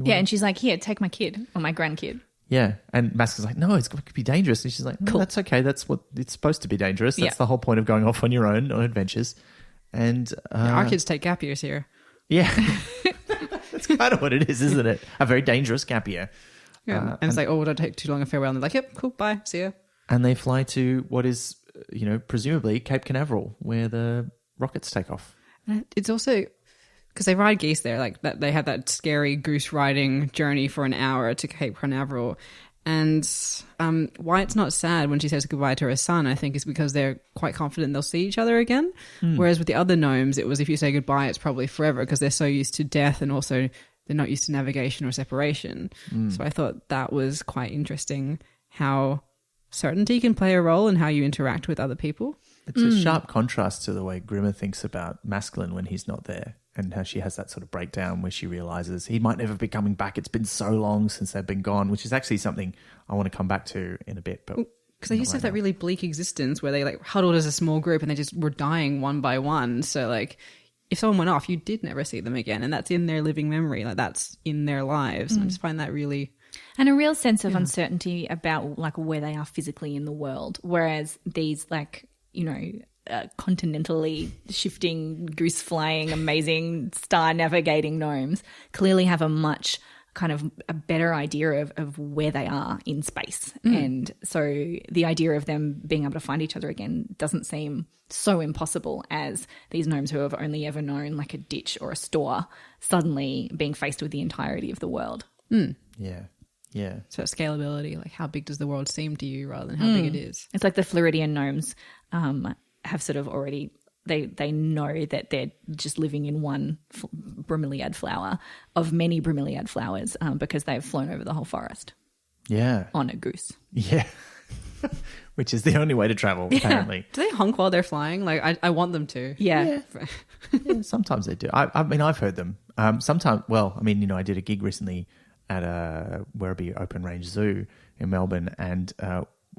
Speaker 4: And she's like, here, take my kid or my grandkid.
Speaker 1: Yeah, and Masker's like, no, it could be dangerous. And she's like, no, that's okay. That's what it's supposed to be dangerous. That's the whole point of going off on your own on adventures. And
Speaker 2: our kids take gap years here.
Speaker 1: Yeah, that's kind of what it is, isn't it? A very dangerous gap year.
Speaker 2: Yeah, and it's like, don't take too long a farewell. And they're like, yep, cool, bye, see ya.
Speaker 1: And they fly to what is, presumably Cape Canaveral, where the rockets take off.
Speaker 2: It's also because they ride geese there, like that. They have that scary goose riding journey for an hour to Cape Canaveral. And why it's not sad when she says goodbye to her son, I think, is because they're quite confident they'll see each other again. Whereas with the other gnomes, it was if you say goodbye, it's probably forever because they're so used to death, and also they're not used to navigation or separation. So I thought that was quite interesting, how certainty can play a role in how you interact with other people.
Speaker 1: It's a sharp contrast to the way Grimmer thinks about masculine when he's not there, and how she has that sort of breakdown where she realizes he might never be coming back. It's been so long since they've been gone, which is actually something I want to come back to in a bit. But
Speaker 2: because they used to have that really bleak existence where they like huddled as a small group and they just were dying one by one. So like, if someone went off, you did never see them again, and that's in their living memory. Like that's in their lives. I just find that really,
Speaker 4: and a real sense of uncertainty about like where they are physically in the world. Whereas these like, continentally shifting, goose flying, amazing star navigating gnomes clearly have a much kind of a better idea of where they are in space. And so the idea of them being able to find each other again doesn't seem so impossible as these gnomes who have only ever known like a ditch or a store suddenly being faced with the entirety of the world.
Speaker 1: Yeah.
Speaker 2: So scalability, like how big does the world seem to you rather than how big it is?
Speaker 4: It's like the Floridian gnomes have sort of already, they know that they're just living in one bromeliad flower of many bromeliad flowers because they've flown over the whole forest.
Speaker 1: Yeah.
Speaker 4: On a goose.
Speaker 1: Yeah. Which is the only way to travel, apparently.
Speaker 2: Do they honk while they're flying? Like, I want them to.
Speaker 4: Yeah.
Speaker 1: Sometimes they do. I mean, I've heard them. Sometimes, I did a gig recently at a Werribee Open Range Zoo in Melbourne, and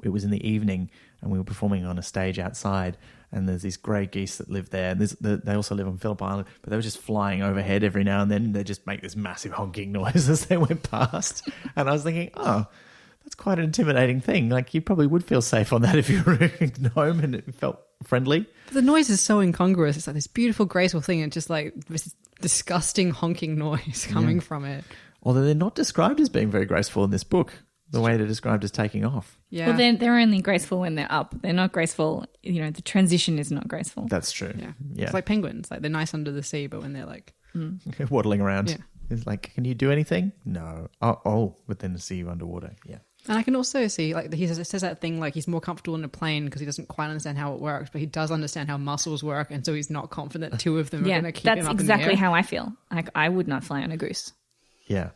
Speaker 1: it was in the evening, and we were performing on a stage outside, and there's these grey geese that live there, and they also live on Phillip Island, but they were just flying overhead every now and then. They just make this massive honking noise as they went past, and I was thinking, that's quite an intimidating thing. Like, you probably would feel safe on that if you were a gnome and it felt friendly.
Speaker 2: But the noise is so incongruous. It's like this beautiful, graceful thing, and just like this disgusting honking noise coming from it.
Speaker 1: Although they're not described as being very graceful in this book, the way they're described as taking off.
Speaker 2: Yeah.
Speaker 4: Well, they're only graceful when they're up. They're not graceful. The transition is not graceful.
Speaker 1: That's true.
Speaker 2: Yeah.
Speaker 1: Yeah.
Speaker 2: It's like penguins. Like they're nice under the sea, but when they're like
Speaker 1: waddling around,
Speaker 2: Yeah.
Speaker 1: it's like, can you do anything? No. Oh, but then to see you underwater. Yeah.
Speaker 2: And I can also see, like, he says that thing, like, he's more comfortable in a plane because he doesn't quite understand how it works, but he does understand how muscles work, and so he's not confident that two of them are going to keep him up in the air.
Speaker 4: That's exactly how I feel. Like, I would not fly on a goose.
Speaker 1: Yeah.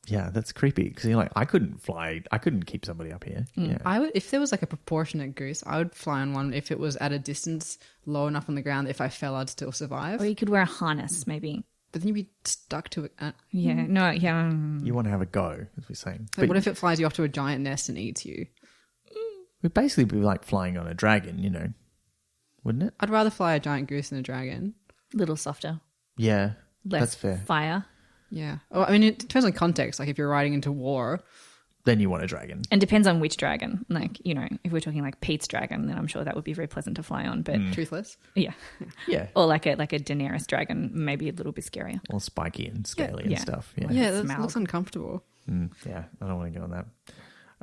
Speaker 1: Yeah, that's creepy because you're like, I couldn't fly. I couldn't keep somebody up here. Yeah.
Speaker 2: I would, if there was like a proportionate goose, I would fly on one if it was at a distance low enough on the ground that if I fell, I'd still survive.
Speaker 4: Or you could wear a harness, maybe.
Speaker 2: But then you'd be stuck to it.
Speaker 4: Yeah, no, yeah.
Speaker 1: You want to have a go, as we're saying.
Speaker 2: Like, what if it flies you off to a giant nest and eats you?
Speaker 1: We'd basically be like flying on a dragon, wouldn't it?
Speaker 2: I'd rather fly a giant goose than a dragon.
Speaker 4: Little softer.
Speaker 1: Yeah,
Speaker 4: Less
Speaker 1: that's fair.
Speaker 4: fire.
Speaker 2: Yeah. Oh, I mean, it depends on context. Like, if you're riding into war,
Speaker 1: Then you want a dragon.
Speaker 4: And depends on which dragon. Like, if we're talking like Pete's dragon, then I'm sure that would be very pleasant to fly on. But
Speaker 2: toothless.
Speaker 4: yeah.
Speaker 1: Yeah.
Speaker 4: Or like a Daenerys dragon, maybe a little bit scarier.
Speaker 1: All spiky and scaly and
Speaker 4: Yeah.
Speaker 1: stuff. Yeah.
Speaker 2: Yeah, that
Speaker 4: smell.
Speaker 2: looks uncomfortable.
Speaker 1: Yeah, I don't want to go on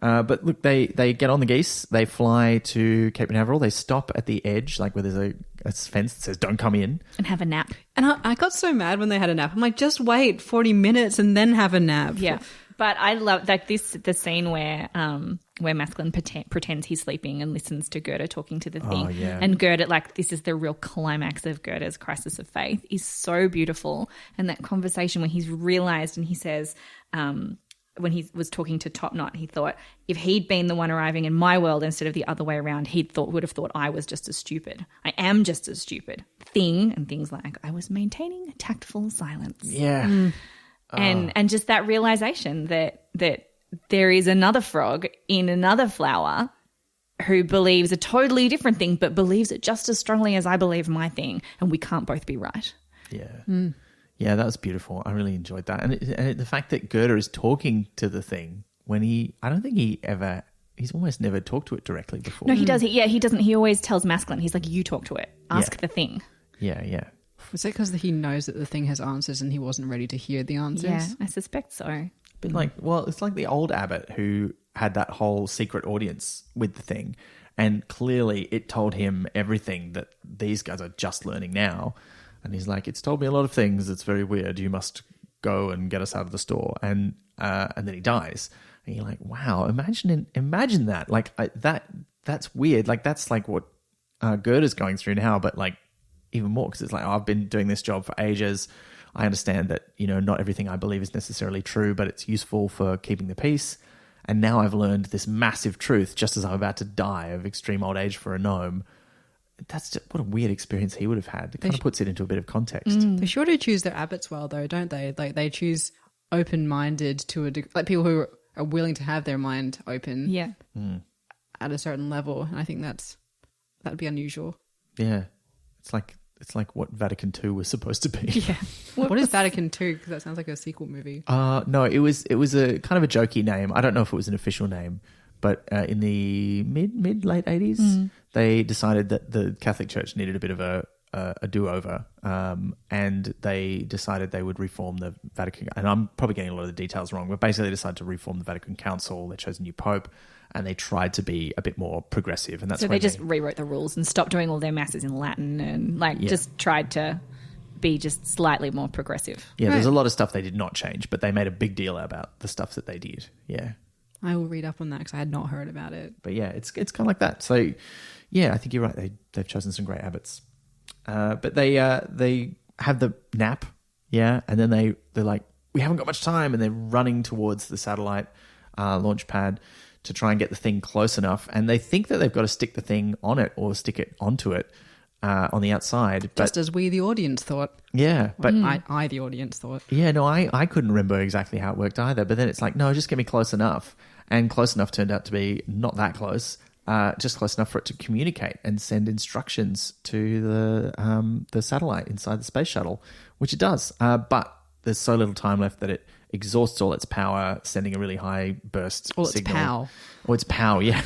Speaker 1: But look, they get on the geese. They fly to Cape Canaveral. They stop at the edge, like where there's a fence that says "Don't come in,"
Speaker 4: and have a nap.
Speaker 2: And I got so mad when they had a nap. I'm like, just wait 40 minutes and then have a nap.
Speaker 4: Yeah, but I love like the scene where Masculine pretends he's sleeping and listens to Gerda talking to the thing.
Speaker 1: Oh, yeah.
Speaker 4: And Gerda, like, this is the real climax of Gerda's crisis of faith, is so beautiful. And that conversation when he's realised and he says, when he was talking to Top Knot, he thought if he'd been the one arriving in my world instead of the other way around, would have thought I was just as stupid. I am just as stupid. And things like I was maintaining a tactful silence.
Speaker 1: Yeah.
Speaker 4: And just that realization that there is another frog in another flower who believes a totally different thing, but believes it just as strongly as I believe my thing, and we can't both be right.
Speaker 1: Yeah. Yeah, that was beautiful. I really enjoyed that. And the fact that Gerda is talking to the thing when I don't think he's almost never talked to it directly before.
Speaker 4: No, he does. He doesn't. He always tells Masculine, he's like, you talk to it. Ask the thing.
Speaker 1: Yeah.
Speaker 2: Was it because he knows that the thing has answers and he wasn't ready to hear the answers?
Speaker 4: Yeah, I suspect so.
Speaker 1: But it's like the old abbot who had that whole secret audience with the thing, and clearly it told him everything that these guys are just learning now. And he's like, it's told me a lot of things. It's very weird. You must go and get us out of the store. And then he dies. And you're like, wow, imagine that. Like that's weird. Like that's like what Gerda's going through now, but like even more, because it's like, I've been doing this job for ages. I understand that, not everything I believe is necessarily true, but it's useful for keeping the peace. And now I've learned this massive truth just as I'm about to die of extreme old age for a gnome. That's just, what a weird experience he would have had. It kind of puts it into a bit of context.
Speaker 2: They sure do choose their abbots well, though, don't they? Like they choose open-minded to a degree, like people who are willing to have their mind open.
Speaker 4: Yeah.
Speaker 2: At a certain level, and I think that'd be unusual.
Speaker 1: Yeah, it's like what Vatican II was supposed to be.
Speaker 2: Yeah. What is Vatican II? Because that sounds like a sequel movie.
Speaker 1: No, it was a kind of a jokey name. I don't know if it was an official name. But in the late 80s, they decided that the Catholic Church needed a bit of a do-over, and they decided they would reform the Vatican. And I'm probably getting a lot of the details wrong, but basically they decided to reform the Vatican Council. They chose a new pope, and they tried to be a bit more progressive. And that's
Speaker 4: so they just rewrote the rules and stopped doing all their masses in Latin and just tried to be just slightly more progressive.
Speaker 1: Yeah, there's a lot of stuff they did not change, but they made a big deal about the stuff that they did. Yeah.
Speaker 2: I will read up on that because I had not heard about it.
Speaker 1: But yeah, it's kind of like that. So yeah, I think you're right. They've chosen some great abbots. But they have the nap, yeah, and then they're like, we haven't got much time, and they're running towards the satellite launch pad to try and get the thing close enough, and they think that they've got to stick the thing on it or stick it onto it on the outside.
Speaker 2: Just as we, the audience, thought.
Speaker 1: Yeah, but
Speaker 2: I, the audience, thought.
Speaker 1: Yeah, no, I couldn't remember exactly how it worked either. But then it's like, no, just get me close enough, and close enough turned out to be not that close. Just close enough for it to communicate and send instructions to the satellite inside the space shuttle, which it does. But there's so little time left that it exhausts all its power, sending a really high burst signal. Or its pow, yeah.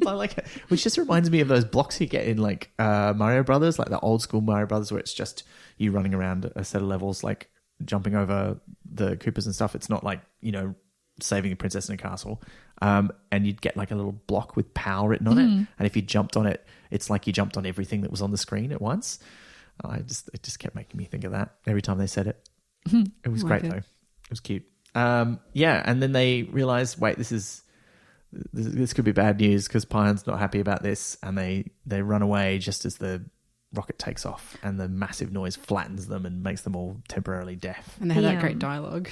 Speaker 1: I like it. Which just reminds me of those blocks you get in like Mario Brothers, like the old school Mario Brothers, where it's just you running around a set of levels, like jumping over the Koopas and stuff. It's not like, saving a princess in a castle. And you'd get like a little block with power written on it. And if you jumped on it, it's like you jumped on everything that was on the screen at once. It just kept making me think of that every time they said it. It was great though. It was cute. Yeah, and then they realize, wait, this could be bad news because Pion's not happy about this, and they run away just as the rocket takes off, and the massive noise flattens them and makes them all temporarily deaf.
Speaker 2: And they had that great dialogue.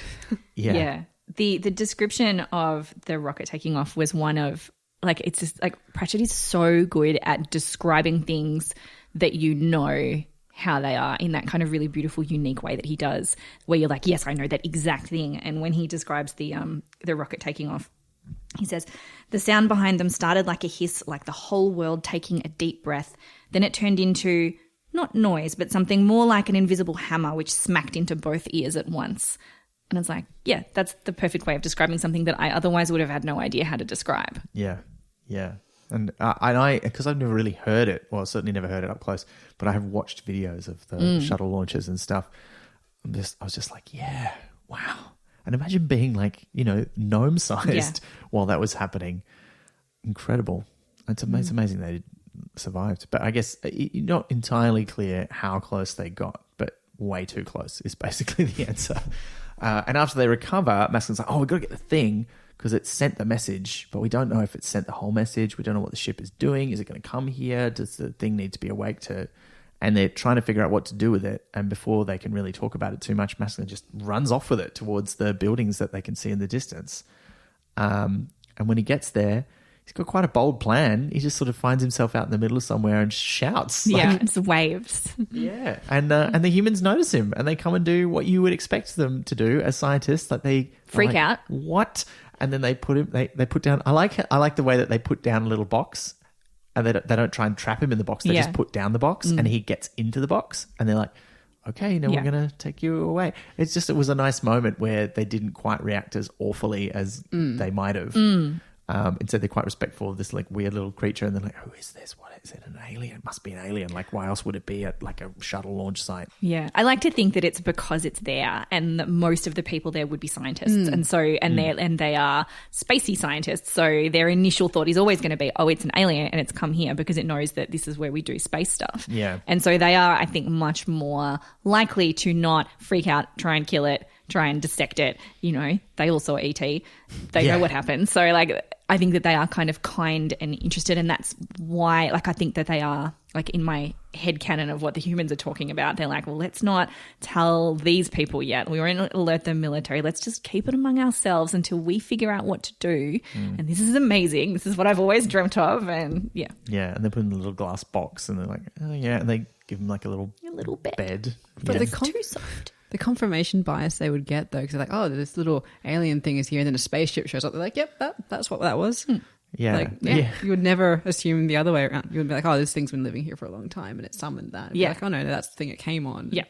Speaker 4: Yeah. The description of the rocket taking off was one of, like, it's just like Pratchett is so good at describing things that how they are in that kind of really beautiful, unique way that he does, where you're like, yes, I know that exact thing. And when he describes the rocket taking off, he says, the sound behind them started like a hiss, like the whole world taking a deep breath. Then it turned into not noise, but something more like an invisible hammer, which smacked into both ears at once. And it's like, yeah, that's the perfect way of describing something that I otherwise would have had no idea how to describe.
Speaker 1: Yeah. And I, because I've never really heard it, well, certainly never heard it up close, but I have watched videos of the shuttle launches and stuff. I was just like, yeah, wow. And imagine being like, gnome sized while that was happening. Incredible. It's amazing they survived. But I guess not entirely clear how close they got, but way too close is basically the answer. And after they recover, Maskelyne's like, we've got to get the thing because it sent the message, but we don't know if it sent the whole message. We don't know what the ship is doing. Is it going to come here? Does the thing need to be awake to... And they're trying to figure out what to do with it. And before they can really talk about it too much, Maskelyne just runs off with it towards the buildings that they can see in the distance. And when he gets there, he's got quite a bold plan. He just sort of finds himself out in the middle of somewhere and shouts.
Speaker 4: Yeah, it's waves.
Speaker 1: Yeah. And the humans notice him and they come and do what you would expect them to do as scientists. Like they
Speaker 4: freak out.
Speaker 1: What? And then they put him, they put down, I like the way that they put down a little box. And they don't try and trap him in the box. They just put down the box and he gets into the box. And they're like, okay, now we're going to take you away. It was a nice moment where they didn't quite react as awfully as they might have. Instead, they're quite respectful of this like weird little creature. And they're like, who is this? What is it? An alien? It must be an alien. Like, why else would it be at like a shuttle launch site?
Speaker 4: Yeah. I like to think that it's because it's there and that most of the people there would be scientists. And so, they are spacey scientists. So their initial thought is always going to be, it's an alien and it's come here because it knows that this is where we do space stuff.
Speaker 1: Yeah.
Speaker 4: And so they are, I think, much more likely to not freak out, try and kill it, try and dissect it. They all saw E.T. They know what happened. So I think that they are kind of kind and interested, and that's why I think that they are in my head canon of what the humans are talking about. They're like, well, let's not tell these people yet. We won't alert the military. Let's just keep it among ourselves until we figure out what to do. And this is amazing. This is what I've always dreamt of. And yeah.
Speaker 1: Yeah. And they put in a little glass box and they're like, oh yeah. And they give them like a little bed.
Speaker 2: But
Speaker 4: it's too soft.
Speaker 2: The confirmation bias they would get, though, because they're like, this little alien thing is here, and then a spaceship shows up. They're like, yep, that's what that was.
Speaker 1: Yeah.
Speaker 2: You would never assume the other way around. You would be like, this thing's been living here for a long time, and it summoned that. And like, no, that's the thing it came on.
Speaker 4: Yeah.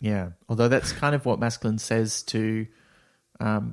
Speaker 1: Yeah. Although that's kind of what Maskelyne says to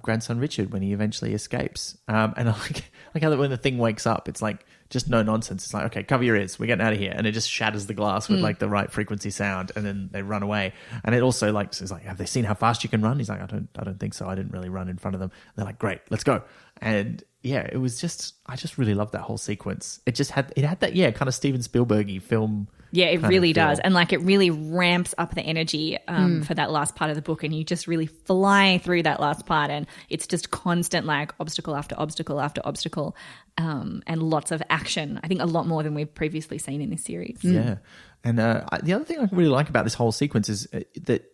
Speaker 1: grandson Richard when he eventually escapes. And I like how that when the thing wakes up, it's like just no nonsense. It's like, okay, cover your ears. We're getting out of here. And it just shatters the glass with like the right frequency sound. And then they run away. And it also says have they seen how fast you can run? He's like, I don't think so. I didn't really run in front of them. And they're like, great, let's go. And yeah, it was I just really loved that whole sequence. It had that, kind of Steven Spielberg-y film.
Speaker 4: Yeah, it really does. And it really ramps up the energy for that last part of the book. And you just really fly through that last part. And it's just constant obstacle after obstacle after obstacle and lots of action. I think a lot more than we've previously seen in this series.
Speaker 1: Yeah. And the other thing I really like about this whole sequence is that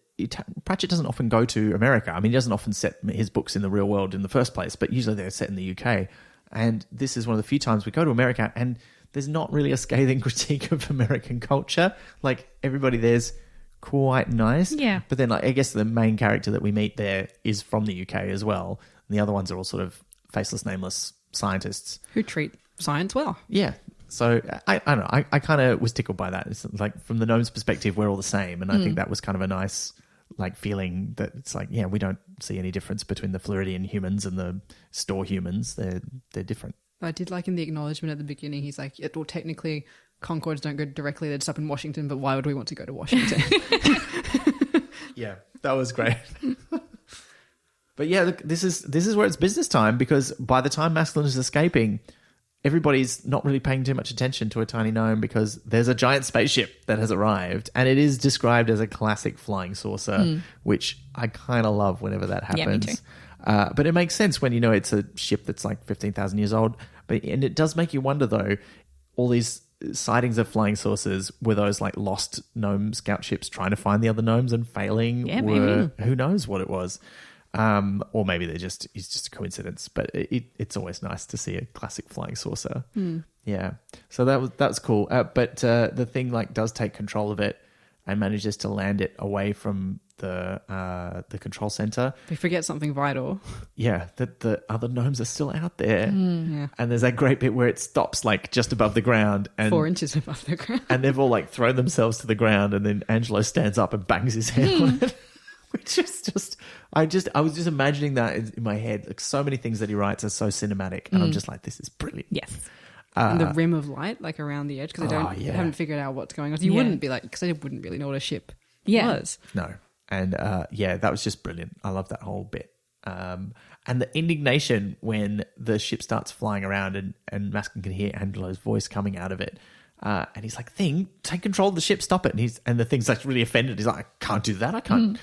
Speaker 1: Pratchett doesn't often go to America. I mean, he doesn't often set his books in the real world in the first place, but usually they're set in the UK. And this is one of the few times we go to America and there's not really a scathing critique of American culture. Like, everybody there's quite nice.
Speaker 4: Yeah.
Speaker 1: But then, I guess the main character that we meet there is from the UK as well. And the other ones are all sort of faceless, nameless scientists.
Speaker 2: Who treat science well.
Speaker 1: Yeah. So, I don't know. I kind of was tickled by that. It's like, from the gnomes' perspective, we're all the same. And I think that was kind of a nice, feeling that it's like, we don't see any difference between the Floridian humans and the store humans. They're different.
Speaker 2: I did like in the acknowledgement at the beginning, he's like, well, technically Concords don't go directly, they'd stop in Washington, but why would we want to go to Washington?
Speaker 1: Yeah, that was great. But yeah, look, this is where it's business time, because by the time Maskelyne is escaping, everybody's not really paying too much attention to a tiny gnome because there's a giant spaceship that has arrived, and it is described as a classic flying saucer, which I kind of love whenever that happens.
Speaker 4: Yeah, me too.
Speaker 1: But it makes sense when it's a ship that's 15,000 years old. And it does make you wonder, though, all these sightings of flying saucers, were those lost gnome scout ships trying to find the other gnomes and failing?
Speaker 4: Yeah, maybe.
Speaker 1: Who knows what it was? Or maybe it's just a coincidence. But it's always nice to see a classic flying saucer. Yeah. So that was cool. But the thing does take control of it and manages to land it away from the control center.
Speaker 2: We forget something vital.
Speaker 1: Yeah, that the other gnomes are still out there.
Speaker 2: Yeah.
Speaker 1: And there's that great bit where it stops just above the ground. And
Speaker 2: 4 inches above the ground.
Speaker 1: And they've all thrown themselves to the ground, and then Angelo stands up and bangs his head on it. Which is just, I was just imagining that in my head. So many things that he writes are so cinematic, and I'm just like, this is brilliant.
Speaker 4: Yes.
Speaker 2: And the rim of light, around the edge, because they haven't figured out what's going on. You wouldn't be because they wouldn't really know what a ship was.
Speaker 1: No. And that was just brilliant. I love that whole bit. And the indignation when the ship starts flying around and Maskin can hear Angelo's voice coming out of it. And he's like, Thing, take control of the ship, stop it. And the Thing's like really offended. He's like, I can't do that. I can't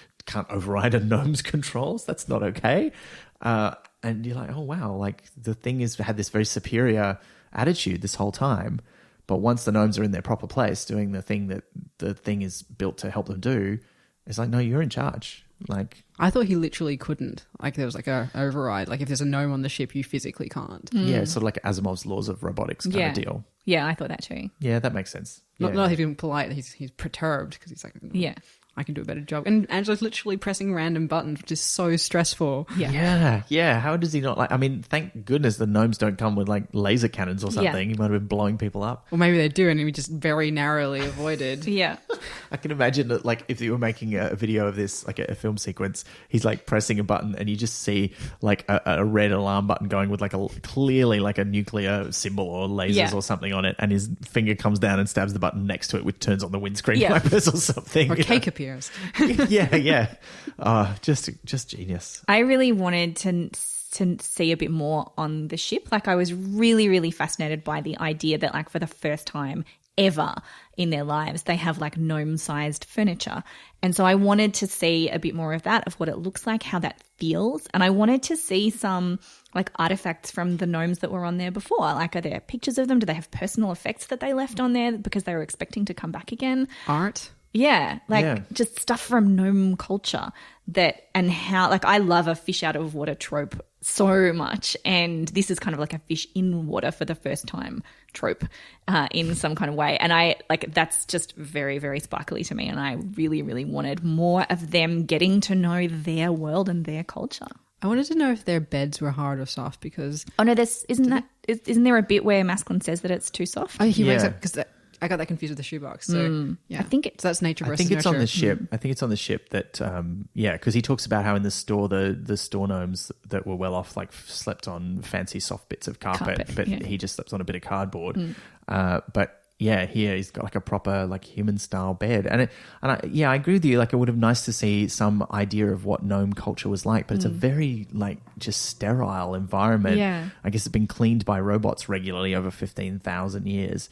Speaker 1: override a gnome's controls. That's not okay. And you're like, oh, wow. Like the Thing has had this very superior attitude this whole time. But once the gnomes are in their proper place doing the thing that the Thing is built to help them do, it's like, no, you're in charge. Like,
Speaker 2: I thought he literally couldn't. Like there was like a override. Like if there's a gnome on the ship, you physically can't.
Speaker 1: Yeah, sort of like Asimov's laws of robotics kind of deal.
Speaker 4: Yeah, I thought that too.
Speaker 1: Yeah, that makes sense.
Speaker 2: Not if he's being polite. He's perturbed because he's like,
Speaker 4: Yeah.
Speaker 2: I can do a better job. And Angela's literally pressing random buttons, which is so stressful.
Speaker 1: Yeah. How does he not like? I mean, thank goodness the gnomes don't come with like laser cannons or something.
Speaker 4: Yeah.
Speaker 1: He might have been blowing people up.
Speaker 2: Or maybe they do, and he just very narrowly avoided.
Speaker 4: Yeah.
Speaker 1: I can imagine that, like, if you were making a video of this, like a film sequence, he's like pressing a button, and you just see like a red alarm button going with like clearly like a nuclear symbol or lasers or something on it, and his finger comes down and stabs the button next to it, which turns on the windscreen wipers or something.
Speaker 2: Or cake appears.
Speaker 1: Yeah. Just genius.
Speaker 4: I really wanted to see a bit more on the ship. Like I was really, really fascinated by the idea that like for the first time ever in their lives, they have like gnome-sized furniture. And so I wanted to see a bit more of that, of what it looks like, how that feels. And I wanted to see some like artifacts from the gnomes that were on there before. Like, are there pictures of them? Do they have personal effects that they left on there because they were expecting to come back again?
Speaker 2: Art.
Speaker 4: Yeah, just stuff from gnome culture and how, like, I love a fish out of water trope so much. And this is kind of like a fish in water for the first time trope in some kind of way. And that's just very, very sparkly to me. And I really, really wanted more of them getting to know their world and their culture.
Speaker 2: I wanted to know if their beds were hard or soft because...
Speaker 4: Oh, no, isn't there a bit where Masculine says that it's too soft?
Speaker 2: Oh, he wakes up because... I got that confused with the shoebox. So yeah,
Speaker 4: I think
Speaker 2: so that's nature versus
Speaker 1: I think it's
Speaker 2: nurture.
Speaker 1: on the ship. I think it's on the ship that because he talks about how in the store the store gnomes that were well off like slept on fancy soft bits of carpet but he just slept on a bit of cardboard. But yeah, here he's got like a proper like human style bed, and I agree with you. Like it would have been nice to see some idea of what gnome culture was like, but it's a very like just sterile environment.
Speaker 4: Yeah.
Speaker 1: I guess it's been cleaned by robots regularly over 15,000 years.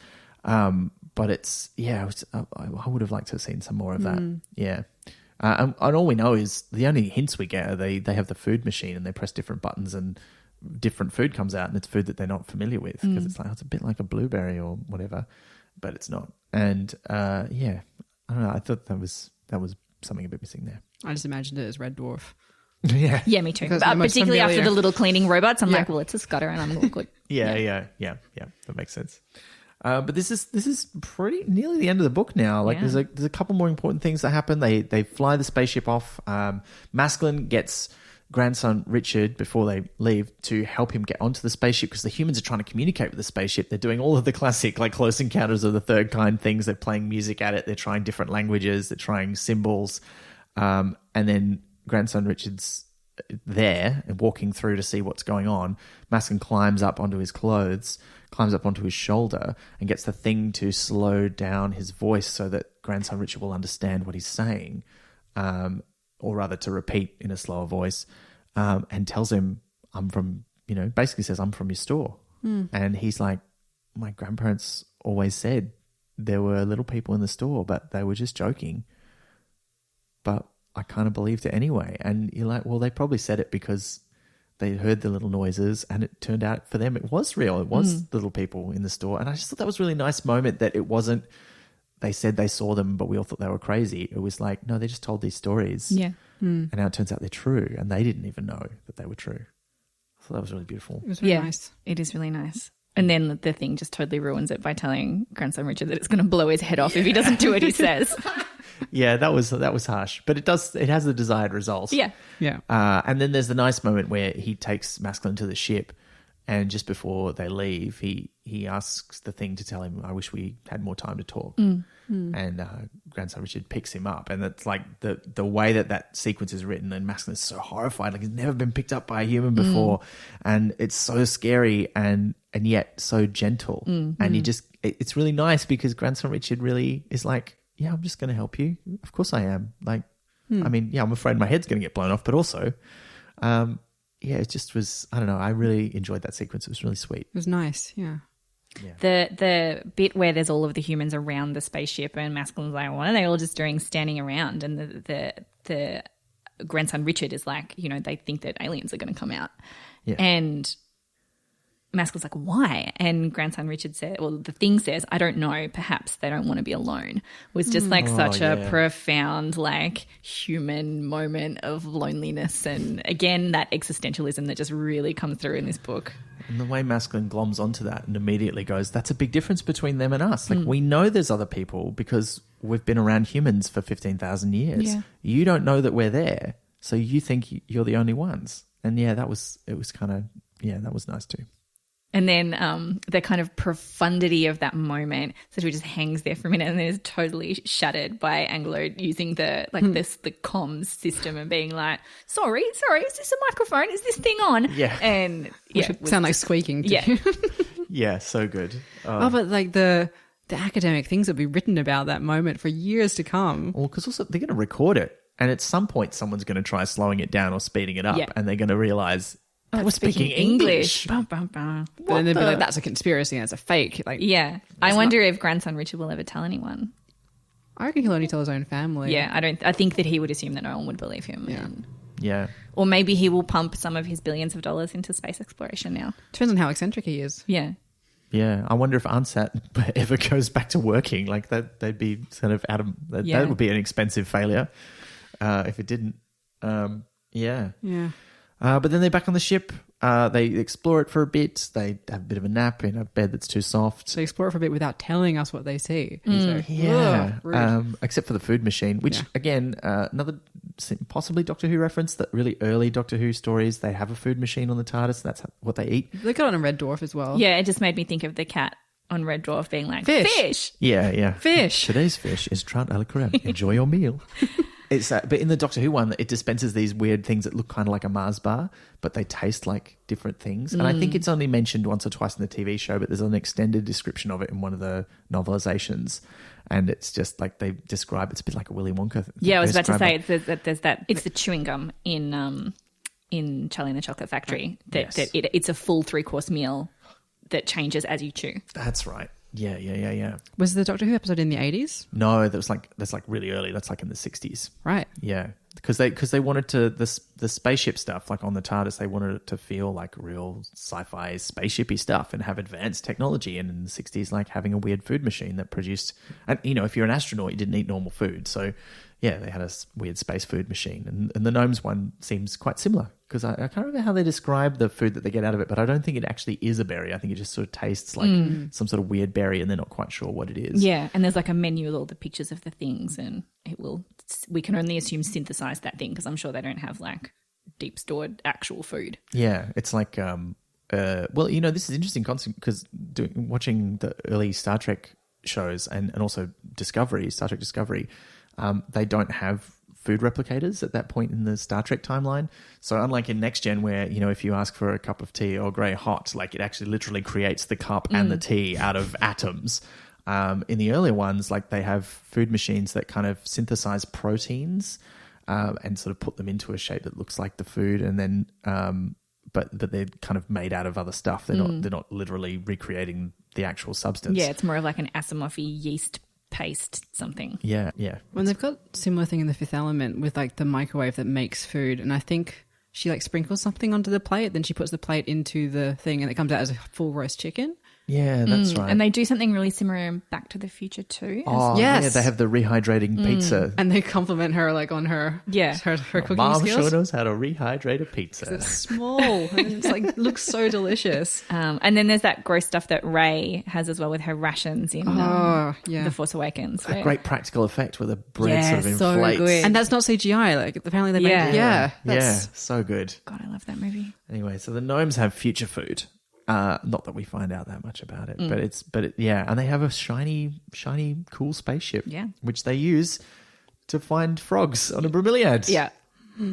Speaker 1: But it's, I would have liked to have seen some more of that. Yeah. And all we know is the only hints we get are they have the food machine and they press different buttons and different food comes out and it's food that they're not familiar with because it's like, it's a bit like a blueberry or whatever, but it's not. And I don't know. I thought that was something a bit missing there.
Speaker 2: I just imagined it as Red Dwarf.
Speaker 1: Yeah.
Speaker 4: Yeah, me too.
Speaker 2: Because they're most
Speaker 4: Particularly after
Speaker 2: familiar.
Speaker 4: the little cleaning robots, I'm like, well, it's a Scudder and I'm all good.
Speaker 1: Yeah. That makes sense. But this is pretty nearly the end of the book now. Like there's a couple more important things that happen. They fly the spaceship off. Masculine gets grandson Richard before they leave to help him get onto the spaceship because the humans are trying to communicate with the spaceship. They're doing all of the classic like Close Encounters of the Third Kind things. They're playing music at it. They're trying different languages. They're trying symbols. And then grandson Richard's there and walking through to see what's going on. Maskin climbs up onto his clothes, climbs up onto his shoulder and gets the thing to slow down his voice so that grandson Richard will understand what he's saying, or rather to repeat in a slower voice, and tells him, basically says, I'm from your store. And he's like, my grandparents always said there were little people in the store, but they were just joking. But I kind of believed it anyway. And you're like, well, they probably said it because they heard the little noises and it turned out for them it was real. It was little people in the store. And I just thought that was a really nice moment that it wasn't, they said they saw them, but we all thought they were crazy. It was like, no, they just told these stories.
Speaker 4: Yeah.
Speaker 1: And now it turns out they're true and they didn't even know that they were true. So that was really beautiful.
Speaker 2: It was really nice.
Speaker 4: It is really nice. And then the thing just totally ruins it by telling grandson Richard that it's going to blow his head off if he doesn't do what he says.
Speaker 1: Yeah, that was harsh, but it has the desired result.
Speaker 2: Yeah.
Speaker 1: And then there's the nice moment where he takes Masculine to the ship, and just before they leave, he asks the thing to tell him, "I wish we had more time to talk." And grandson Richard picks him up, and it's like the way that sequence is written, and Masculine is so horrified, like he's never been picked up by a human before, and it's so scary and yet so gentle, and it's really nice because grandson Richard really is like, yeah, I'm just going to help you. Of course I am. Like, I mean, yeah, I'm afraid my head's going to get blown off, but also Yeah, it just was, I don't know, I really enjoyed that sequence. It was really sweet.
Speaker 2: It was nice, yeah.
Speaker 4: The bit where there's all of the humans around the spaceship and Masculine's like, what are they all just doing standing around? And the grandson Richard is like, they think that aliens are going to come out.
Speaker 1: Yeah.
Speaker 4: And Masculine's like, why? And grandson Richard said, well, the thing says, I don't know, perhaps they don't want to be alone. Was just like such a profound, like, human moment of loneliness. And again, that existentialism that just really comes through in this book.
Speaker 1: And the way Masculine gloms onto that and immediately goes, that's a big difference between them and us. Like, we know there's other people because we've been around humans for 15,000 years. Yeah. You don't know that we're there, so you think you're the only ones. And that was nice too.
Speaker 4: And then the kind of profundity of that moment, so he just hangs there for a minute and then is totally shattered by Anglo using the comms system and being like, sorry, is this a microphone? Is this thing on?
Speaker 1: Yeah.
Speaker 4: And
Speaker 2: sound like squeaking too.
Speaker 4: Yeah.
Speaker 1: Yeah, so good.
Speaker 2: But like the academic things that will be written about that moment for years to come.
Speaker 1: Well, because also they're going to record it, and at some point someone's going to try slowing it down or speeding it up, and they're going to realize, we're speaking English.
Speaker 4: Bum, bum, bum.
Speaker 2: But then they'd be like, that's a conspiracy and it's a fake. Like,
Speaker 4: yeah. I wonder if grandson Richard will ever tell anyone.
Speaker 2: I reckon he'll only tell his own family.
Speaker 4: Yeah, I think that he would assume that no one would believe him.
Speaker 2: Yeah.
Speaker 1: Yeah.
Speaker 4: Or maybe he will pump some of his billions of dollars into space exploration now.
Speaker 2: Depends on how eccentric he is.
Speaker 4: Yeah.
Speaker 1: Yeah. I wonder if Ansat ever goes back to working. Like they'd be sort of out of that would be an expensive failure if it didn't. Yeah. But then they're back on the ship. They explore it for a bit. They have a bit of a nap in a bed that's too soft.
Speaker 2: They explore it for a bit without telling us what they see.
Speaker 1: Except for the food machine, which again, another possibly Doctor Who reference. That really early Doctor Who stories, they have a food machine on the TARDIS. That's what they eat.
Speaker 2: They got it on Red Dwarf as well.
Speaker 4: Yeah, it just made me think of the cat on Red Dwarf being like, fish.
Speaker 1: Yeah.
Speaker 2: Fish.
Speaker 1: Today's fish is trout a la creme. Enjoy your meal. It's but in the Doctor Who one, it dispenses these weird things that look kind of like a Mars bar, but they taste like different things. And I think it's only mentioned once or twice in the TV show, but there's an extended description of it in one of the novelizations. And it's just like they describe, it's a bit like a Willy Wonka thing.
Speaker 4: Yeah, I was about to say, there's that. It's the chewing gum in Charlie and the Chocolate Factory. It's a full 3-course meal that changes as you chew.
Speaker 1: That's right. Yeah.
Speaker 2: Was the Doctor Who episode in the 80s?
Speaker 1: No, that's like really early. That's like in the 60s.
Speaker 2: Right.
Speaker 1: Yeah, because they wanted to the spaceship stuff, like on the TARDIS, they wanted it to feel like real sci-fi spaceshipy stuff and have advanced technology. And in the 60s, like having a weird food machine that produced, and if you're an astronaut, you didn't eat normal food, so yeah, they had a weird space food machine. And the gnomes one seems quite similar, because I can't remember how they describe the food that they get out of it, but I don't think it actually is a berry. I think it just sort of tastes like some sort of weird berry and they're not quite sure what it is.
Speaker 4: Yeah, and there's like a menu with all the pictures of the things, and we can only assume synthesize that thing, because I'm sure they don't have like deep stored actual food.
Speaker 1: Yeah, it's like, this is interesting concept, because watching the early Star Trek shows and also Star Trek Discovery, they don't have food replicators at that point in the Star Trek timeline. So unlike in Next Gen, where, if you ask for a cup of tea or grey hot, like it actually literally creates the cup and the tea out of atoms. In the earlier ones, like they have food machines that kind of synthesize proteins and sort of put them into a shape that looks like the food, and then but they're kind of made out of other stuff. They're not literally recreating the actual substance.
Speaker 4: Yeah, it's more of like an Asimov-y yeast paste something.
Speaker 1: Yeah.
Speaker 2: When they've got similar thing in The Fifth Element with like the microwave that makes food, and I think she like sprinkles something onto the plate, then she puts the plate into the thing and it comes out as a full roast chicken.
Speaker 1: Yeah, that's right.
Speaker 4: And they do something really similar in Back to the Future too.
Speaker 1: Oh,
Speaker 2: yes.
Speaker 1: Yeah, they have the rehydrating pizza.
Speaker 2: And they compliment her like on her her cooking
Speaker 1: Mom
Speaker 2: skills.
Speaker 1: showed us how to rehydrate a pizza.
Speaker 2: It's small and it's like looks so delicious.
Speaker 4: And then there's that gross stuff that Rey has as well with her rations in The Force Awakens.
Speaker 1: A great practical effect where the bread sort of inflates.
Speaker 4: So good.
Speaker 2: And that's not CGI. Like apparently they made it.
Speaker 1: Yeah, so good.
Speaker 4: God, I love that movie.
Speaker 1: Anyway, so the gnomes have future food. Not that we find out that much about it, but and they have a shiny, cool spaceship, which they use to find frogs on a Bromeliad.
Speaker 4: Yeah,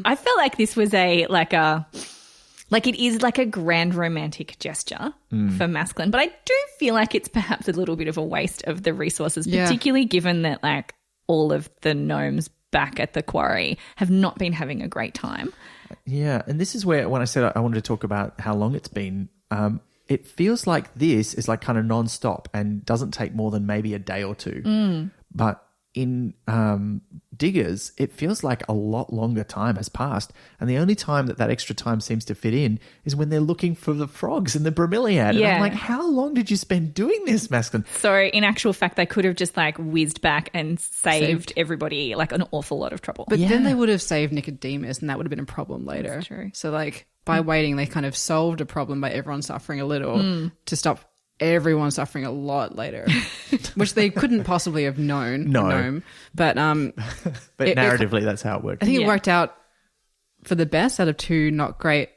Speaker 4: I felt like this was it is like a grand romantic gesture for Masculine, but I do feel like it's perhaps a little bit of a waste of the resources, particularly given that like all of the gnomes back at the quarry have not been having a great time.
Speaker 1: Yeah, and this is where when I said I wanted to talk about how long it's been, it feels like this is like kind of non-stop and doesn't take more than maybe a day or two. But in Diggers, it feels like a lot longer time has passed. And the only time that extra time seems to fit in is when they're looking for the frogs in the Bromeliad. And I'm like, how long did you spend doing this, Masculine?
Speaker 4: So in actual fact, they could have just like whizzed back and saved everybody like an awful lot of trouble.
Speaker 2: But then they would have saved Nicodemus, and that would have been a problem later.
Speaker 4: That's true.
Speaker 2: So like by waiting, they kind of solved a problem by everyone suffering a little to stop everyone suffering a lot later, which they couldn't possibly have known.
Speaker 1: No.
Speaker 2: But
Speaker 1: narratively, that's how it worked.
Speaker 2: I think it worked out for the best out of two not great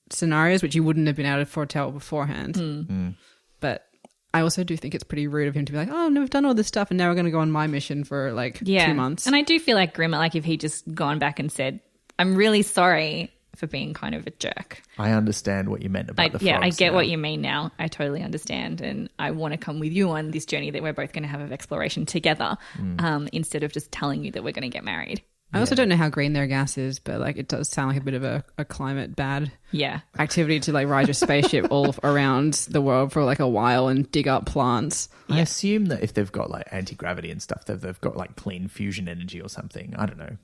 Speaker 2: scenarios, which you wouldn't have been able to foretell beforehand. But I also do think it's pretty rude of him to be like, oh, no, we've done all this stuff and now we're going to go on my mission for like 2 months.
Speaker 4: And I do feel like Grim, like if he just gone back and said, I'm really sorry for being kind of a jerk.
Speaker 1: I understand what you meant about the frogs.
Speaker 4: Yeah, I get what you mean now. I totally understand. And I want to come with you on this journey that we're both going to have of exploration together instead of just telling you that we're going to get married.
Speaker 2: I also don't know how green their gas is, but like it does sound like a bit of a climate bad activity to like ride your spaceship all around the world for like a while and dig up plants.
Speaker 1: I assume that if they've got like anti-gravity and stuff, they've got like clean fusion energy or something. I don't know.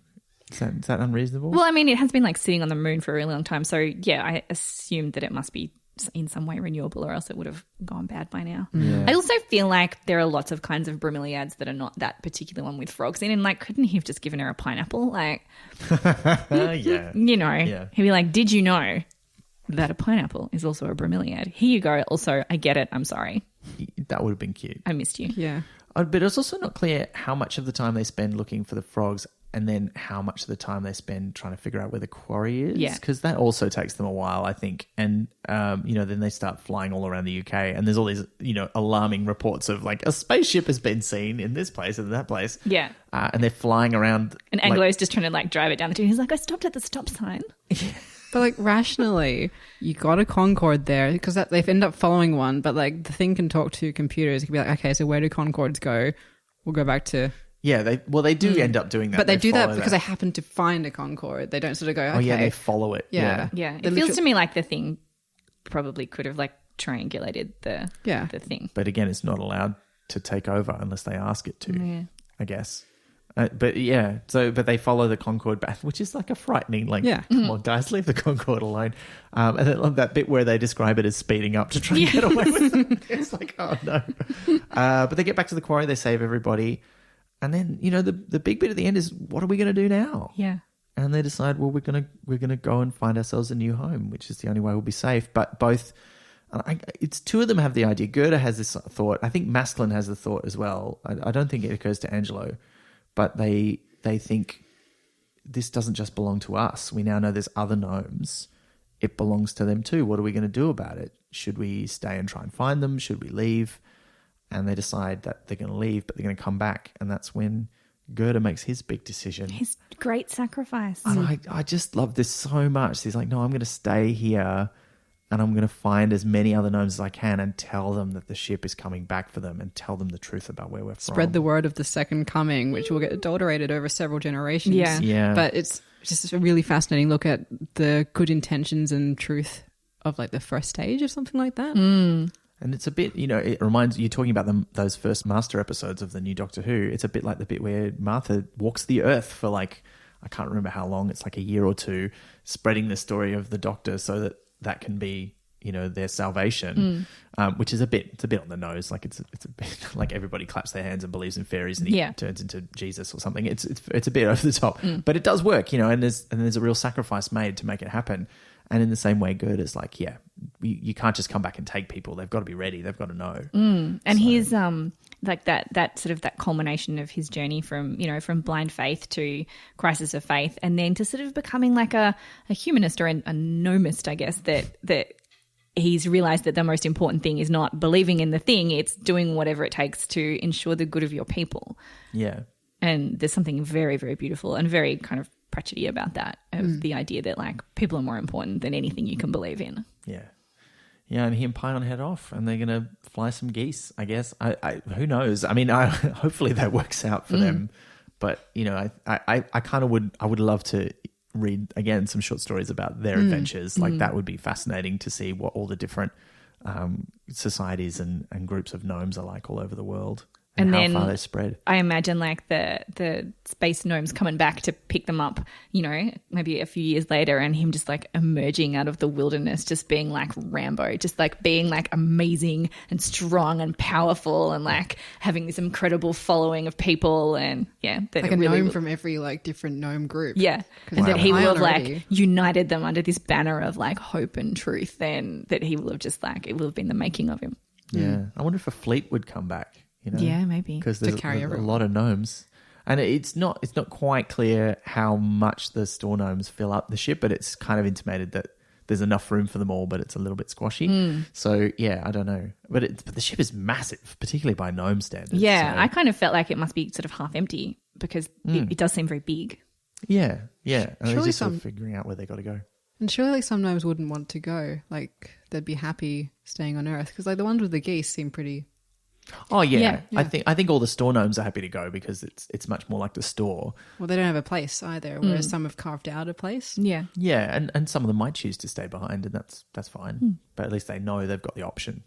Speaker 1: Is that unreasonable?
Speaker 4: Well, I mean, it has been like sitting on the moon for a really long time. So, yeah, I assume that it must be in some way renewable or else it would have gone bad by now.
Speaker 1: Yeah.
Speaker 4: I also feel like there are lots of kinds of bromeliads that are not that particular one with frogs in. And like, couldn't he have just given her a pineapple? Like,
Speaker 1: yeah.
Speaker 4: You know, he'd be like, did you know that a pineapple is also a bromeliad? Here you go. Also, I get it. I'm sorry.
Speaker 1: That would have been cute.
Speaker 4: I missed you.
Speaker 2: Yeah.
Speaker 1: But it's also not clear how much of the time they spend looking for the frogs and then how much of the time they spend trying to figure out where the quarry is.
Speaker 4: Yeah.
Speaker 1: Because that also takes them a while, I think. And, then they start flying all around the UK and there's all these, alarming reports of like a spaceship has been seen in this place and that place.
Speaker 4: Yeah.
Speaker 1: And they're flying around.
Speaker 4: And Anglo's just trying to like drive it down the tube. He's like, I stopped at the stop sign.
Speaker 2: But like rationally, you got a Concorde there because they've ended up following one, but like the thing can talk to computers. It can be like, okay, so where do Concordes go? We'll go back to...
Speaker 1: Yeah, they do end up doing that.
Speaker 2: But they do that because they happen to find a Concorde. They don't sort of go, okay.
Speaker 1: Oh, yeah, they follow it.
Speaker 2: Yeah.
Speaker 4: Yeah. It feels to me like the thing probably could have like triangulated the thing.
Speaker 1: But again, it's not allowed to take over unless they ask it to, I guess. But they follow the Concorde back, which is like a frightening, like, come on, guys, leave the Concorde alone. And I love that bit where they describe it as speeding up to try and get away with it. It's like, oh, no. But they get back to the quarry, they save everybody. And then, the big bit at the end is, what are we going to do now?
Speaker 4: Yeah.
Speaker 1: And they decide, well, we're gonna go and find ourselves a new home, which is the only way we'll be safe. But both, it's two of them have the idea. Gerda has this thought. I think Masklin has the thought as well. I don't think it occurs to Angelo. But they think this doesn't just belong to us. We now know there's other gnomes. It belongs to them too. What are we going to do about it? Should we stay and try and find them? Should we leave? And they decide that they're going to leave, but they're going to come back. And that's when Gerda makes his big decision.
Speaker 4: His great sacrifice.
Speaker 1: And I just love this so much. He's like, no, I'm going to stay here and I'm going to find as many other gnomes as I can and tell them that the ship is coming back for them and tell them the truth about where we're from.
Speaker 2: Spread the word of the second coming, which will get adulterated over several generations.
Speaker 1: Yeah.
Speaker 2: But it's just a really fascinating look at the good intentions and truth of like the first stage of something like that.
Speaker 1: And it's a bit, it reminds you talking about those first Master episodes of the new Doctor Who. It's a bit like the bit where Martha walks the earth for like, I can't remember how long. It's like a year or two, spreading the story of the Doctor so that can be, their salvation, which is it's a bit on the nose. Like it's a bit like everybody claps their hands and believes in fairies and he turns into Jesus or something. It's a bit over the top, but it does work, and there's a real sacrifice made to make it happen. And in the same way, Gerda's like, you can't just come back and take people. They've got to be ready. They've got to know.
Speaker 4: And he's like that sort of that culmination of his journey from blind faith to crisis of faith, and then to sort of becoming like a humanist or a nomist, I guess, that he's realized that the most important thing is not believing in the thing, it's doing whatever it takes to ensure the good of your people.
Speaker 1: Yeah.
Speaker 4: And there's something very, very beautiful and very kind of Pratchett-y about that, of the idea that like people are more important than anything you can believe in.
Speaker 1: Yeah. Yeah, and he and Pion head off and they're going to fly some geese, I guess. Who knows? I mean, hopefully that works out for them. But, you know, I kind of would love to read, again, some short stories about their adventures. Like that would be fascinating to see what all the different societies and groups of gnomes are like all over the world. And how far they spread.
Speaker 4: I imagine like the space gnomes coming back to pick them up, you know, maybe a few years later, and him just like emerging out of the wilderness, just being like Rambo, just like being like amazing and strong and powerful and like having this incredible following of people. And yeah, that
Speaker 2: like a really gnome from every like different gnome group.
Speaker 4: Yeah. And that he will have like united them under this banner of like hope and truth, and that he will have just like, it will have been the making of him.
Speaker 1: Yeah. I wonder if a fleet would come back. You know?
Speaker 4: Yeah, maybe.
Speaker 1: Because there's a lot of gnomes. And it's not quite clear how much the store gnomes fill up the ship, but it's kind of intimated that there's enough room for them all, but it's a little bit squashy. So, yeah, I don't know. But the ship is massive, particularly by gnome standards.
Speaker 4: Yeah,
Speaker 1: so.
Speaker 4: I kind of felt like it must be sort of half empty because it does seem very big.
Speaker 1: Yeah. And they're just sort of
Speaker 2: some
Speaker 1: figuring out where they got to go.
Speaker 2: And surely like some gnomes wouldn't want to go. Like they'd be happy staying on Earth because like the ones with the geese seem pretty...
Speaker 1: Oh yeah. I think all the store gnomes are happy to go because it's much more like the store.
Speaker 2: Well, they don't have a place either, whereas some have carved out a place.
Speaker 4: Yeah,
Speaker 1: and some of them might choose to stay behind, and that's fine. But at least they know they've got the option.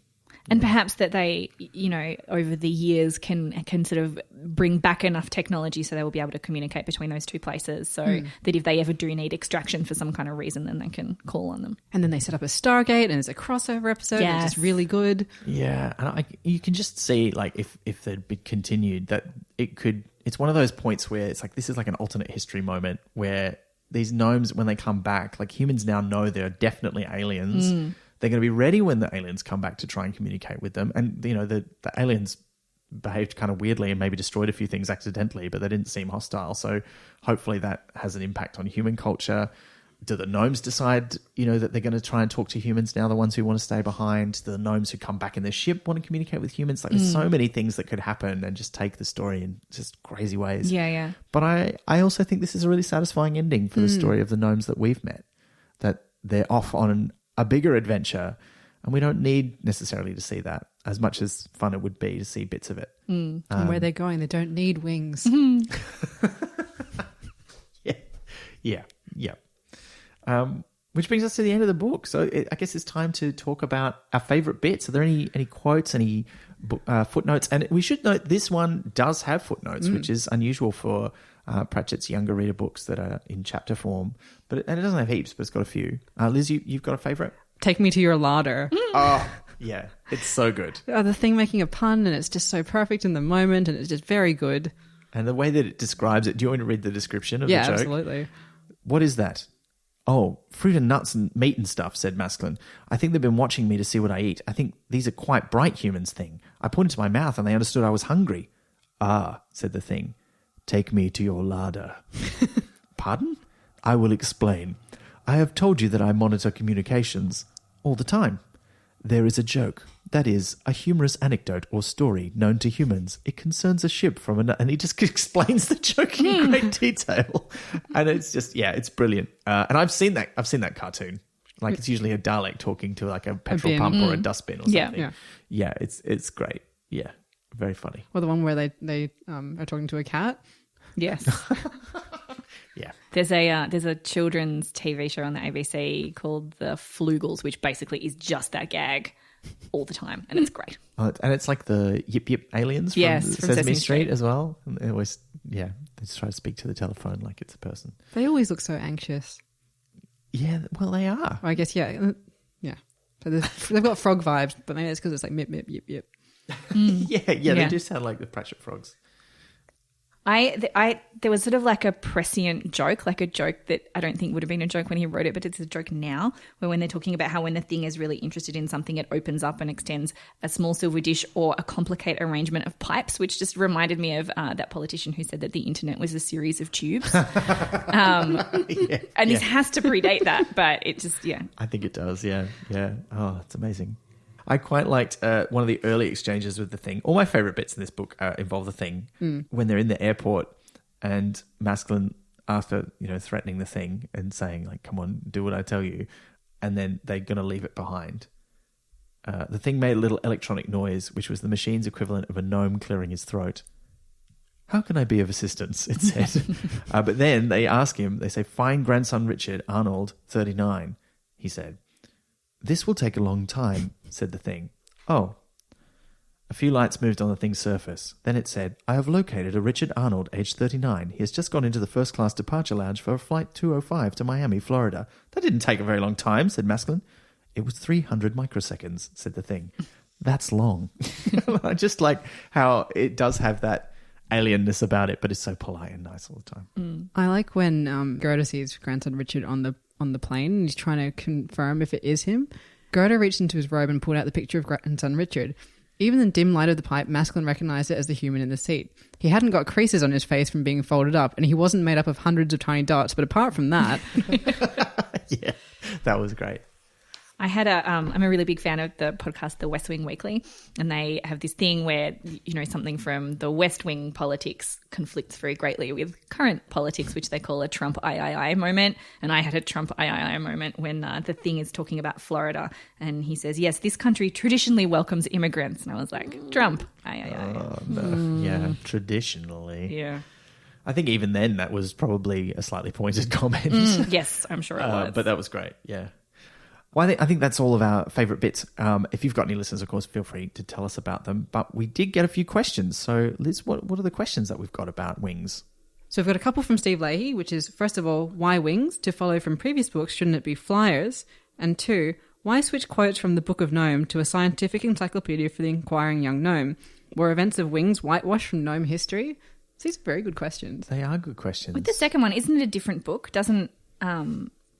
Speaker 4: and perhaps that they, you know, over the years can sort of bring back enough technology so they will be able to communicate between those two places, so that if they ever do need extraction for some kind of reason, then they can call on them.
Speaker 2: And then they set up a Stargate, and it's a crossover episode, and it's just really good.
Speaker 1: Yeah, and you can just see, like, if they'd been continued, that it could. It's one of those points where it's like this is like an alternate history moment where these gnomes, when they come back, like humans now know they're definitely aliens. They're going to be ready when the aliens come back to try and communicate with them. And, you know, the aliens behaved kind of weirdly and maybe destroyed a few things accidentally, but they didn't seem hostile. So hopefully that has an impact on human culture. Do the gnomes decide, you know, that they're going to try and talk to humans now, the ones who want to stay behind? Do the gnomes who come back in their ship want to communicate with humans? Like, there's so many things that could happen and just take the story in just crazy ways.
Speaker 4: Yeah.
Speaker 1: But I also think this is a really satisfying ending for the story of the gnomes that we've met, that they're off on a bigger adventure, and we don't need necessarily to see that, as much as fun it would be to see bits of it.
Speaker 2: And where they're going, they don't need wings.
Speaker 1: Yeah. Which brings us to the end of the book. So I guess it's time to talk about our favourite bits. Are there any quotes, any footnotes? And we should note this one does have footnotes, which is unusual for Pratchett's younger reader books that are in chapter form. And it doesn't have heaps, but it's got a few. Liz, you've got a favourite?
Speaker 2: Take me to your larder.
Speaker 1: Oh, yeah. It's so good.
Speaker 2: The thing making a pun, and it's just so perfect in the moment, and it's just very good.
Speaker 1: And the way that it describes it, do you want me to read the description of the joke?
Speaker 2: Yeah, absolutely.
Speaker 1: What is that? Oh, fruit and nuts and meat and stuff, said Masculine. I think they've been watching me to see what I eat. I think these are quite bright humans thing. I pointed to my mouth and they understood I was hungry. Ah, said the thing. Take me to your larder. Pardon? I will explain. I have told you that I monitor communications all the time. There is a joke. That is, a humorous anecdote or story known to humans. It concerns a ship from and he just explains the joke in great detail. And it's just, it's brilliant. And I've seen that cartoon. Like, it's usually a Dalek talking to like a petrol pump or a dustbin or something. Yeah, it's great. Yeah, very funny.
Speaker 2: Or the one where they are talking to a cat.
Speaker 4: Yes.
Speaker 1: Yeah.
Speaker 4: There's a children's TV show on the ABC called The Flugels, which basically is just that gag all the time, and it's great.
Speaker 1: Oh, and it's like the Yip Yip aliens from Sesame Street as well. And they always, they just try to speak to the telephone like it's a person.
Speaker 2: They always look so anxious.
Speaker 1: Yeah, well, they are.
Speaker 2: Well, I guess, yeah. So they've got frog vibes, but maybe it's because it's like mip, mip, yip, yip.
Speaker 1: They do sound like the Pratchett frogs.
Speaker 4: There was sort of like a prescient joke, like a joke that I don't think would have been a joke when he wrote it, but it's a joke now, where when they're talking about how when the thing is really interested in something, it opens up and extends a small silver dish or a complicated arrangement of pipes, which just reminded me of that politician who said that the internet was a series of tubes. This has to predate that, but it just,
Speaker 1: I think it does, yeah. Oh, it's amazing. I quite liked one of the early exchanges with the thing. All my favourite bits in this book involve the thing. When they're in the airport and Masculine, after threatening the thing and saying, like, come on, do what I tell you, and then they're going to leave it behind. The thing made a little electronic noise, which was the machine's equivalent of a gnome clearing his throat. How can I be of assistance? It said. But then they ask him, they say, find grandson Richard, Arnold, 39. He said, this will take a long time, said the thing. Oh. A few lights moved on the thing's surface. Then it said, I have located a Richard Arnold, aged 39. He has just gone into the first-class departure lounge for a flight 205 to Miami, Florida. That didn't take a very long time, said Maskelyne. It was 300 microseconds, said the thing. That's long. I just like how it does have that alienness about it, but it's so polite and nice all the time.
Speaker 2: I like when Gerda sees grandson Richard on the plane and he's trying to confirm if it is him. Gerda reached into his robe and pulled out the picture of grandson Richard. Even in the dim light of the pipe, Maskelyne recognised it as the human in the seat. He hadn't got creases on his face from being folded up, and he wasn't made up of hundreds of tiny dots, but apart from that...
Speaker 1: Yeah, that was great.
Speaker 4: I had I'm a really big fan of the podcast The West Wing Weekly, and they have this thing where, you know, something from the West Wing politics conflicts very greatly with current politics, which they call a Trump I moment. And I had a Trump I moment when the thing is talking about Florida, and he says, yes, this country traditionally welcomes immigrants. And I was like, Trump I.
Speaker 1: Oh, no. Yeah, traditionally.
Speaker 4: Yeah.
Speaker 1: I think even then that was probably a slightly pointed comment.
Speaker 4: Yes, I'm sure it was.
Speaker 1: But that was great, yeah. Well, I think that's all of our favourite bits. If you've got any listeners, of course, feel free to tell us about them. But we did get a few questions. So, Liz, what are the questions that we've got about wings?
Speaker 2: So we've got a couple from Steve Leahy, which is, first of all, why wings? To follow from previous books, shouldn't it be flyers? And 2, why switch quotes from the Book of Gnome to a scientific encyclopedia for the inquiring young gnome? Were events of wings whitewashed from gnome history? So these are very good questions.
Speaker 1: They are good questions.
Speaker 4: With the second one, isn't it a different book? Doesn't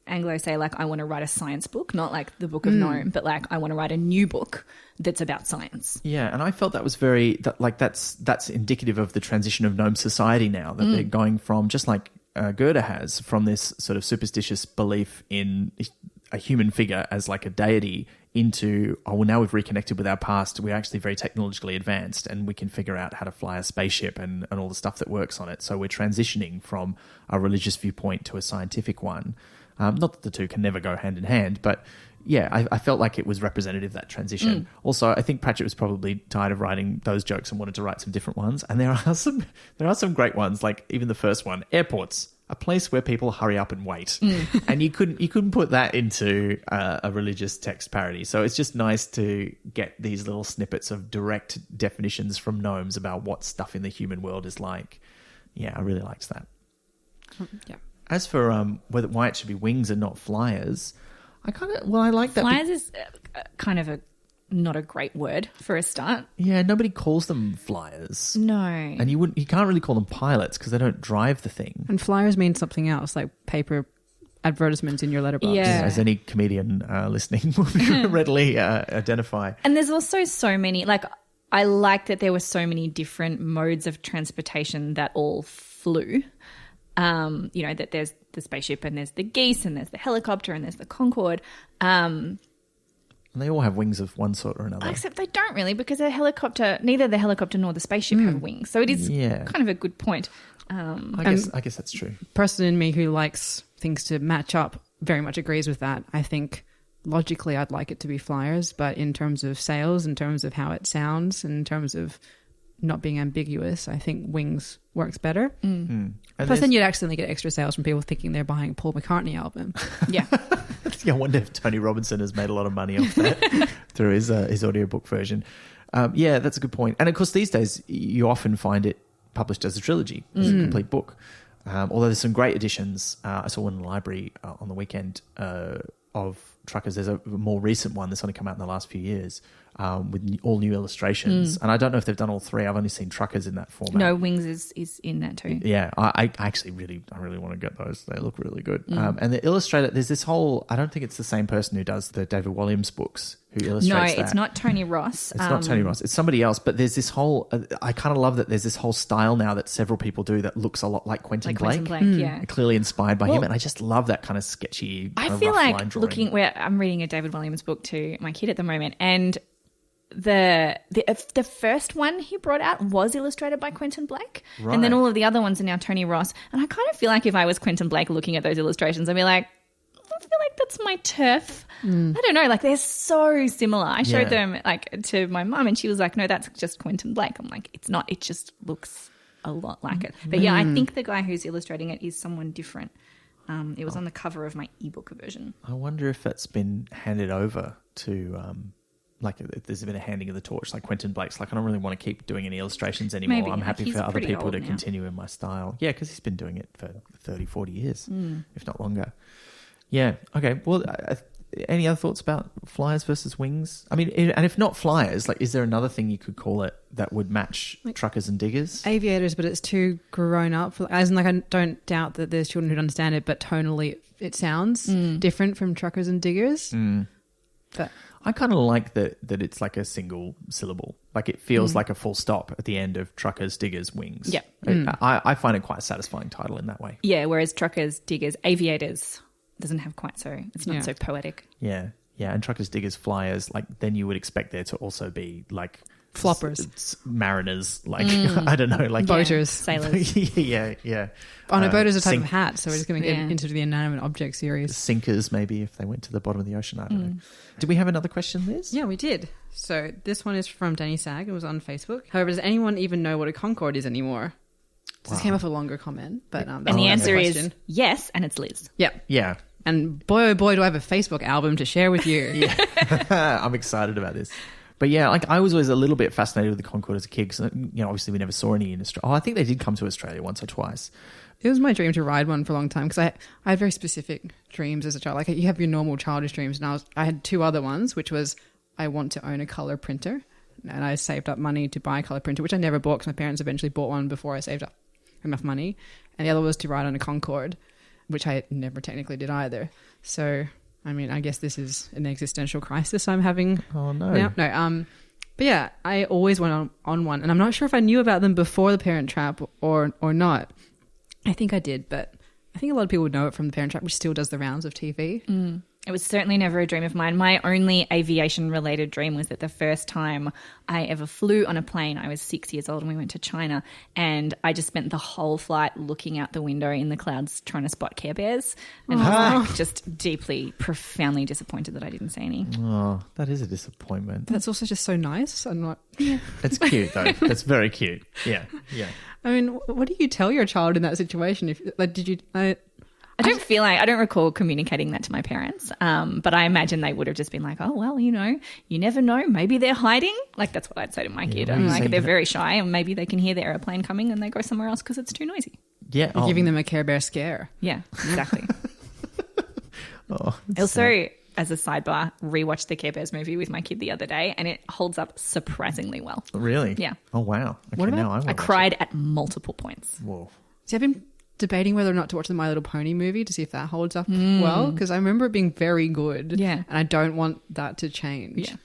Speaker 4: Anglo say, like, I want to write a science book, not like the Book of Gnome, but like I want to write a new book that's about science.
Speaker 1: Yeah, and I felt that was that's indicative of the transition of gnome society now, that they're going from, just like Gerda has, from this sort of superstitious belief in a human figure as like a deity into, oh, well, now we've reconnected with our past. We're actually very technologically advanced and we can figure out how to fly a spaceship and all the stuff that works on it. So we're transitioning from a religious viewpoint to a scientific one. Not that the two can never go hand in hand, but yeah, I felt like it was representative of that transition. Also, I think Pratchett was probably tired of writing those jokes and wanted to write some different ones. And there are some great ones, like even the first one, airports, a place where people hurry up and wait. And you couldn't put that into a religious text parody. So it's just nice to get these little snippets of direct definitions from gnomes about what stuff in the human world is like. Yeah, I really liked that.
Speaker 2: Yeah.
Speaker 1: As for why it should be wings and not flyers, I like that.
Speaker 4: Flyers is kind of not a great word for a start.
Speaker 1: Yeah, nobody calls them flyers.
Speaker 4: No.
Speaker 1: And you can't really call them pilots because they don't drive the thing.
Speaker 2: And flyers mean something else, like paper advertisements in your letterbox.
Speaker 4: Yeah.
Speaker 1: As any comedian listening will readily identify.
Speaker 4: And there's also so many, like, I like that there were so many different modes of transportation that all flew. You know, that there's the spaceship and there's the geese and there's the helicopter and there's the Concorde.
Speaker 1: And they all have wings of one sort or another.
Speaker 4: Except they don't really, because neither the helicopter nor the spaceship have wings. So it is kind of a good point.
Speaker 1: I guess that's true.
Speaker 2: Person in me who likes things to match up very much agrees with that. I think logically I'd like it to be flyers, but in terms of sales, in terms of how it sounds, in terms of not being ambiguous, I think wings works better. Plus then you'd accidentally get extra sales from people thinking they're buying a Paul McCartney album.
Speaker 4: Yeah.
Speaker 1: I wonder if Tony Robinson has made a lot of money off that through his audiobook version. Yeah, that's a good point. And of course these days you often find it published as a trilogy, as a complete book. Although there's some great editions. I saw one in the library on the weekend of Truckers. There's a more recent one that's only come out in the last few years with all new illustrations. And I don't know if they've done all three. I've only seen Truckers in that format.
Speaker 4: No, Wings is in that too.
Speaker 1: Yeah, I actually really want to get those. They look really good. And the illustrator, there's this whole, I don't think it's the same person who does the David Williams books who illustrates that.
Speaker 4: No, it's not Tony Ross.
Speaker 1: It's not Tony Ross. It's somebody else. But there's this whole, I kind of love that there's this whole style now that several people do that looks a lot like Quentin Blake.
Speaker 4: Yeah.
Speaker 1: Clearly inspired by him. And I just love that kind of sketchy, kind
Speaker 4: I
Speaker 1: of
Speaker 4: feel
Speaker 1: rough
Speaker 4: like
Speaker 1: line drawing.
Speaker 4: I'm reading a David Williams book to my kid at the moment, and the first one he brought out was illustrated by Quentin Blake, and then all of the other ones are now Tony Ross. And I kind of feel like if I was Quentin Blake looking at those illustrations, I'd be like, I feel like that's my turf. I don't know, like they're so similar. I showed them like to my mum, and she was like, "No, that's just Quentin Blake." I'm like, "It's not. It just looks a lot like it. But yeah, I think the guy who's illustrating it is someone different. It was on the cover of my ebook version.
Speaker 1: I wonder if it's been handed over to, like, if there's been a handing of the torch, like Quentin Blake's. Like, I don't really want to keep doing any illustrations anymore.
Speaker 4: Maybe,
Speaker 1: I'm
Speaker 4: like,
Speaker 1: happy
Speaker 4: he's
Speaker 1: for other
Speaker 4: pretty
Speaker 1: people
Speaker 4: old
Speaker 1: to
Speaker 4: now.
Speaker 1: continue in my style. Yeah, because he's been doing it for 30, 40 years, if not longer. Yeah, okay. Well, any other thoughts about flyers versus wings? I mean, and if not flyers, like, is there another thing you could call it that would match truckers and diggers?
Speaker 2: Aviators, but it's too grown up. As in, like, I don't doubt that there's children who understand it, but tonally it sounds different from truckers and diggers. But
Speaker 1: I kind of like that it's like a single syllable. Like, it feels like a full stop at the end of truckers, diggers, wings.
Speaker 4: Yeah.
Speaker 1: I find it quite a satisfying title in that way.
Speaker 4: Yeah, whereas truckers, diggers, aviators doesn't have quite so, it's not so poetic.
Speaker 1: Yeah. Yeah. And truckers, diggers, flyers, like, then you would expect there to also be like
Speaker 2: floppers,
Speaker 1: mariners, like, I don't know, like
Speaker 2: boaters,
Speaker 4: sailors.
Speaker 1: yeah.
Speaker 2: Oh no, boaters are a type of hat, so we're just going to get
Speaker 4: Yeah.
Speaker 2: into the inanimate object series.
Speaker 1: Sinkers, maybe, if they went to the bottom of the ocean. I don't know. Do we have another question, Liz?
Speaker 2: Yeah, we did. So this one is from Danny Sag. It was on Facebook. However, does anyone even know what a Concorde is anymore? This came off a longer comment, but
Speaker 4: And the answer is yes, and it's Liz.
Speaker 2: Yep.
Speaker 1: Yeah.
Speaker 2: And boy, oh boy, do I have a Facebook album to share with you.
Speaker 1: I'm excited about this. But yeah, like, I was always a little bit fascinated with the Concorde as a kid because, you know, obviously we never saw any in Australia. Oh, I think they did come to Australia once or twice.
Speaker 2: It was my dream to ride one for a long time because I had very specific dreams as a child. Like, you have your normal childish dreams, and I had two other ones, which was I want to own a colour printer, and I saved up money to buy a colour printer, which I never bought because my parents eventually bought one before I saved up enough money. And the other was to ride on a Concorde, which I never technically did either. So, I mean, I guess this is an existential crisis I'm having.
Speaker 1: Oh, no.
Speaker 2: Now. No, but yeah, I always went on one, and I'm not sure if I knew about them before The Parent Trap or not. I think I did, but I think a lot of people would know it from The Parent Trap, which still does the rounds of TV.
Speaker 4: It was certainly never a dream of mine. My only aviation-related dream was that the first time I ever flew on a plane, I was 6 years old and we went to China, and I just spent the whole flight looking out the window in the clouds trying to spot Care Bears, and I was like just deeply, profoundly disappointed that I didn't see any.
Speaker 1: Oh, that is a disappointment.
Speaker 2: That's also just so nice. I'm not...
Speaker 1: It's cute, though. That's very cute. Yeah.
Speaker 2: I mean, what do you tell your child in that situation? If like, did you...
Speaker 4: I don't recall communicating that to my parents, but I imagine they would have just been like, oh, well, you know, you never know. Maybe they're hiding. Like, that's what I'd say to my kid. I'm like, they're very shy and maybe they can hear the aeroplane coming and they go somewhere else because it's too noisy.
Speaker 1: Yeah.
Speaker 2: You're giving them a Care Bear scare.
Speaker 4: Yeah, exactly.
Speaker 1: It's
Speaker 4: Also, as a sidebar, rewatched the Care Bears movie with my kid the other day and it holds up surprisingly well.
Speaker 1: Really?
Speaker 4: Yeah.
Speaker 1: Oh, wow. Okay,
Speaker 2: What about-
Speaker 1: now I
Speaker 4: I cried at multiple points.
Speaker 1: Whoa.
Speaker 2: See, I've been debating whether or not to watch the My Little Pony movie to see if that holds up well, because I remember it being very good.
Speaker 4: Yeah.
Speaker 2: And I don't want that to change.
Speaker 4: Yeah.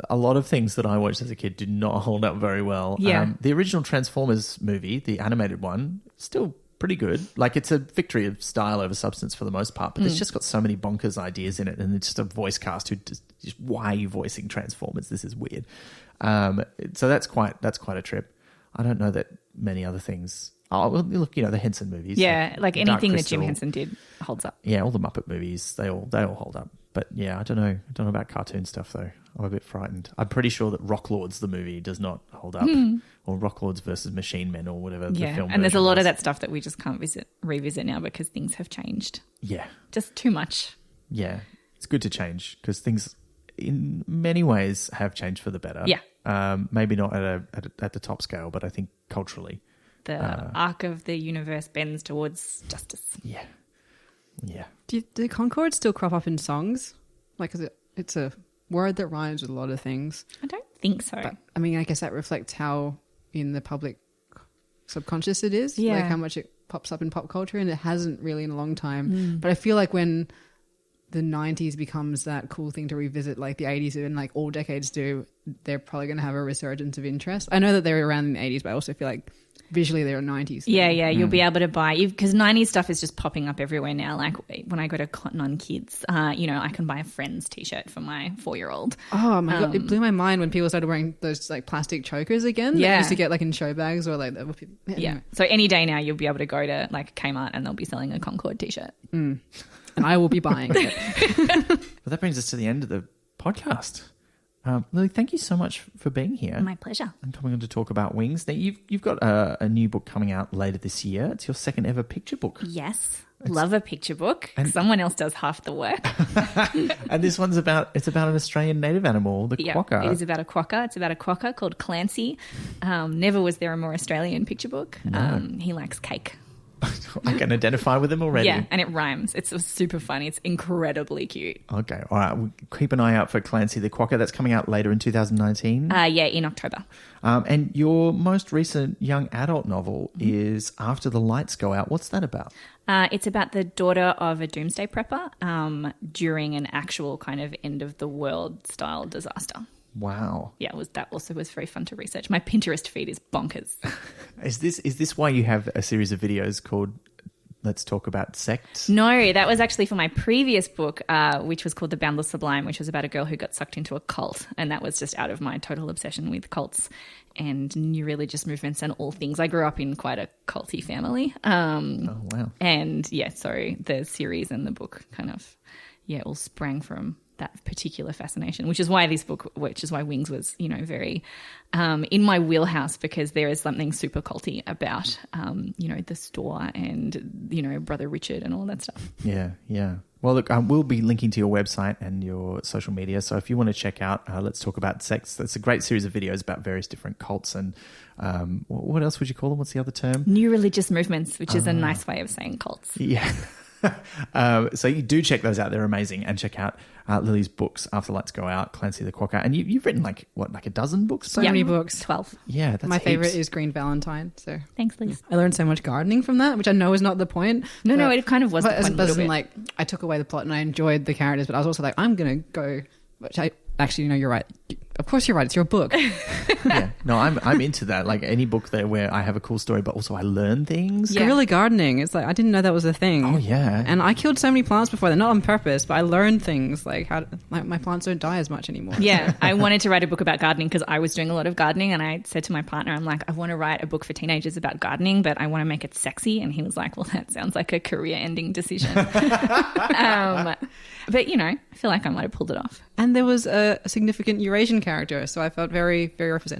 Speaker 1: A lot of things that I watched as a kid did not hold up very well.
Speaker 4: Yeah.
Speaker 1: The original Transformers movie, the animated one, still pretty good. Like, it's a victory of style over substance for the most part, but it's just got so many bonkers ideas in it, and it's just a voice cast who just why are you voicing Transformers? This is weird. So that's quite a trip. I don't know that many other things. Oh, well, look, you know, the Henson movies.
Speaker 4: Yeah, like
Speaker 1: Dark
Speaker 4: anything that Jim
Speaker 1: Crystal.
Speaker 4: Henson did holds up.
Speaker 1: Yeah, all the Muppet movies, they all hold up. But yeah, I don't know about cartoon stuff though. I'm a bit frightened. I'm pretty sure that Rock Lords the movie does not hold up, or Rock Lords versus Machine Men or whatever.
Speaker 4: Yeah,
Speaker 1: the film
Speaker 4: and there's a
Speaker 1: version
Speaker 4: lot of
Speaker 1: was.
Speaker 4: that stuff that we just can't revisit now because things have changed.
Speaker 1: Yeah,
Speaker 4: Just too much.
Speaker 1: yeah, it's good to change because things, in many ways, have changed for the better.
Speaker 4: Yeah.
Speaker 1: Maybe not at the top scale, but I think culturally.
Speaker 4: The arc of the universe bends towards justice.
Speaker 1: Yeah.
Speaker 2: Do Concorde still crop up in songs? Like, it's a word that rhymes with a lot of things.
Speaker 4: I don't think so.
Speaker 2: But, I mean, I guess that reflects how in the public subconscious it is.
Speaker 4: Yeah.
Speaker 2: Like, how much it pops up in pop culture, and it hasn't really in a long time. But I feel like when the 90s becomes that cool thing to revisit, like the 80s and like all decades do, they're probably going to have a resurgence of interest. I know that they were around in the 80s, but I also feel like visually they're a 90s thing.
Speaker 4: Yeah, you'll be able to buy, because 90s stuff is just popping up everywhere now. Like when I go to Cotton On Kids, you know, I can buy a Friends t-shirt for my 4-year-old.
Speaker 2: Oh my God, it blew my mind when people started wearing those like plastic chokers again. That
Speaker 4: Yeah.
Speaker 2: you used to get like in show bags or like...
Speaker 4: Yeah. So any day now you'll be able to go to like Kmart and they'll be selling a Concorde t-shirt.
Speaker 2: And I will be buying it.
Speaker 1: But that brings us to the end of the podcast. Lily, thank you so much for being here.
Speaker 4: My pleasure.
Speaker 1: And coming on to talk about wings. Now, you've got a new book coming out later this year. It's your second ever picture book.
Speaker 4: Yes. Love a picture book. Someone else does half the work.
Speaker 1: And this one's about an Australian native animal, the quokka.
Speaker 4: It is about a quokka. It's about a quokka called Clancy. Never was there a more Australian picture book.
Speaker 1: No.
Speaker 4: He likes cake.
Speaker 1: I can identify with him already.
Speaker 4: Yeah, and it rhymes. It's super funny. It's incredibly cute.
Speaker 1: Okay, all right. We'll keep an eye out for Clancy the Quokka. That's coming out later in 2019.
Speaker 4: Yeah, in October.
Speaker 1: And your most recent young adult novel is After the Lights Go Out. What's that about?
Speaker 4: It's about the daughter of a doomsday prepper during an actual kind of end of the world style disaster.
Speaker 1: Wow.
Speaker 4: Yeah, that also was very fun to research. My Pinterest feed is bonkers.
Speaker 1: Is this why you have a series of videos called Let's Talk About Sects?
Speaker 4: No, that was actually for my previous book, which was called The Boundless Sublime, which was about a girl who got sucked into a cult. And that was just out of my total obsession with cults and new religious movements and all things. I grew up in quite a culty family.
Speaker 1: Oh, wow.
Speaker 4: And yeah, so the series and the book kind of, all sprang from that particular fascination, which is why Wings was, very in my wheelhouse, because there is something super culty about, the store and, Brother Richard and all that stuff.
Speaker 1: Yeah, yeah. Well, look, we'll be linking to your website and your social media. So if you want to check out Let's Talk About Sex, that's a great series of videos about various different cults and what else would you call them? What's the other term?
Speaker 4: New religious movements, which is a nice way of saying cults.
Speaker 1: Yeah. So you do check those out. They're amazing. And check out Lily's books, After the Lights Go Out, Clancy the Quokka. And you've written like a dozen books?
Speaker 2: So many books.
Speaker 4: 12.
Speaker 1: Yeah, that's
Speaker 2: my
Speaker 1: heaps.
Speaker 2: favorite is Green Valentine. So
Speaker 4: thanks, Liz.
Speaker 2: I learned so much gardening from that, which I know is not the point.
Speaker 4: No, it kind of was the point a little bit.
Speaker 2: Like, I took away the plot and I enjoyed the characters, but I was also like, I'm going to go, which I actually, you're right. Of course you're right. It's your book.
Speaker 1: Yeah. No, I'm into that. Like any book there where I have a cool story, but also I learn things.
Speaker 4: Yeah.
Speaker 2: Guerrilla gardening. It's like, I didn't know that was a thing.
Speaker 1: Oh, yeah.
Speaker 2: And I killed so many plants before. They're not on purpose, but I learned things like how my plants don't die as much anymore.
Speaker 4: Yeah. I wanted to write a book about gardening because I was doing a lot of gardening, and I said to my partner, I'm like, I want to write a book for teenagers about gardening, but I want to make it sexy. And he was like, well, that sounds like a career-ending decision. But, I feel like I might have pulled it off.
Speaker 2: And there was a significant Eurasian character, so I felt very, very represented.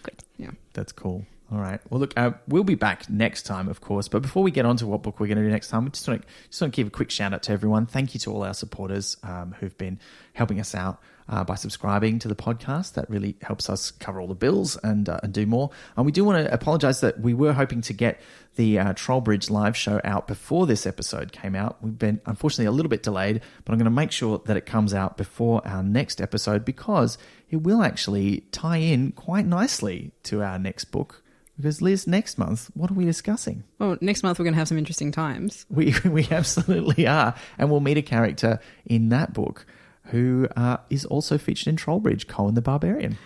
Speaker 4: Good.
Speaker 2: Yeah.
Speaker 1: That's cool. All right. Well, look, we'll be back next time, of course. But before we get on to what book we're going to do next time, we just want to give a quick shout out to everyone. Thank you to all our supporters who've been helping us out by subscribing to the podcast. That really helps us cover all the bills and do more. And we do want to apologize that we were hoping to get the Trollbridge live show out before this episode came out. We've been, unfortunately, a little bit delayed, but I'm going to make sure that it comes out before our next episode because it will actually tie in quite nicely to our next book. Because, Liz, next month, what are we discussing?
Speaker 2: Well, next month we're going to have some interesting times.
Speaker 1: We absolutely are. And we'll meet a character in that book who is also featured in Trollbridge, Cohen the Barbarian.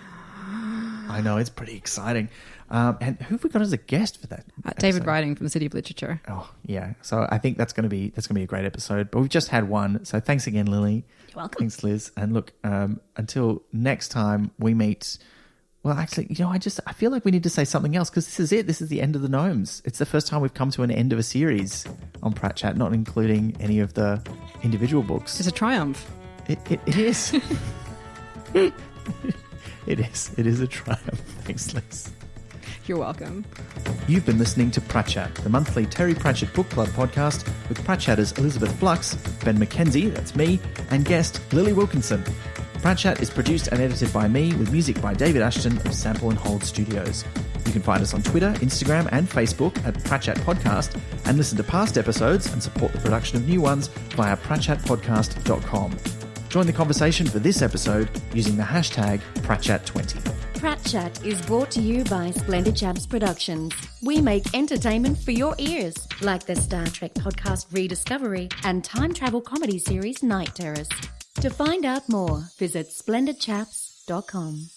Speaker 1: I know, it's pretty exciting. And who have we got as a guest for that?
Speaker 2: David Riding from the City of Literature.
Speaker 1: Oh, yeah. So I think that's going to be a great episode. But we've just had one. So thanks again, Lily.
Speaker 4: You're welcome.
Speaker 1: Thanks, Liz. And look, until next time we meet... Well, actually, I feel like we need to say something else because this is it. This is the end of the Gnomes. It's the first time we've come to an end of a series on Pratt Chat, not including any of the individual books.
Speaker 2: It's a triumph.
Speaker 1: It is. It is. It is a triumph. Thanks, Liz.
Speaker 2: You're welcome.
Speaker 1: You've been listening to Pratt Chat, the monthly Terry Pratchett Book Club podcast with Pratt Chatters Elizabeth Flux, Ben McKenzie, that's me, and guest Lili Wilkinson. Pratt Chat is produced and edited by me with music by David Ashton of Sample and Hold Studios. You can find us on Twitter, Instagram and Facebook at Pratt Chat Podcast and listen to past episodes and support the production of new ones via pratchatpodcast.com. Join the conversation for this episode using the hashtag PratChat20.
Speaker 6: Pratt Chat is brought to you by Splendid Chaps Productions. We make entertainment for your ears, like the Star Trek podcast Rediscovery and time travel comedy series Night Terrace. To find out more, visit splendidchaps.com.